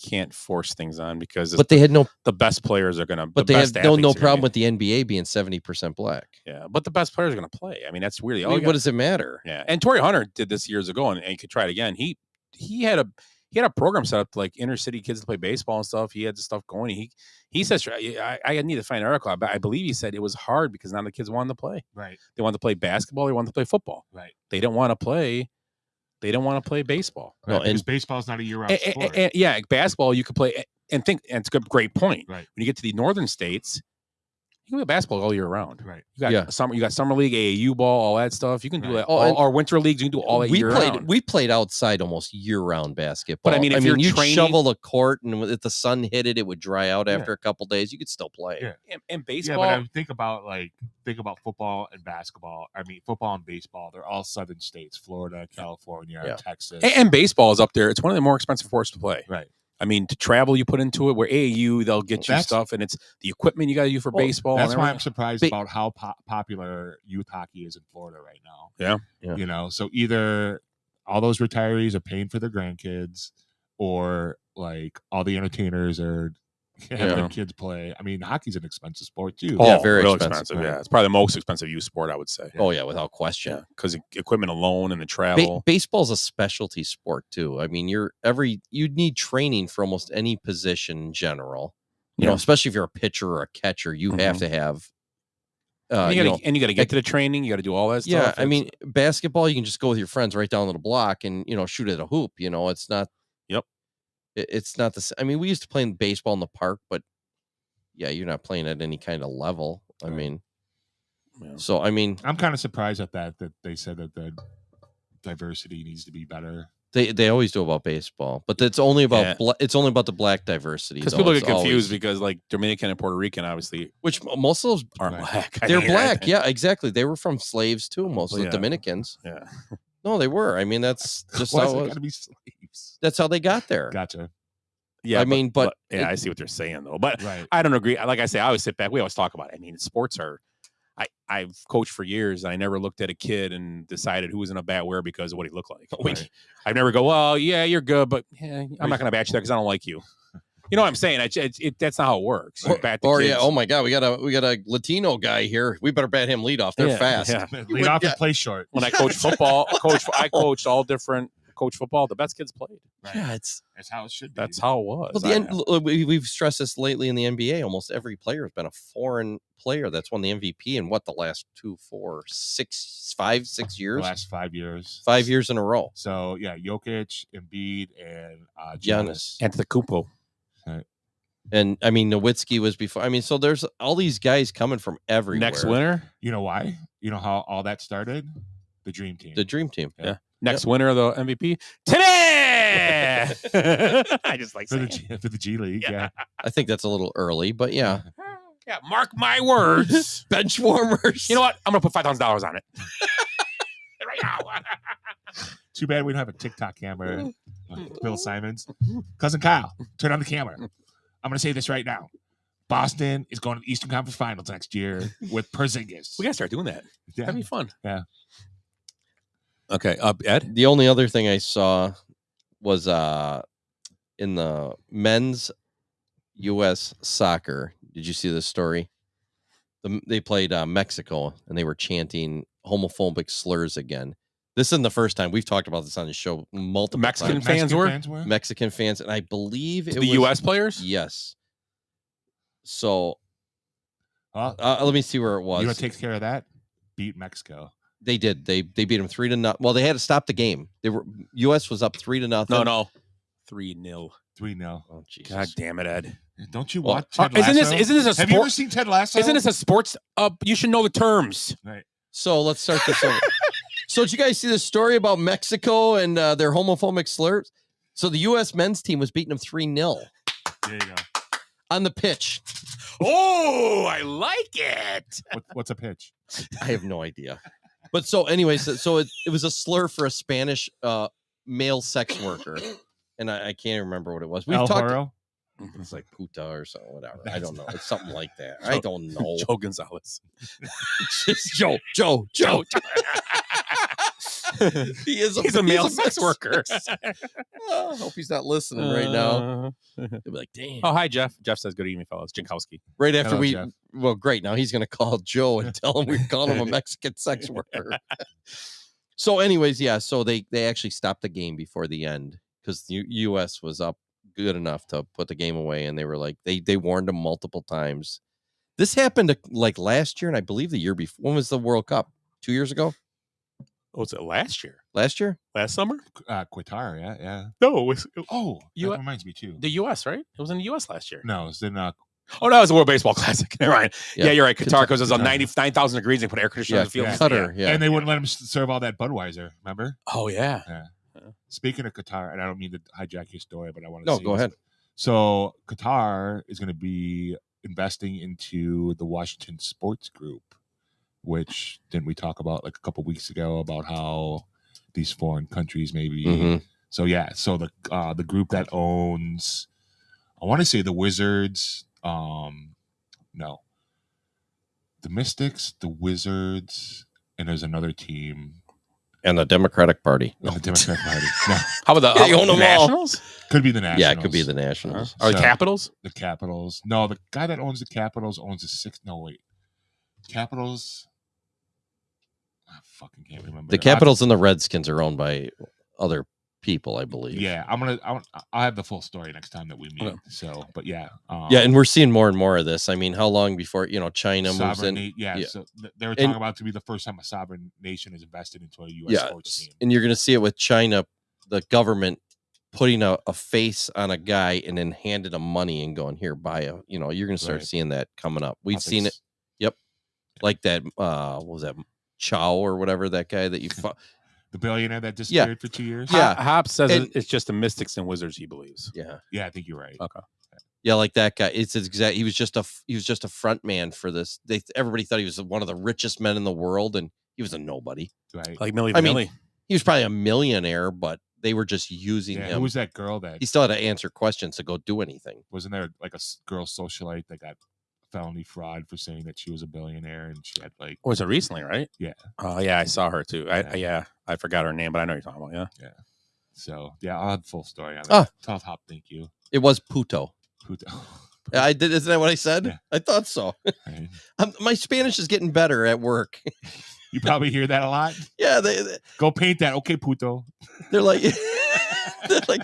can't force things on because But they had no. the best players are gonna. But the they best have no athletes are problem gonna, with the NBA being 70% black. Yeah, but the best players are gonna play. I mean, that's really I mean, what does it matter? Yeah, and Torrey Hunter did this years ago, and he could try it again. He had a program set up to like inner city kids to play baseball and stuff. He had the stuff going. He says I need to find an article, but I believe he said it was hard because none of the kids wanted to play. Right. They wanted to play basketball. They wanted to play football. Right. They didn't want to play. They don't want to play baseball. Right. No, Because and baseball's not a year-round sport. And yeah, basketball you could play and it's a great point. Right. When you get to the northern states, you can play basketball all year round. Right. You got summer league, AAU ball, all that stuff. You can do Right. that. Oh, and Or winter leagues, you can do all that year round. We played outside almost year round basketball. But I mean, if you're you'd training- shovel the court, and if the sun hit it, it would dry out Yeah. after a couple days. You could still play. Yeah. And Yeah, baseball. but think about football and basketball. I mean, football and baseball, they're all southern states, Florida, California, Yeah. Texas. And baseball is up there. It's one of the more expensive sports to play. Right. I mean, to travel, you put into it. Where AAU, they'll get you That's- stuff, and it's the equipment you got to use for Well, baseball. That's and why I'm everything. surprised Ba- about how popular youth hockey is in Florida right now. Yeah. You know, so either all those retirees are paying for their grandkids, or like all the entertainers are having Yeah. their kids play. I mean, hockey's an expensive sport too. Yeah, very real expensive, Yeah, right. it's probably the most expensive youth sport, I would say. Oh yeah, without question. Because equipment alone and the travel. Baseball's a specialty sport too. I mean, you need training for almost any position in general. You know, especially if you're a pitcher or a catcher, you have to have. and you got to get to the training. You got to do all that stuff. Yeah, I mean, basketball, you can just go with your friends right down to the block and shoot at a hoop. You know, it's not. Yep. It's not the same. I mean, we used to play baseball in the park, but yeah, you're not playing at any kind of level. I mean, so I mean, I'm kind of surprised at that they said that the diversity needs to be better. they always do about baseball, but it's only about it's only about the black diversity. Because though. people It's get confused always- because like Dominican and Puerto Rican, obviously, which most of those aren't Right. black. I they're think, black. right? Yeah, exactly. They were from slaves too. Most of Well, the yeah. Dominicans. Yeah. No, they were. I mean, that's just Why how is it it was. got to be slaves? That's how they got there. Gotcha. Yeah. I mean, but yeah, I see what they're saying though. But Right. I don't agree. Like I say, I always sit back. We always talk about it. I mean, sports are. I've coached for years. And I never looked at a kid and decided who was in a bat where because of what he looked like. Right. I never go, well, yeah, you're good, but I'm not going to bat you there because I don't like you. You know what I'm saying? That's not how it works. You bat the Or kids. yeah, oh my God, we got a Latino guy here. We better bat him lead off. They're Yeah, fast. yeah. Lead off and play short. When I coached football, I coached all different. Coach football. The best kids played. Right. Yeah, it's That's how it should be. That's how it was. well, we've stressed this lately in the NBA. Almost every player has been a foreign player that's won the MVP in the last 5, 6 the years, last 5 years. 5 years in a row. So yeah, Jokic, Embiid, and Giannis. Antetokounmpo. Right. And I mean, Nowitzki was before. I mean, so there's all these guys coming from everywhere. Next winner. You know why? You know how all that started? The Dream Team. The Dream Team. Yeah. Next winner of the MVP today. I just like for saying the G League. Yeah. I think that's a little early, but yeah. Yeah, mark my words. Bench warmers. You know what? I'm gonna put $5,000 on it right now. Too bad we don't have a TikTok camera. Bill Simons, cousin Kyle, turn on the camera. I'm gonna say this right now. Boston is going to the Eastern Conference Finals next year with Porzingis. We gotta start doing that. Yeah. That'd be fun. Yeah. Okay, Ed. The only other thing I saw was in the men's U.S. soccer. Did you see this story? They played Mexico and they were chanting homophobic slurs again. This isn't the first time. We've talked about this on the show multiple Mexican times. fans were? Mexican fans, and I believe it The was U.S. players? Yes. So Well, let me see where it was. you know what takes care of that? Beat Mexico. They did. They beat them 3-0. Well, they had to stop the game. U.S. was up 3-0. No. 3-0. 3-0. Oh, Jesus. God damn it, Ed. Don't you Well, watch Ted Lasso? Isn't this a sport? Have you ever seen Ted Lasso? Isn't this a sports? You should know the terms. Right. So let's start this over. So did you guys see the story about Mexico and their homophobic slurs? So the U.S. men's team was beating them 3-0 There you go. on the pitch. Oh, I like it. What's a pitch? I have no idea. But so anyways, so it was a slur for a Spanish male sex worker. And I can't remember what it was. We've El talked. Joro? It's like puta or something, whatever. I don't know. It's something like that. I don't know. Joe Gonzalez. Just Joe. He's a male sex worker. I hope he's not listening right now. He'll be like, damn. Oh, hi, Jeff. Jeff says, good evening, fellas. Jankowski. Right after Hello, Jeff. well, great. Now he's going to call Joe and tell him we're calling him a Mexican sex worker. So anyways, yeah. So they actually stopped the game before the end because the U.S. was up good enough to put the game away. And they were like, they warned them multiple times. This happened like last year. And I believe the year before. When was the World Cup? 2 years ago? Oh, was it last year? Last year? Last summer? Qatar, yeah. No, it was Oh, You- that reminds me too. the U.S., right? It was in the U.S. last year. No, it's in Oh, no, it was the World Baseball Classic. Never mind. Yeah, you're right. Qatar, because it was on Qatar. 99,000 degrees and put air conditioning on the field. Qatar, yeah. And they wouldn't let him serve all that Budweiser, remember? Oh, yeah. Speaking of Qatar, and I don't mean to hijack your story, but I want to No, go ahead. So Qatar is going to be investing into the Washington Sports Group, which didn't we talk about like a couple weeks ago about how these foreign countries maybe. Mhm. So yeah, so the group that owns, I want to say the Wizards, no, the Mystics, the Wizards, and there's another team. And the Democratic Party. The Democratic Party. No, How about They own them all. Nationals? could be the Nationals. Yeah, it could be the Nationals. Or the So- Capitals? The Capitals. No, the guy that owns the Capitals owns the six. No, wait. Capitals. I fucking can't remember. The Capitals and the Redskins are owned by other people, I believe. Yeah, I'll have the full story next time that we meet. Okay. So, but yeah. Yeah, and we're seeing more and more of this. I mean, how long before China moves sovereign in? yeah, Yeah. so they were talking And- about to be the first time a sovereign nation is invested into a U.S. Yeah, sports team. and you're going to see it with China, the government putting a face on a guy and then handing him money and going, here, buy a. You're going to start Right. seeing that coming up. We've seen it. Puppets. Yep, like that. What was that? Chow or whatever that guy that you. The billionaire that disappeared for 2 years. Yeah. Hop says And- it's just the Mystics and Wizards, he believes. Yeah. Yeah, I think you're right. Okay. Yeah, like that guy. It's exact. He was just a front man for this. Everybody thought he was one of the richest men in the world, and he was a nobody. Right. Like Millie I mean, Vanilli. He was probably a millionaire, but they were just using Yeah, him. who was that girl that He still had to answer questions to go do anything. wasn't there like a girl socialite that got felony fraud for saying that she was a billionaire and she had like Was it recently, right? Yeah. Oh, yeah, I saw her too. I forgot her name, but I know what you're talking about. Yeah. so yeah, I'll have the full story on that. Ah. Tough Hop, thank you. It was Puto. Puto. I did. Isn't that what I said? Yeah. I thought so. Right. My Spanish is getting better at work. You probably hear that a lot. Yeah, Go paint that. Okay, puto. they're like, they're like,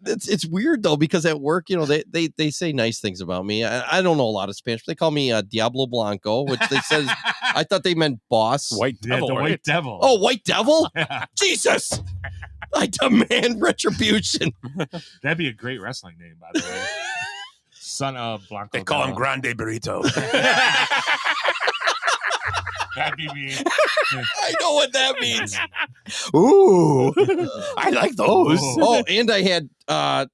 it's weird though because at work, they say nice things about me. I don't know a lot of Spanish. But they call me Diablo Blanco, which they says I thought they meant boss. White Yeah, Devil. the right? White Devil. Oh, White Devil! Yeah. Jesus! I demand retribution. That'd be a great wrestling name, by the way. son of Blanco. They call him Bell. Grande Burrito. That'd be me. I know what that means. Ooh, I like those. Oh, and I had I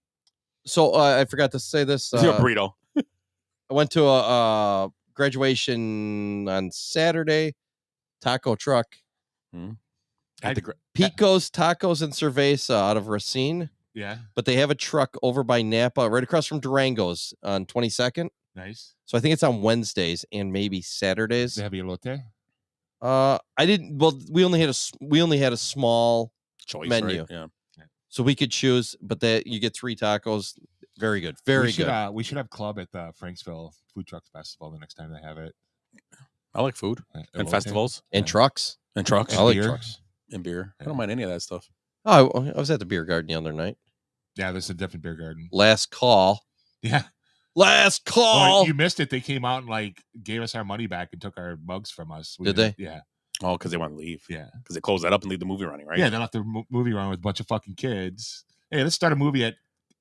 forgot to say this. Your burrito. I went to a graduation on Saturday. Taco truck. At the Pico's Tacos and Cerveza out of Racine. Yeah. But they have a truck over by Napa, right across from Durango's on 22nd. Nice. So I think it's on Wednesdays and maybe Saturdays. They have elote? I didn't. Well, we only had a small choice menu, right? Yeah. so we could choose. But that you get 3 tacos. Very good. Very good. We should have club at the Franksville Food Trucks Festival the next time they have it. I like food and Elote. festivals And trucks. and trucks. I like beer. trucks. And beer. I don't mind any of that stuff. Oh, I was at the beer garden the other night. Yeah, there's a different beer garden. Last call. Yeah. Last call. Well, you missed it. They came out and like gave us our money back and took our mugs from us. Did they? Yeah. Oh, because they want to leave. Yeah. Because they close that up and leave the movie running, right? Yeah, they left the movie running with a bunch of fucking kids. Hey, let's start a movie at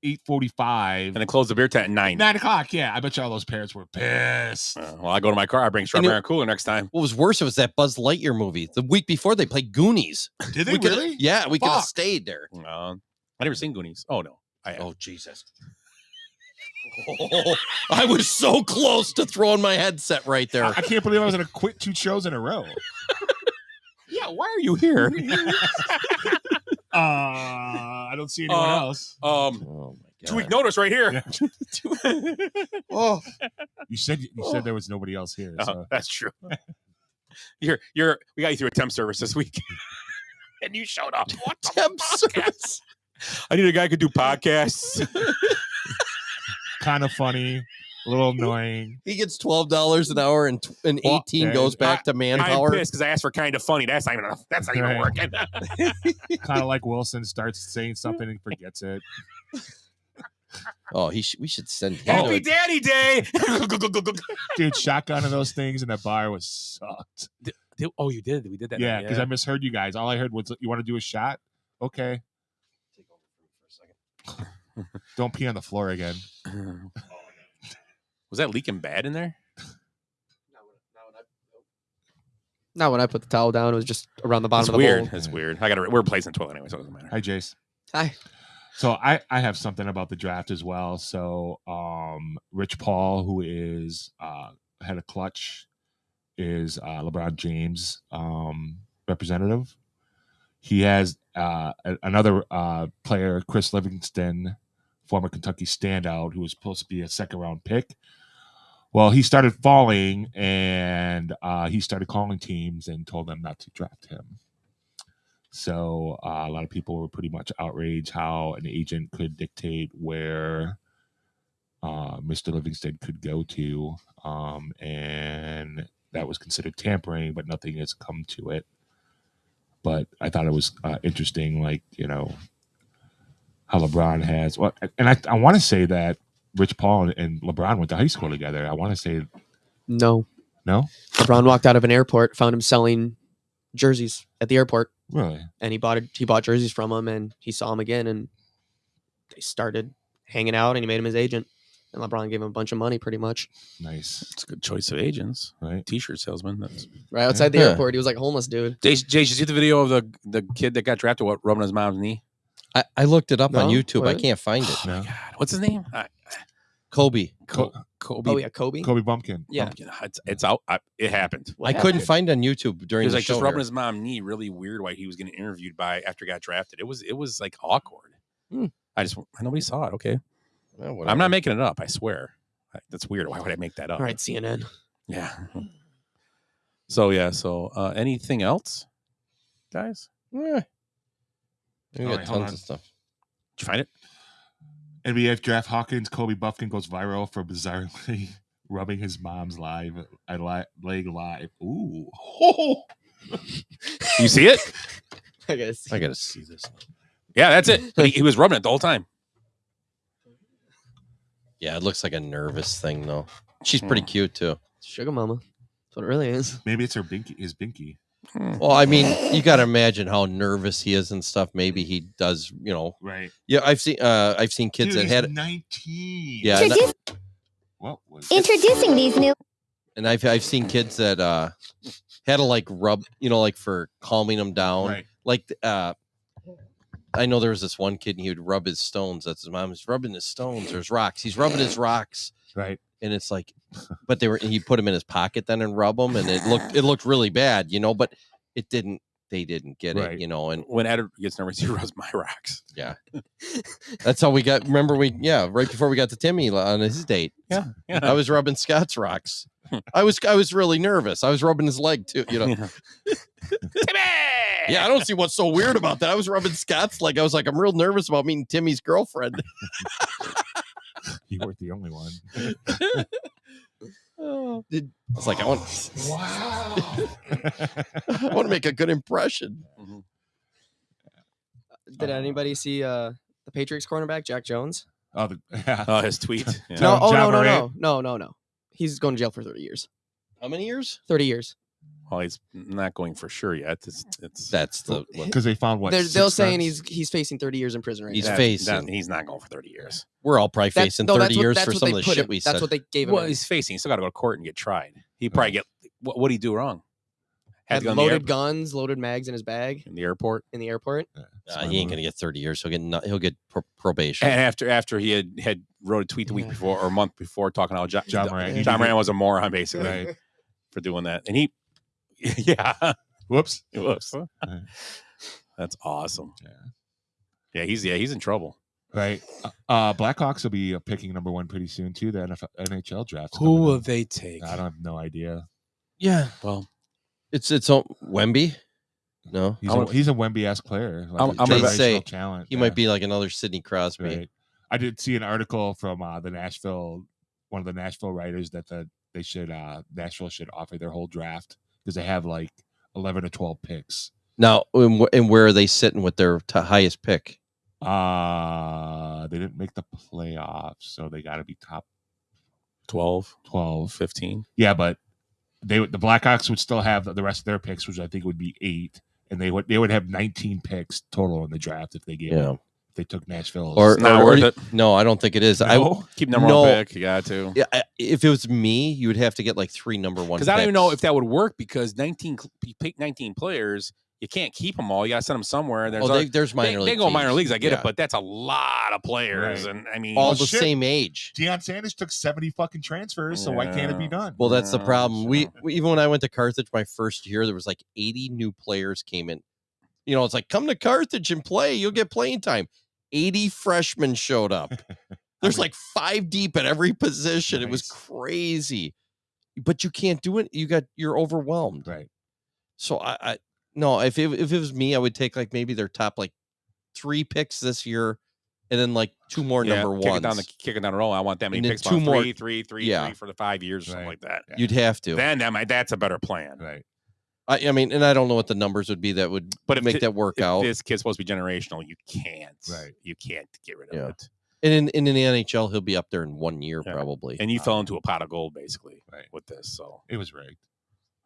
8:45. And they close the beer tent at 9. 9 o'clock. Yeah, I bet you all those parents were pissed. Well, I go to my car. I bring strawberry and cooler next time. What was worse was that Buzz Lightyear movie. The week before they played Goonies. Did they We coulda- really? Yeah, we could have Fuck. stayed there. I never seen Goonies. Oh no. Oh Jesus. Oh, I was so close to throwing my headset right there. I can't believe I was going to quit 2 shows in a row. Yeah, why are you here? I don't see anyone else. Oh my God. 2 week notice right here. Oh, You said there was nobody else here. So. That's true. We got you through a temp service this week. And you showed up. What the temp fuck? service. I need a guy who could do podcasts. Kind of funny, a little annoying. He gets $12 an hour, and 18 Well, goes back to I'm manpower. pissed because I asked for kind of funny. That's not even enough. That's not even Right. working. Kind of like Wilson starts saying something and forgets it. Oh, we should send him. Happy Daddy Day. Dude, shotgun of those things in the bar was sucked. Oh, you did. We did that. Yeah, night, because I misheard you guys. All I heard was, "You want to do a shot? Okay." Don't pee on the floor again. Was that leaking bad in there? Not when I put the towel down. It was just around the bottom It's of the weird. bowl. It's weird. We're replacing the toilet anyway, so it doesn't matter. Hi, Jace. Hi. So I have something about the draft as well. So Rich Paul, who is head of Clutch, is LeBron James representative. He has another player, Chris Livingston, former Kentucky standout, who was supposed to be a 2nd-round pick. Well, he started falling, and he started calling teams and told them not to draft him. So a lot of people were pretty much outraged how an agent could dictate where Mr. Livingston could go to, and that was considered tampering, but nothing has come to it. But I thought it was interesting, like, how LeBron has. Well, and I want to say that Rich Paul and LeBron went to high school together. I want to say No. no. LeBron walked out of an airport, found him selling jerseys at the airport, Really? and he bought jerseys from him, and he saw him again, and they started hanging out, and he made him his agent. And LeBron gave him a bunch of money, pretty much. Nice. It's a good choice of agents, right? T-shirt salesman. That's Right outside the Yeah. airport, he was like a homeless dude. Jay, did you see the video of the kid that got drafted? What, rubbing his mom's knee? I looked it up on No? YouTube. I What? can't find it. No. God, what's his name? Kobe. Kobe. Oh yeah, Kobe. Kobe Bumpkin. Yeah. It's out. It happened. I couldn't find on YouTube He during was the like show. just rubbing here. his mom's knee, really weird. Why he was getting interviewed by after he got drafted. It was like awkward. Nobody saw it. Okay, Well, I'm whatever. not making it up. I swear. That's weird. Why would I make that up? All right, CNN. Yeah. So anything else, guys? Yeah. We All got right, hold tons on. of stuff. Did you find it? NBA draft Hawkins. Kobe Buffkin goes viral for bizarrely rubbing his mom's leg live. Ooh. You see it? I guess. I gotta see this. Yeah, that's it. But he was rubbing it the whole time. Yeah, it looks like a nervous thing though. She's pretty cute too. Sugar mama. That's what it really is. Maybe it's his binky. Well, I mean, you got to imagine how nervous he is and stuff. Maybe he does, Right. Yeah, I've seen kids Dude, that had he's 19. Yeah, What was Introducing these new. And I've seen kids that had to like rub, like for calming them down. Right. Like I know there was this one kid and he would rub his stones. That's his mom. He's rubbing his stones. There's rocks. He's rubbing his rocks. Right. And it's like, but he put them in his pocket then and rub them, and it looked really bad, but they didn't get Right. it, and When Ed gets nervous, he rubs my rocks. yeah, that's how we got. Remember right before we got to Timmy on his date. Yeah. I was rubbing Scott's rocks. I was really nervous. I was rubbing his leg too, Timmy! Yeah, I don't see what's so weird about that. I was rubbing Scott's leg. I was like, I'm real nervous about meeting Timmy's girlfriend. You weren't the only one. I was like, I want to make a good impression. Did anybody see the Patriots cornerback Jack Jones? Oh, His tweet. Yeah. No, John Morant. no. He's going to jail for 30 years. How many years? 30 years. Well, he's not going for sure yet. That's the because they found what They're saying he's facing 30 years in prison right now. He's not going for 30 years. We're all probably facing 30 years for some of the shit we said. That's what they gave him. Well, he's facing. He's still got to go to court and get tried. He probably get. What did he do wrong? Had loaded guns, loaded mags in his bag in the airport. In the airport. He ain't gonna get 30 years. He'll get probation. And after he had wrote a tweet the week before or a month before talking about John Moran. John Moran was a moron basically for doing that, and he. Yeah. Whoops. That's awesome. Yeah. He's in trouble. Right. Blackhawks will be picking number 1 pretty soon too. The NHL draft. Who will they take? I don't have no idea. Yeah. Well, it's Wemby. No, he's a Wemby-esque player. I'm gonna say talent. He might be like another Sidney Crosby. Right. I did see an article from one of the Nashville writers that Nashville should offer their whole draft because they have like 11 or 12 picks. Now, and where are they sitting with their highest pick? They didn't make the playoffs, so they got to be top 12, 15. Yeah, but the Blackhawks would still have the rest of their picks, which I think would be 8, and they would have 19 picks total in the draft if they gave them. If they took Nashville. No, I don't think it is. No? Keep number 1 pick. You got to. Yeah, if it was me, you would have to get like 3 number 1 picks. Because I don't even know if that would work because you pick 19 players. You can't keep them all. You got to send them somewhere. There's minor leagues. They go minor leagues. I get it, but that's a lot of players, Right. and I mean, all the same age. Deion Sanders took 70 fucking transfers, so why can't it be done? Well, that's the problem. We even when I went to Carthage my first year, there was like 80 new players came in. It's like, come to Carthage and play. You'll get playing time. 80 freshmen showed up. There's like 5 deep at every position. Nice. It was crazy, but you can't do it. You're overwhelmed. Right. So no, if it was me, I would take like maybe their top like 3 picks this year, and then like 2 more number ones. Kick it down the roll. I want that many picks. 2 more, 3 for the 5 years or something like that. Yeah. You'd have to. Then that's a better plan. Right. I mean, and I don't know what the numbers would be that would make that work out. This kid's supposed to be generational. You can't. Right. You can't get rid of it. And in the NHL, he'll be up there in 1 year probably. And you fell into a pot of gold basically with this. So it was rigged.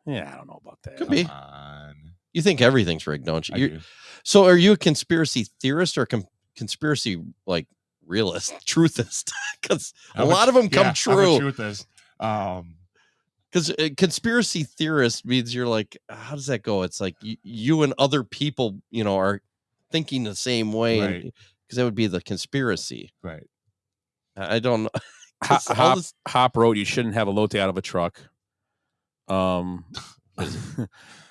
Yeah, I don't know about that. Could be. On. You think everything's rigged, don't you? I do. So are you a conspiracy theorist or conspiracy like realist, truthist? Because a lot of them come true. I'm a truthist. Because conspiracy theorist means you're like, how does that go? It's like you and other people, are thinking the same way. Right. Because that would be the conspiracy. Right. I don't know. Hop wrote, you shouldn't have a lote out of a truck. What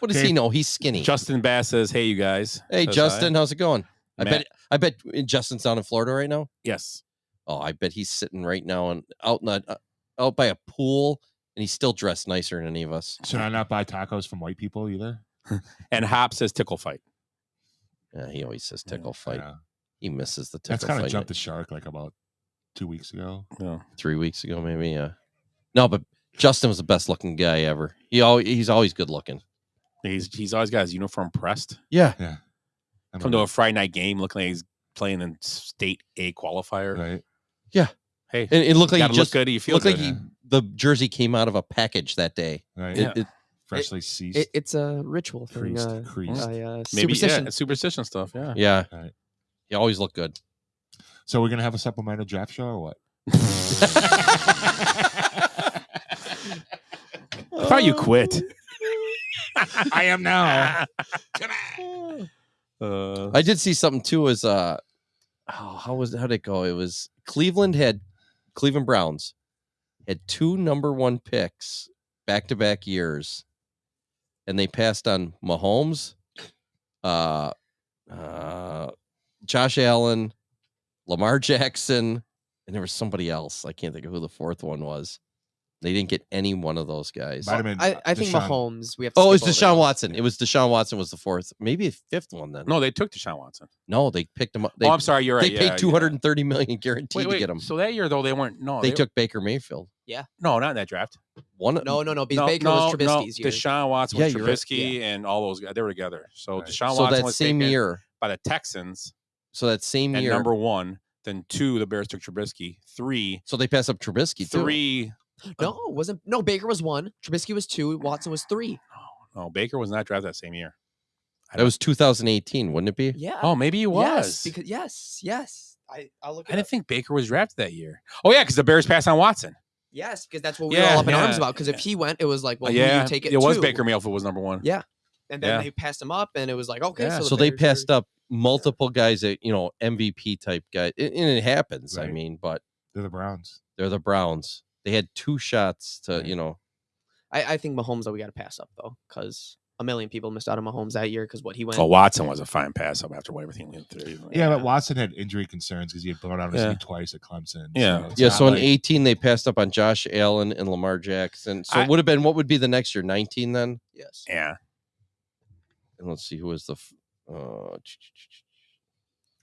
does he know? He's skinny. Justin Bass says, hey, you guys. Hey, Justin, how's it going? Matt. I bet Justin's down in Florida right now. Yes. Oh, I bet he's sitting right now and out by a pool, and he's still dressed nicer than any of us. Should I not buy tacos from white people either? And Hop says tickle fight. Yeah, he always says tickle fight. Yeah. He misses the tickle That's kind fight. of jumped the shark like about 2 weeks ago. Yeah. 3 weeks ago, maybe. Yeah. No, but Justin was the best looking guy ever. He's always good looking. He's always got his uniform pressed. Yeah. Yeah. Come to a Friday night game looking like he's playing in state A qualifier. Right. Yeah. Hey, and it looked like he just look good. You feel looked good. like the jersey came out of a package that day. Right. Freshly seasoned. It's a ritual thing. Creased. Maybe superstition. it's superstition stuff. Yeah. Yeah. Right. He always looked good. So we're gonna have a supplemental draft show or what? I thought you quit. I am now. I did see something too. Was how'd it go? It was Cleveland Browns had 2 number 1 picks back-to-back years, and they passed on Mahomes, Josh Allen, Lamar Jackson, and there was somebody else. I can't think of who the fourth one was. They didn't get any one of those guys. I think Mahomes. We have. To it was skip over Deshaun him. Watson. It was Deshaun Watson was the fourth, maybe a fifth one then. No, they took Deshaun Watson. No, they picked him up. I'm sorry, you're right. They paid $230 million guaranteed to get him. So that year though, they weren't. No, they took Baker Mayfield. Yeah. No, not in that draft. No. Because Baker was Trubisky's year. Deshaun Watson was you're right. Trubisky and all those guys. They were together. So Deshaun So Watson that was same taken year by the Texans. So that same at year, number 1. Then 2, the Bears took Trubisky. 3. So they passed up Trubisky. 3. No, it wasn't. No, Baker was 1. Trubisky was 2. Watson was 3. No, Baker was not drafted that same year. That was 2018, wouldn't it be? Yeah. Oh, maybe he was. Yes, because yes. I'll look. I didn't think Baker was drafted that year. Oh yeah, because the Bears passed on Watson. Yes, because that's what we were all up in arms about. Because if he went, it was like, well, who do you take it? It was to? Baker Mayfield was number 1. Yeah, and then they passed him up, and it was like, okay, so they passed up multiple guys that MVP type guys, and it happens. Right. I mean, but They're the Browns. they're the Browns. They had 2 shots to I think Mahomes though we got to pass up though because a million people missed out on Mahomes that year because what he went. Well, Watson was a fine pass up after everything he went through. Yeah, but Watson had injury concerns because he had blown out his knee twice at Clemson. Yeah. So in 18 they passed up on Josh Allen and Lamar Jackson. So it would have been what would be the next year? 19 then? Yes. Yeah. And let's see who was the.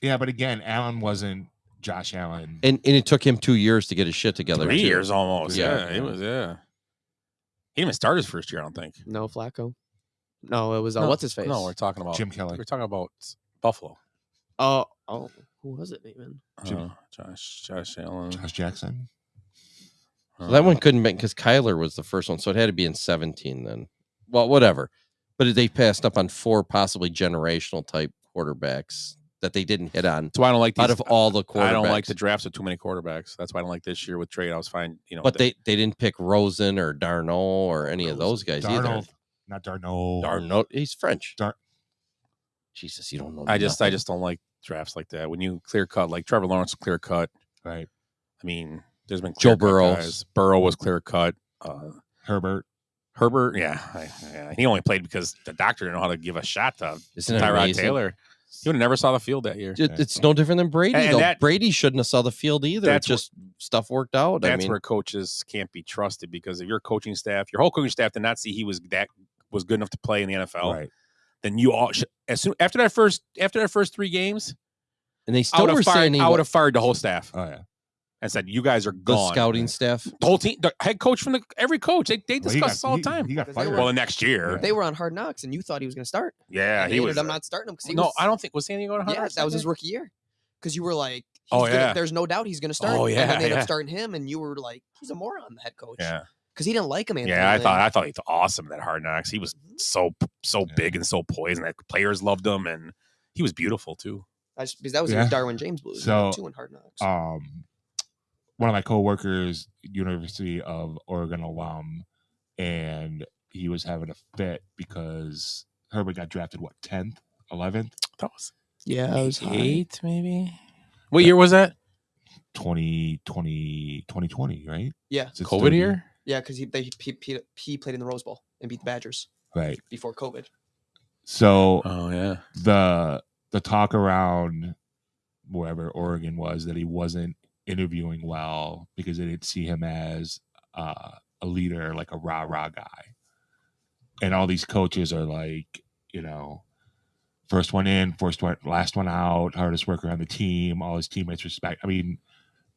Yeah, but again, Allen wasn't Josh Allen. And it took him 2 years to get his shit together. 3 too. years almost. Yeah. It was. Yeah. He didn't even start his first year. I don't think. No Flacco. No, it was No, what's his face? No, we're talking about Jim Kelly. We're talking about Buffalo. Oh, who was it, even? Josh Allen. Josh Jackson. So that one couldn't be because Kyler was the first one, so it had to be in 17 then. Well, whatever. But they passed up on 4 possibly generational type quarterbacks that they didn't hit on. So I don't like these, out of all the quarterbacks. I don't like the drafts with too many quarterbacks. That's why I don't like this year with trade. I was fine, But they didn't pick Rosen or Darnold or any of those guys either. Not Darnold. Darnold, he's French. Jesus, you don't know. I just don't like drafts like that. When you clear cut, like Trevor Lawrence, clear cut. Right. I mean, there's been Joe clear-cut Burrow. guys. Burrow was clear cut. Herbert. Yeah. He only played because the doctor didn't know how to give a shot to Isn't it Tyrod amazing? Taylor. He would have never saw the field that year. It's no different than Brady. And though. that- Brady shouldn't have saw the field either. That's It's just stuff worked out. That's I mean, where coaches can't be trusted because if your coaching staff, your whole coaching staff did not see he was good enough to play in the NFL, Right. then you all after that first 3 games, and they I still would were have fired. saying I would have fired the whole staff Oh yeah. and said, "You guys are the gone." scouting staff. The whole team, the head coach from every coach, they Well, he discuss this all the time. He got They fired. were- Well, the next year, They were on Hard Knocks, and you thought he was going to start. yeah, And he they was. ended up not starting him because he No, was. I don't think was San Diego on Hard Yeah, Knocks that was his year? rookie year. Because you were like, Oh, he's gonna- yeah. there's no doubt he's going to start. Oh, And yeah, then they ended yeah. up starting him, and you were like, he's a moron, the head coach. Yeah, Because he didn't like him. Anthony yeah. Lynn. I thought he was awesome at Hard Knocks. He was so big and so poised, and that players loved him, and he was beautiful too. Because that was Yeah. Darwin James Blues. So, too in Hard Knocks. one of my coworkers, University of Oregon alum, and he was having a fit because Herbert got drafted 10th, 11th, That was Yeah, it was high. 8 maybe. What year was that? 2020, right? Yeah. It's his COVID third year? Yeah, because he played in the Rose Bowl and beat the Badgers Right. before COVID. So Oh yeah. the talk around wherever Oregon was that he wasn't interviewing well because they didn't see him as a leader, like a rah-rah guy. And all these coaches are like, first one in, last one out, hardest worker on the team, all his teammates respect. I mean,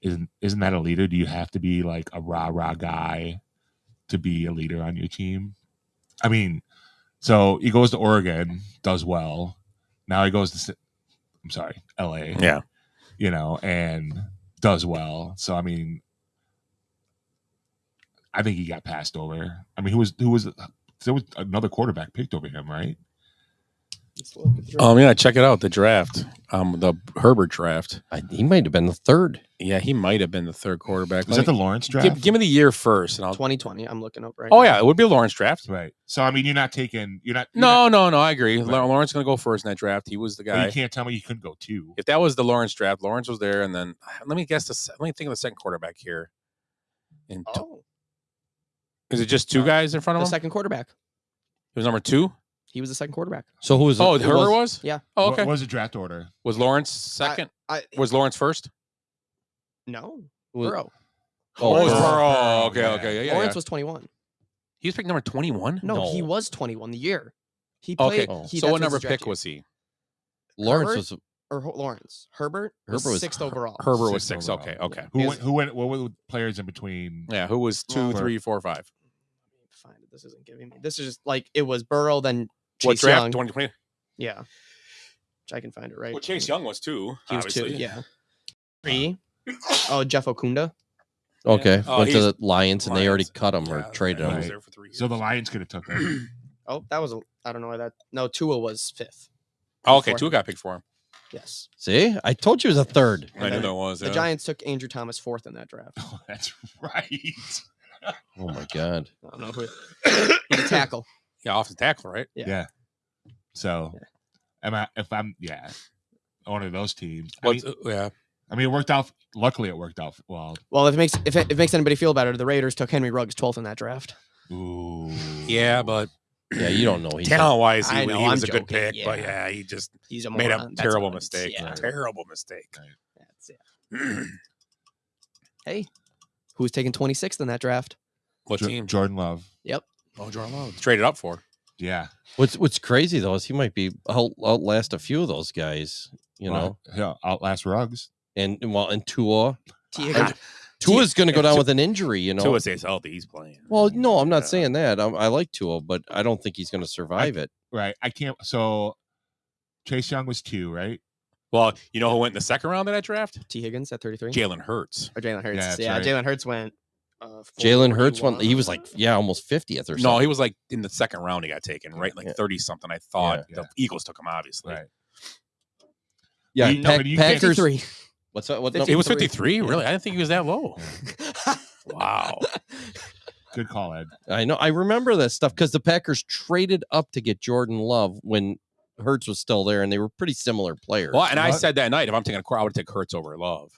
isn't that a leader? Do you have to be like a rah-rah guy to be a leader on your team? I mean, so he goes to Oregon, does well. Now he goes to, LA. Yeah. And does well. So, I mean, I think he got passed over. I mean, there was another quarterback picked over him, right? Let's look at the draft. Yeah, check it out. The draft. the Herbert draft. He might have been the third. Yeah, he might have been the third quarterback. Was that the Lawrence draft? Give me the year first, and I'll. 2020. I'm looking up right Oh now. yeah, it would be a Lawrence draft. Right. So I mean, you're not taking. You're not. No, I agree. Right. Lawrence going to go first in that draft. He was the Well, guy. you can't tell me you couldn't go 2. If that was the Lawrence draft, Lawrence was there, and then let me guess. Let me think of the second quarterback here. Is it just 2 guys in front of The him? second quarterback. It was number 2. He was the second quarterback. So who was? Oh, who Herbert was? Yeah. Oh, okay. What was the draft order? Was Lawrence second? Was Lawrence first? No. Was- Burrow. Oh, it was Burrow. Burrow. Okay, yeah. Lawrence was 21. He was picked number 21. No, he was 21 the year. He played. Okay. He, So that's what number his draft pick year. was he? Lawrence Herbert was. or Lawrence? Herbert Herbert was 6th overall. Herbert was Sixth 6. overall. Okay. Who went? What were the players in between? Yeah, who was 2, 3, 4, 5? Find it. This isn't giving me. This is just like it was Burrow, then What Chase draft? Young. 2020. Yeah. Which I can find it right. Well, Chase Young was 2. He was 2. obviously. Yeah. 3. Oh, Jeff Okunda. Okay, Oh, went to he's- the Lions and they already Lions. cut him or Yeah, traded yeah, he him. was there for 3 years. So the Lions could have took him. Oh, that was I don't know why that. No, Tua was 5th. Oh, okay, Before. 2 got picked for him. Yes. See, I told you it was a third. I knew then that was. The yeah. Giants took Andrew Thomas 4th in that draft. Oh, that's right. Oh my god. I don't know who. He's a tackle. Yeah, offensive tackle, right? Yeah. So, if I'm one of those teams. What's, I mean, it worked out. Luckily, it worked out well. Well, if it makes anybody feel better, the Raiders took Henry Ruggs 12th in that draft. Ooh. Yeah, but Yeah, you don't know. He's talent-wise, I he know, was I'm a good joking, pick. But yeah. yeah, he just He's a made a moron. That's terrible what it is. mistake. Yeah. Terrible mistake. That's it. Hey, who's taking 26th in that draft? What team? Jordan Love. Yep. Oh, Jordan Love. Traded up for. Yeah. What's crazy though is he might be outlast a few of those guys. You know, He'll outlast Ruggs. and Tua. Tua- Tua's going to go down with an injury. You know. Tua stays healthy. He's playing. Well, no, I'm not saying that. I like Tua, but I don't think he's going to survive it. Right. I can't. So, Chase Young was 2, right? Well, you know who went in the second round of that draft? T. Higgins at 33. Jalen Hurts. Or Jalen Hurts. Yeah, that's Yeah, right. Jalen Hurts went. Jalen Hurts won. 41. He was like, almost 50th or something. No, he was like in the second round. He got taken, right? Like Yeah. 30 something. I thought Yeah. the Eagles took him, obviously. Right. Yeah, You- no, but you can't- Packers. 53. What's that? What? It was 53. 53. Really? I didn't think he was that low. Wow. Good call, Ed. I know. I remember that stuff because the Packers traded up to get Jordan Love when Hurts was still there, and they were pretty similar players. Well, and I What? said that night, if I'm taking a core, I would take Hurts over Love.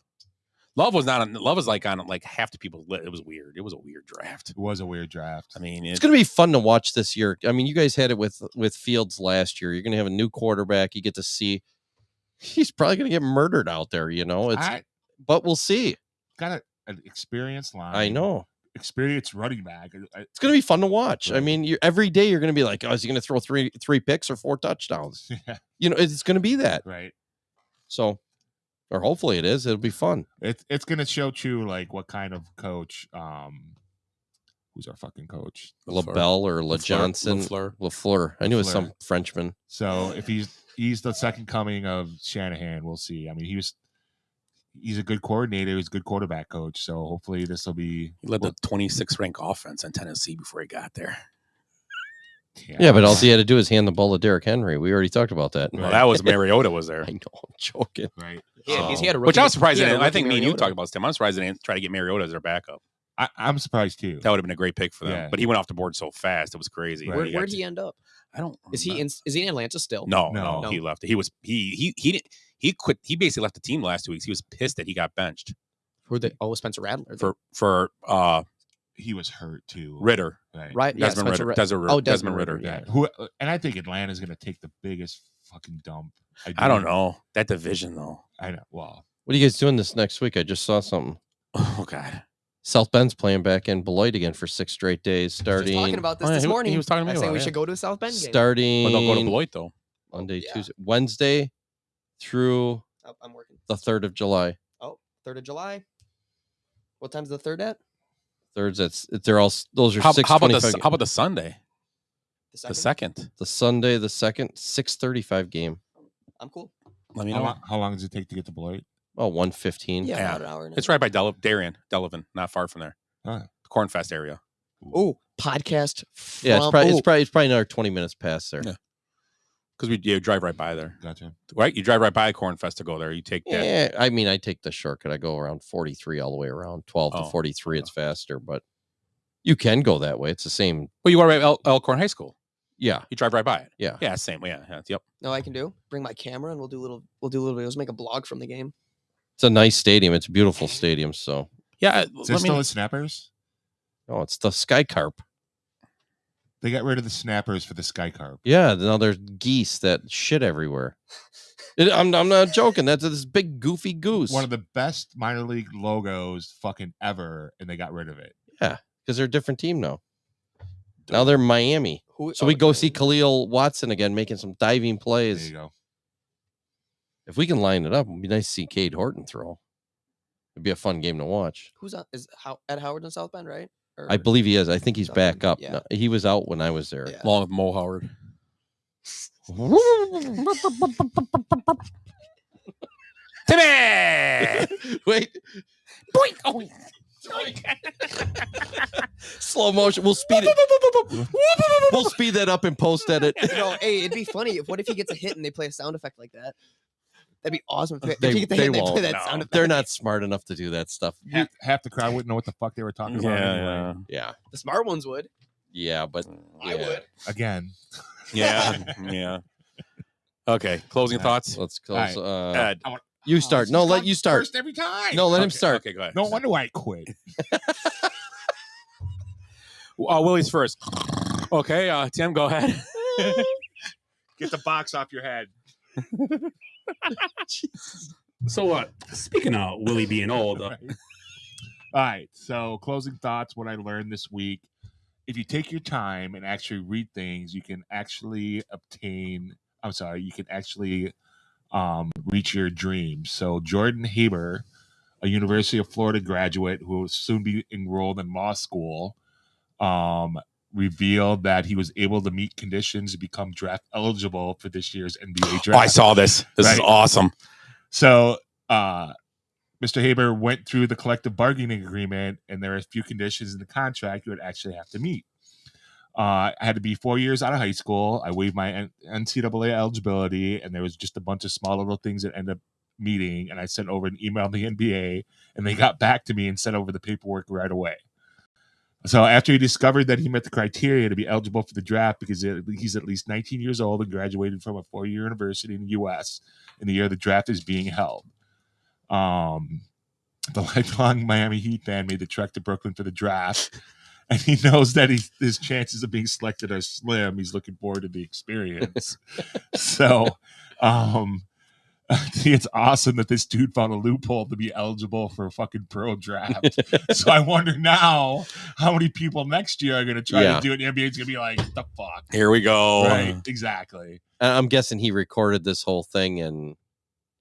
Love was not. Love was like on like half the people's list. It was weird. It was a weird draft. It was a weird draft. I mean, It's going to be fun to watch this year. I mean, you guys had it with Fields last year. You're going to have a new quarterback. You get to see. He's probably going to get murdered out there. You know, but we'll see. Got an experienced line. I know. Experienced running back. It's going to be fun to watch. I Right. mean, every day you're going to be like, oh, is he going to throw three picks or 4 touchdowns? Yeah. You know, it's going to be that. Right. So, or hopefully it is. It'll be fun. It's gonna show you like what kind of coach. Who's our fucking coach? LaBelle or La Johnson, LaFleur. I knew it was some Frenchman. So if he's the second coming of Shanahan, we'll see. I mean, he's a good coordinator. He's a good quarterback coach. So hopefully this will be. He led the 26th ranked offense in Tennessee before he got there. Yeah, but all he had to do is hand the ball to Derrick Henry. We already talked about that. Well, that was Mariota was there. I know. I'm joking. Right. Yeah, he had a Which I was rookie- surprised. he had They a didn't. I rookie think me and you Mariota. talked about this, Tim. I'm surprised they didn't try to get Mariota as their backup. I'm surprised too. That would have been a great pick for them. Yeah. But he went off the board so fast. It was crazy. Right. Where'd he end up? I don't. Is he in Atlanta still? No, No. no, he left. He was he didn't. He quit. He basically left the team the last 2 weeks. He was pissed that he got benched Who they? Oh, Spencer Rattler. for He was hurt too. Ritter. Right. Yeah, Desmond Spencer Ritter. Desmond Ritter. Yeah. Who? And I think Atlanta's gonna take the biggest fucking dump. I don't know that division though. I know. Well, What are you guys doing this next week? I just saw something. Oh God. South Bend's playing back in Beloit again for 6 straight days, starting. Talking about this Oh, yeah, this morning. he was talking to me I was saying about we it, should yeah. go to the South Bend game. starting. But don't go to Beloit though. Monday, Yeah. Tuesday, Wednesday through Oh, I'm working. the 3rd of July. Oh, 3rd of July. What time's the 3rd at? Thirds. They're all. Those are How 6:25. about the Sunday? The The second. The Sunday, the 2nd, 6:35 game. I'm cool. Let me know. how long does it take to get to Beloit? Oh, 1:15. Yeah, Yeah. about an hour. It's right by Delavan, not far from there. Huh. The Cornfest area. Oh, podcast. Yeah, From, it's probably another 20 minutes past there. Yeah. Because you drive right by there. Gotcha. Right? You drive right by Corn Fest to go there. You take that. Yeah, I mean, I take the shortcut. I go around 43 all the way around. 12 to Oh, 43, it's faster, but you can go that way. It's the same. Well, you are right at Elkhorn High School. Yeah. You drive right by it. Yeah. Yeah, same. Yeah. Yep. No, I can do. Bring my camera and we'll do little videos. Make a blog from the game. It's a nice stadium. It's a beautiful stadium. So, Yeah. Is there still the Snappers? oh, it's the Sky Carp. They got rid of the Snappers for the Sky Carp. Yeah. Now there's geese that shit everywhere. I'm not joking. That's this big goofy goose. One of the best minor league logos fucking ever, and they got rid of it. Yeah, because they're a different team now. Now they're Miami. So we go see Khalil Watson again making some diving plays. There you go. If we can line it up, it'd be nice to see Cade Horton throw. It'd be a fun game to watch. Who's on? Is Ed Howard in South Bend, right? Or, I believe he is. I think he's South back Bend, up. yeah. No, he was out when I was there. Yeah. Along with Mo Howard. Timmy! Wait. Boink! Oh, Slow motion. We'll speed it. We'll speed that up and post edit. No, hey, it'd be funny. What if he gets a hit and they play a sound effect like that? That'd be awesome. If They, he gets a they hit and they play won't. that No. sound effect. They're not smart enough to do that stuff. Half the crowd wouldn't know what the fuck they were talking about anyway. Yeah. The smart ones would. Yeah, but I would. Again. Yeah. Okay. Closing thoughts. let's close. Ed. You start. No, let you start. First every time. No, let him Okay, start. Okay, go ahead. No wonder why I quit. Willie's first. Okay, Tim, go ahead. Get the box off your head. So, speaking of Willie being old, All right. So, closing thoughts. What I learned this week: if you take your time and actually read things, you can actually obtain. I'm sorry. You can actually reach your dreams. So, Jordan Haber, a University of Florida graduate who will soon be enrolled in law school, revealed that he was able to meet conditions to become draft eligible for this year's NBA draft. Oh, I saw this. This is Right. awesome. So, Mr. Haber went through the collective bargaining agreement, and there are a few conditions in the contract you would actually have to meet. I had to be 4 years out of high school. I waived my NCAA eligibility, and there was just a bunch of small little things that ended up meeting. And I sent over an email to the NBA, and they got back to me and sent over the paperwork right away. So after he discovered that he met the criteria to be eligible for the draft because he's at least 19 years old and graduated from a 4-year university in the U.S. in the year the draft is being held. The lifelong Miami Heat fan made the trek to Brooklyn for the draft, and he knows that his chances of being selected are slim. He's looking forward to the experience. So I think it's awesome that this dude found a loophole to be eligible for a fucking pro draft. So I wonder now how many people next year are going to try to do it. The NBA is going to be like, the fuck? Here we go. Right, exactly. I'm guessing he recorded this whole thing and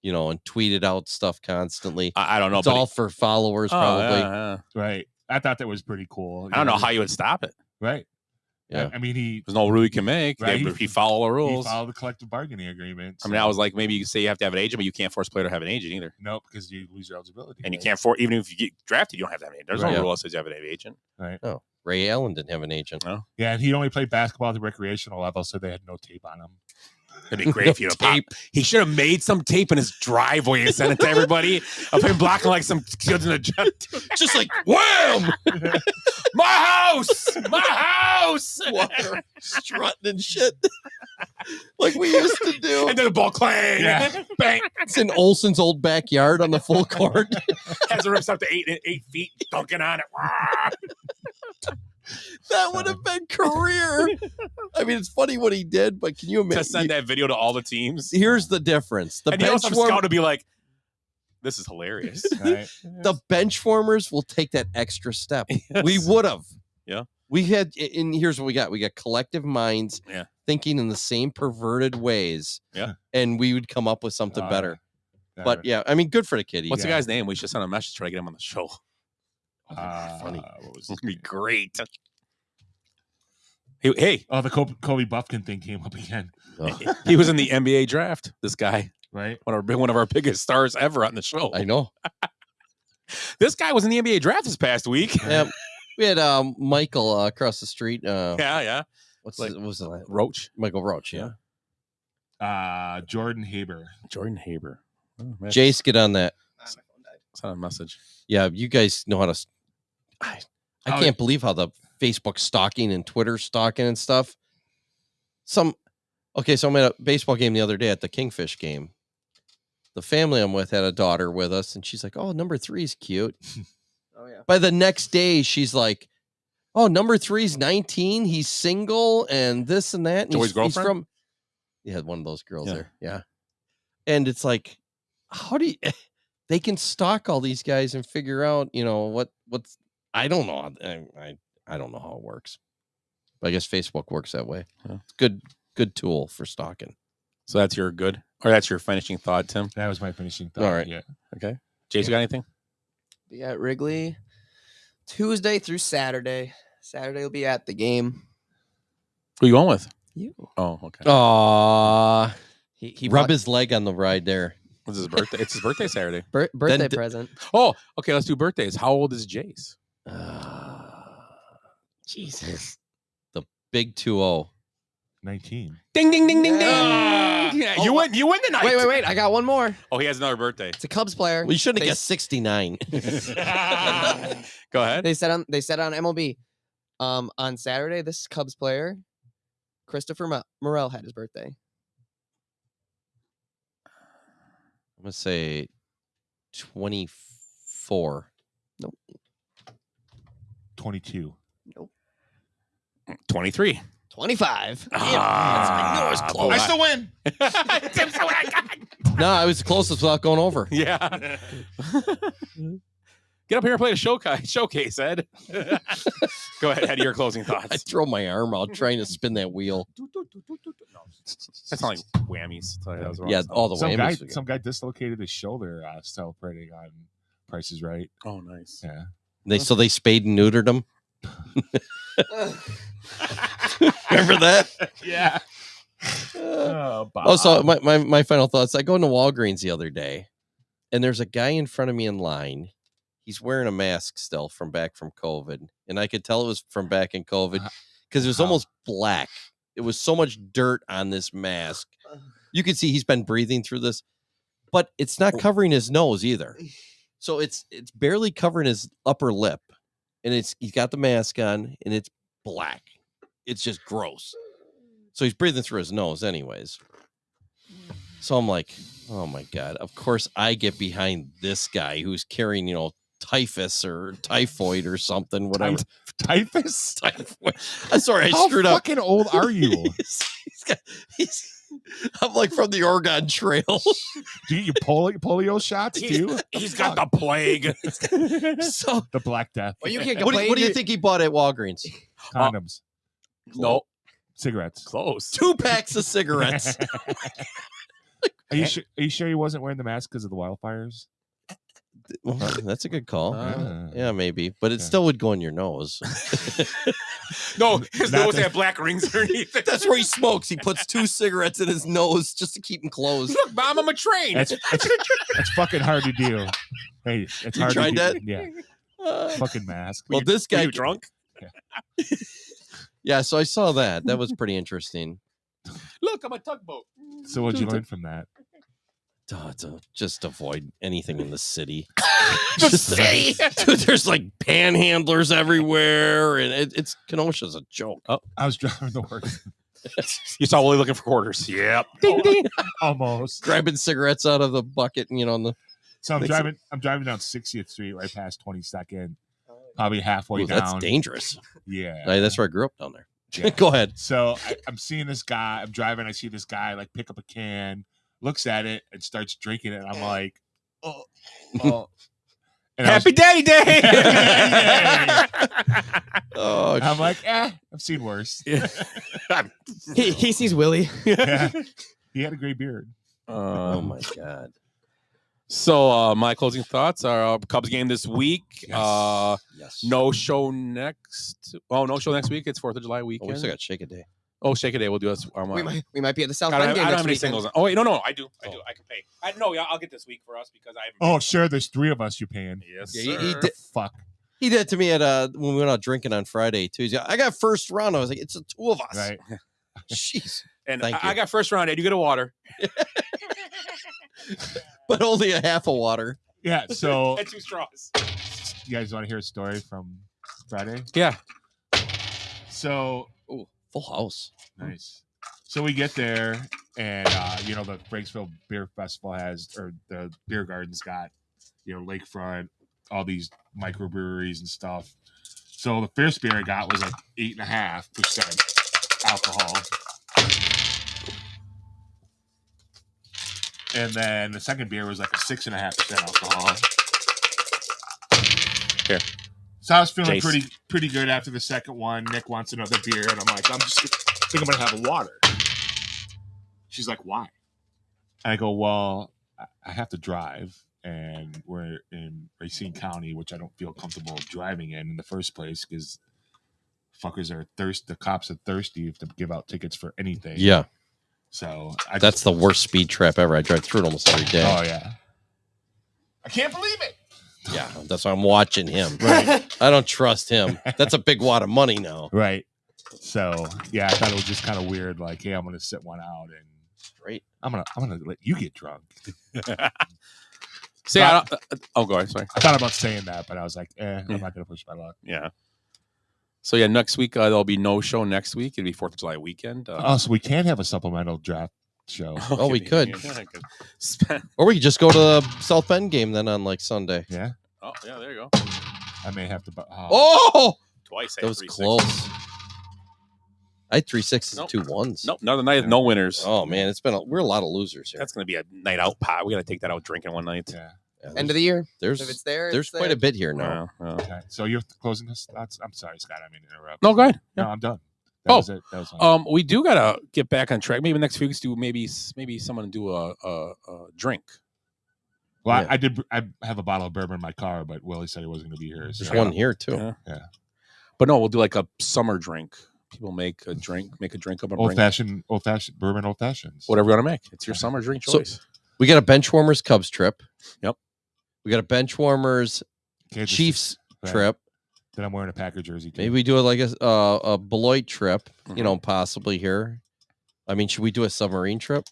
tweeted out stuff constantly. I don't know. It's all for followers, probably. Yeah. Right. I thought that was pretty cool. I don't know how you would stop it. Right. Yeah. I mean, there's no rule you can make. Right. If he follow the rules. He followed the collective bargaining agreement. I mean, I was like, maybe you say you have to have an agent, but you can't force a player to have an agent either. No, because you lose your eligibility. And you can't force, even if you get drafted, you don't have to have an agent. There's no rule that says you have an agent. Right. Oh, Ray Allen didn't have an agent. No. Yeah, and he only played basketball at the recreational level, so they had no tape on him. It'd be great if you had tape. He should have made some tape in his driveway and sent it to everybody of him blocking like some kids in a jet. Just like, wham! My house! Strutting and shit. Like we used to do. And then the ball clang. Yeah. Bang. It's in Olsen's old backyard on the full court. Has the rips up to 8 feet, dunking on it. That would have been career. I mean, it's funny what he did, but can you imagine? To send that video to all the teams. Here's the difference. The And he bench also warm- scout to be like, this is hilarious. Right. the bench warmers will take that extra step. Yes. We would have. Yeah. We had, and here's what we got. We got collective minds thinking in the same perverted ways. Yeah. And we would come up with something better. But yeah, I mean, good for the kid. What's the guy's name? We should send a message to try to get him on the show. Funny. It's going to be great. Hey. Oh, the Kobe Buffkin thing came up again. He was in the NBA draft, this guy. Right. One of our biggest stars ever on the show. I know. This guy was in the NBA draft this past week. Yeah. We had Michael across the street. Yeah. What was it? Roach. Michael Roach, yeah. Jordan Haber. Jordan Haber. Oh, man. Jace, get on that. Send a message. Yeah, you guys know how to. I Oh, can't believe how the Facebook stalking and Twitter stalking and stuff. Okay, so I'm at a baseball game the other day at the Kingfish game. The family I'm with had a daughter with us, and she's like, "Oh, number 3's cute." Oh yeah. By the next day, she's like, "Oh, number 3's 19. He's single, and this and that." And Joey's he's girlfriend? from. Yeah, one of those girls Yeah. there. Yeah, and it's like, how do you? They can stalk all these guys and figure out, what's. I don't know. I don't know how it works, but I guess Facebook works that way. Yeah. It's good tool for stalking. So that's your that's your finishing thought, Tim. That was my finishing thought. All right. Yeah. Okay. Jace, you got anything? Be at Wrigley Tuesday through Saturday. Saturday will be at the game. Who you going with? You. Oh, okay. Aw. He Rub bought his leg on the ride there. What's his birthday? It's his birthday Saturday. birthday Then present. Oh, okay. Let's do birthdays. How old is Jace? Jesus. The big 2-0. 19. Ding, ding, ding, ding, ding. Yeah. Yeah, you win the night. Wait. I got one more. Oh, he has another birthday. It's a Cubs player. Well, you shouldn't have They- guessed 69. Go ahead. They said on MLB. On Saturday, this Cubs player, Christopher Morel, had his birthday. I'm going to say 24. 22. 23. 25. Ah, Yours close. I still win. No, I was closest without going over. Yeah. Get up here and play the showcase, Ed. Go ahead. Head to your closing I thoughts. throw my arm out trying to spin that wheel. That's not like whammies. That was wrong. Yeah, all the whammies. Some guy dislocated his shoulder celebrating on Price is Right. Oh, nice. Yeah. So they spayed and neutered him. Remember that? Yeah. So my final thoughts. I go into Walgreens the other day, and there's a guy in front of me in line. He's wearing a mask still from COVID, and I could tell it was from back in COVID because it was almost black. It was so much dirt on this mask. You could see he's been breathing through this, but it's not covering his nose either. So it's barely covering his upper lip, and he's got the mask on, and it's black. It's just gross. So he's breathing through his nose anyways. So I'm like, oh my God. Of course I get behind this guy who's carrying, typhus or typhoid or something, whatever. Typhus? Typhoid. I'm sorry, I How screwed up. fucking old are you? I'm like from the Oregon Trail. Do you polio shots too? He's got the plague. So The Black Death. Well, you can't what complain. do you think he bought at Walgreens? Condoms. No. Cigarettes. Close. 2 packs of cigarettes. Are you sure he wasn't wearing the mask because of the wildfires? Well, that's a good call. Ah. Yeah, maybe, but it still would go in your nose. No, his Not nose the- had black rings underneath it. That's where he smokes. He puts 2 cigarettes in his nose just to keep him closed. Look, Mom, I'm a train. That's fucking hard to do. Hey, it's You hard tried to do. that? Yeah. Fucking mask. Well, this Were guy you drunk? Yeah, so I saw that. That was pretty interesting. Look, I'm a tugboat. So what'd you learn from that? Just avoid anything in the city. The city. Dude, there's like panhandlers everywhere, and it's Kenosha's a joke. Oh, I was driving to work. you saw Willie looking for quarters. Yep. Ding, ding. Almost. Grabbing cigarettes out of the bucket, and on the. So I'm driving down 60th Street right past 22nd, probably halfway Ooh, down. that's dangerous. Yeah. That's where I grew up down there. Yeah. Go ahead. So I'm seeing this guy. I'm driving. I see this guy like pick up a can, looks at it, and starts drinking it. And I'm like, oh. And Happy Daddy Day. Oh, I'm like, I've seen worse. He sees Willie. Yeah. He had a great beard. Oh my God. So my closing thoughts are Cubs game this week. Yes. No show next. Oh, no show next week. It's 4th of July Oh, weekend. we still got Shake a Day. Oh, Shake a Day. We'll do this. We might be at the South I Bend don't game have next any weekend. singles. Oh wait, no, I do. I can pay. I'll get this week for us because I. Oh, sure. There's 3 of us you're paying. Yes, Yeah, sir. he did. Fuck. He did to me at when we went out drinking on Friday, Tuesday. I got first round. I was like, it's the 2 of us. Right. Jeez. And Thank I you. got first round, Ed. You get a water. But only a half a water. Yeah. So And 2 straws. you guys want to hear a story from Friday? Yeah. So Ooh, full house. nice. So we get there, and the Franksville Beer Festival or the beer garden's got, lakefront, all these microbreweries and stuff. So the first beer I got was like 8.5% alcohol. And then the second beer was like a 6.5% alcohol. Here. So I was feeling Jace. pretty good after the second one. Nick wants another beer, and I'm like, I think I'm gonna have a water. She's like, why? And I go, well, I have to drive, and we're in Racine County, which I don't feel comfortable driving in the first place because fuckers are thirsty. The cops are thirsty to give out tickets for anything. Yeah. So That's the worst speed trap ever. I drive through it almost every day. Oh yeah. I can't believe it. Yeah, that's why I'm watching him. Right. I don't trust him. That's a big wad of money now. Right. So yeah, I thought it was just kind of weird. Like, hey, I'm gonna sit one out, and Right. I'm gonna let you get drunk. See, But- go ahead. Sorry. I thought about saying that, but I was like, I'm not gonna push my luck. Yeah. So yeah, next week there'll be no show next week. It'll be 4th of July weekend. So we can have a supplemental draft show. Oh, we could. Yeah, Or we could just go to the South Bend game then on like Sunday. Yeah. Oh yeah, there you go. I may have to. Oh! Twice. That was close. I had 3 6s and 2 1s. Nope, another night of no winners. Oh man, we're a lot of losers here. That's gonna be a night out pot. We gotta take that out drinking one night. Yeah. End of the year. There's If it's there, there's it's quite there. a bit here now. Okay. So you're closing this. I'm sorry, Scott. I mean to interrupt. No, go ahead. No, I'm done. That was it. That was all. We do gotta get back on track. Maybe next few weeks do maybe someone do a drink. Well, Yeah. I did. I have a bottle of bourbon in my car, but Willie said he wasn't going to be here. There's So. one here too. Yeah. But no, we'll do like a summer drink. People make a drink up and Old bring fashioned bourbon, old fashions. whatever you want to make. It's your summer drink So- choice. We got a Benchwarmers Cubs trip. Yep. We got a Benchwarmers Kansas Chiefs Right. trip. Then I'm wearing a Packer jersey. Too. Maybe we do it like a Beloit trip. You know, possibly here. I mean, should we do a submarine trip?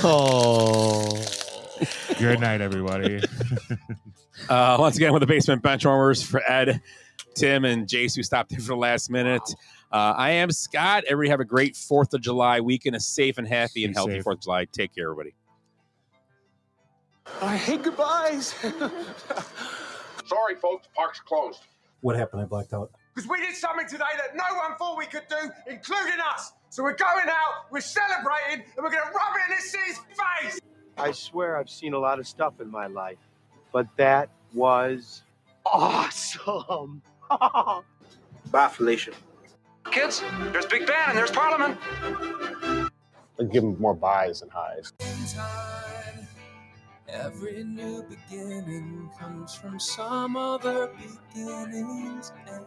Oh. Good night, everybody. Once again, with the Basement Benchwarmers for Ed, Tim, and Jace, who stopped in for the last minute. I am Scott. Everybody have a great 4th of July weekend. A safe and happy and Be healthy safe. 4th of July. Take care, everybody. I hate goodbyes. Sorry, folks. Park's closed. What happened? I blacked out. Because we did something today that no one thought we could do, including us. So we're going out, we're celebrating, and we're going to rub it in this city's face. I swear I've seen a lot of stuff in my life, but that was awesome. Bye, Felicia. Kids, there's Big Ben and there's Parliament. I'd give him more buys and highs. Every new beginning comes from some other beginning's end.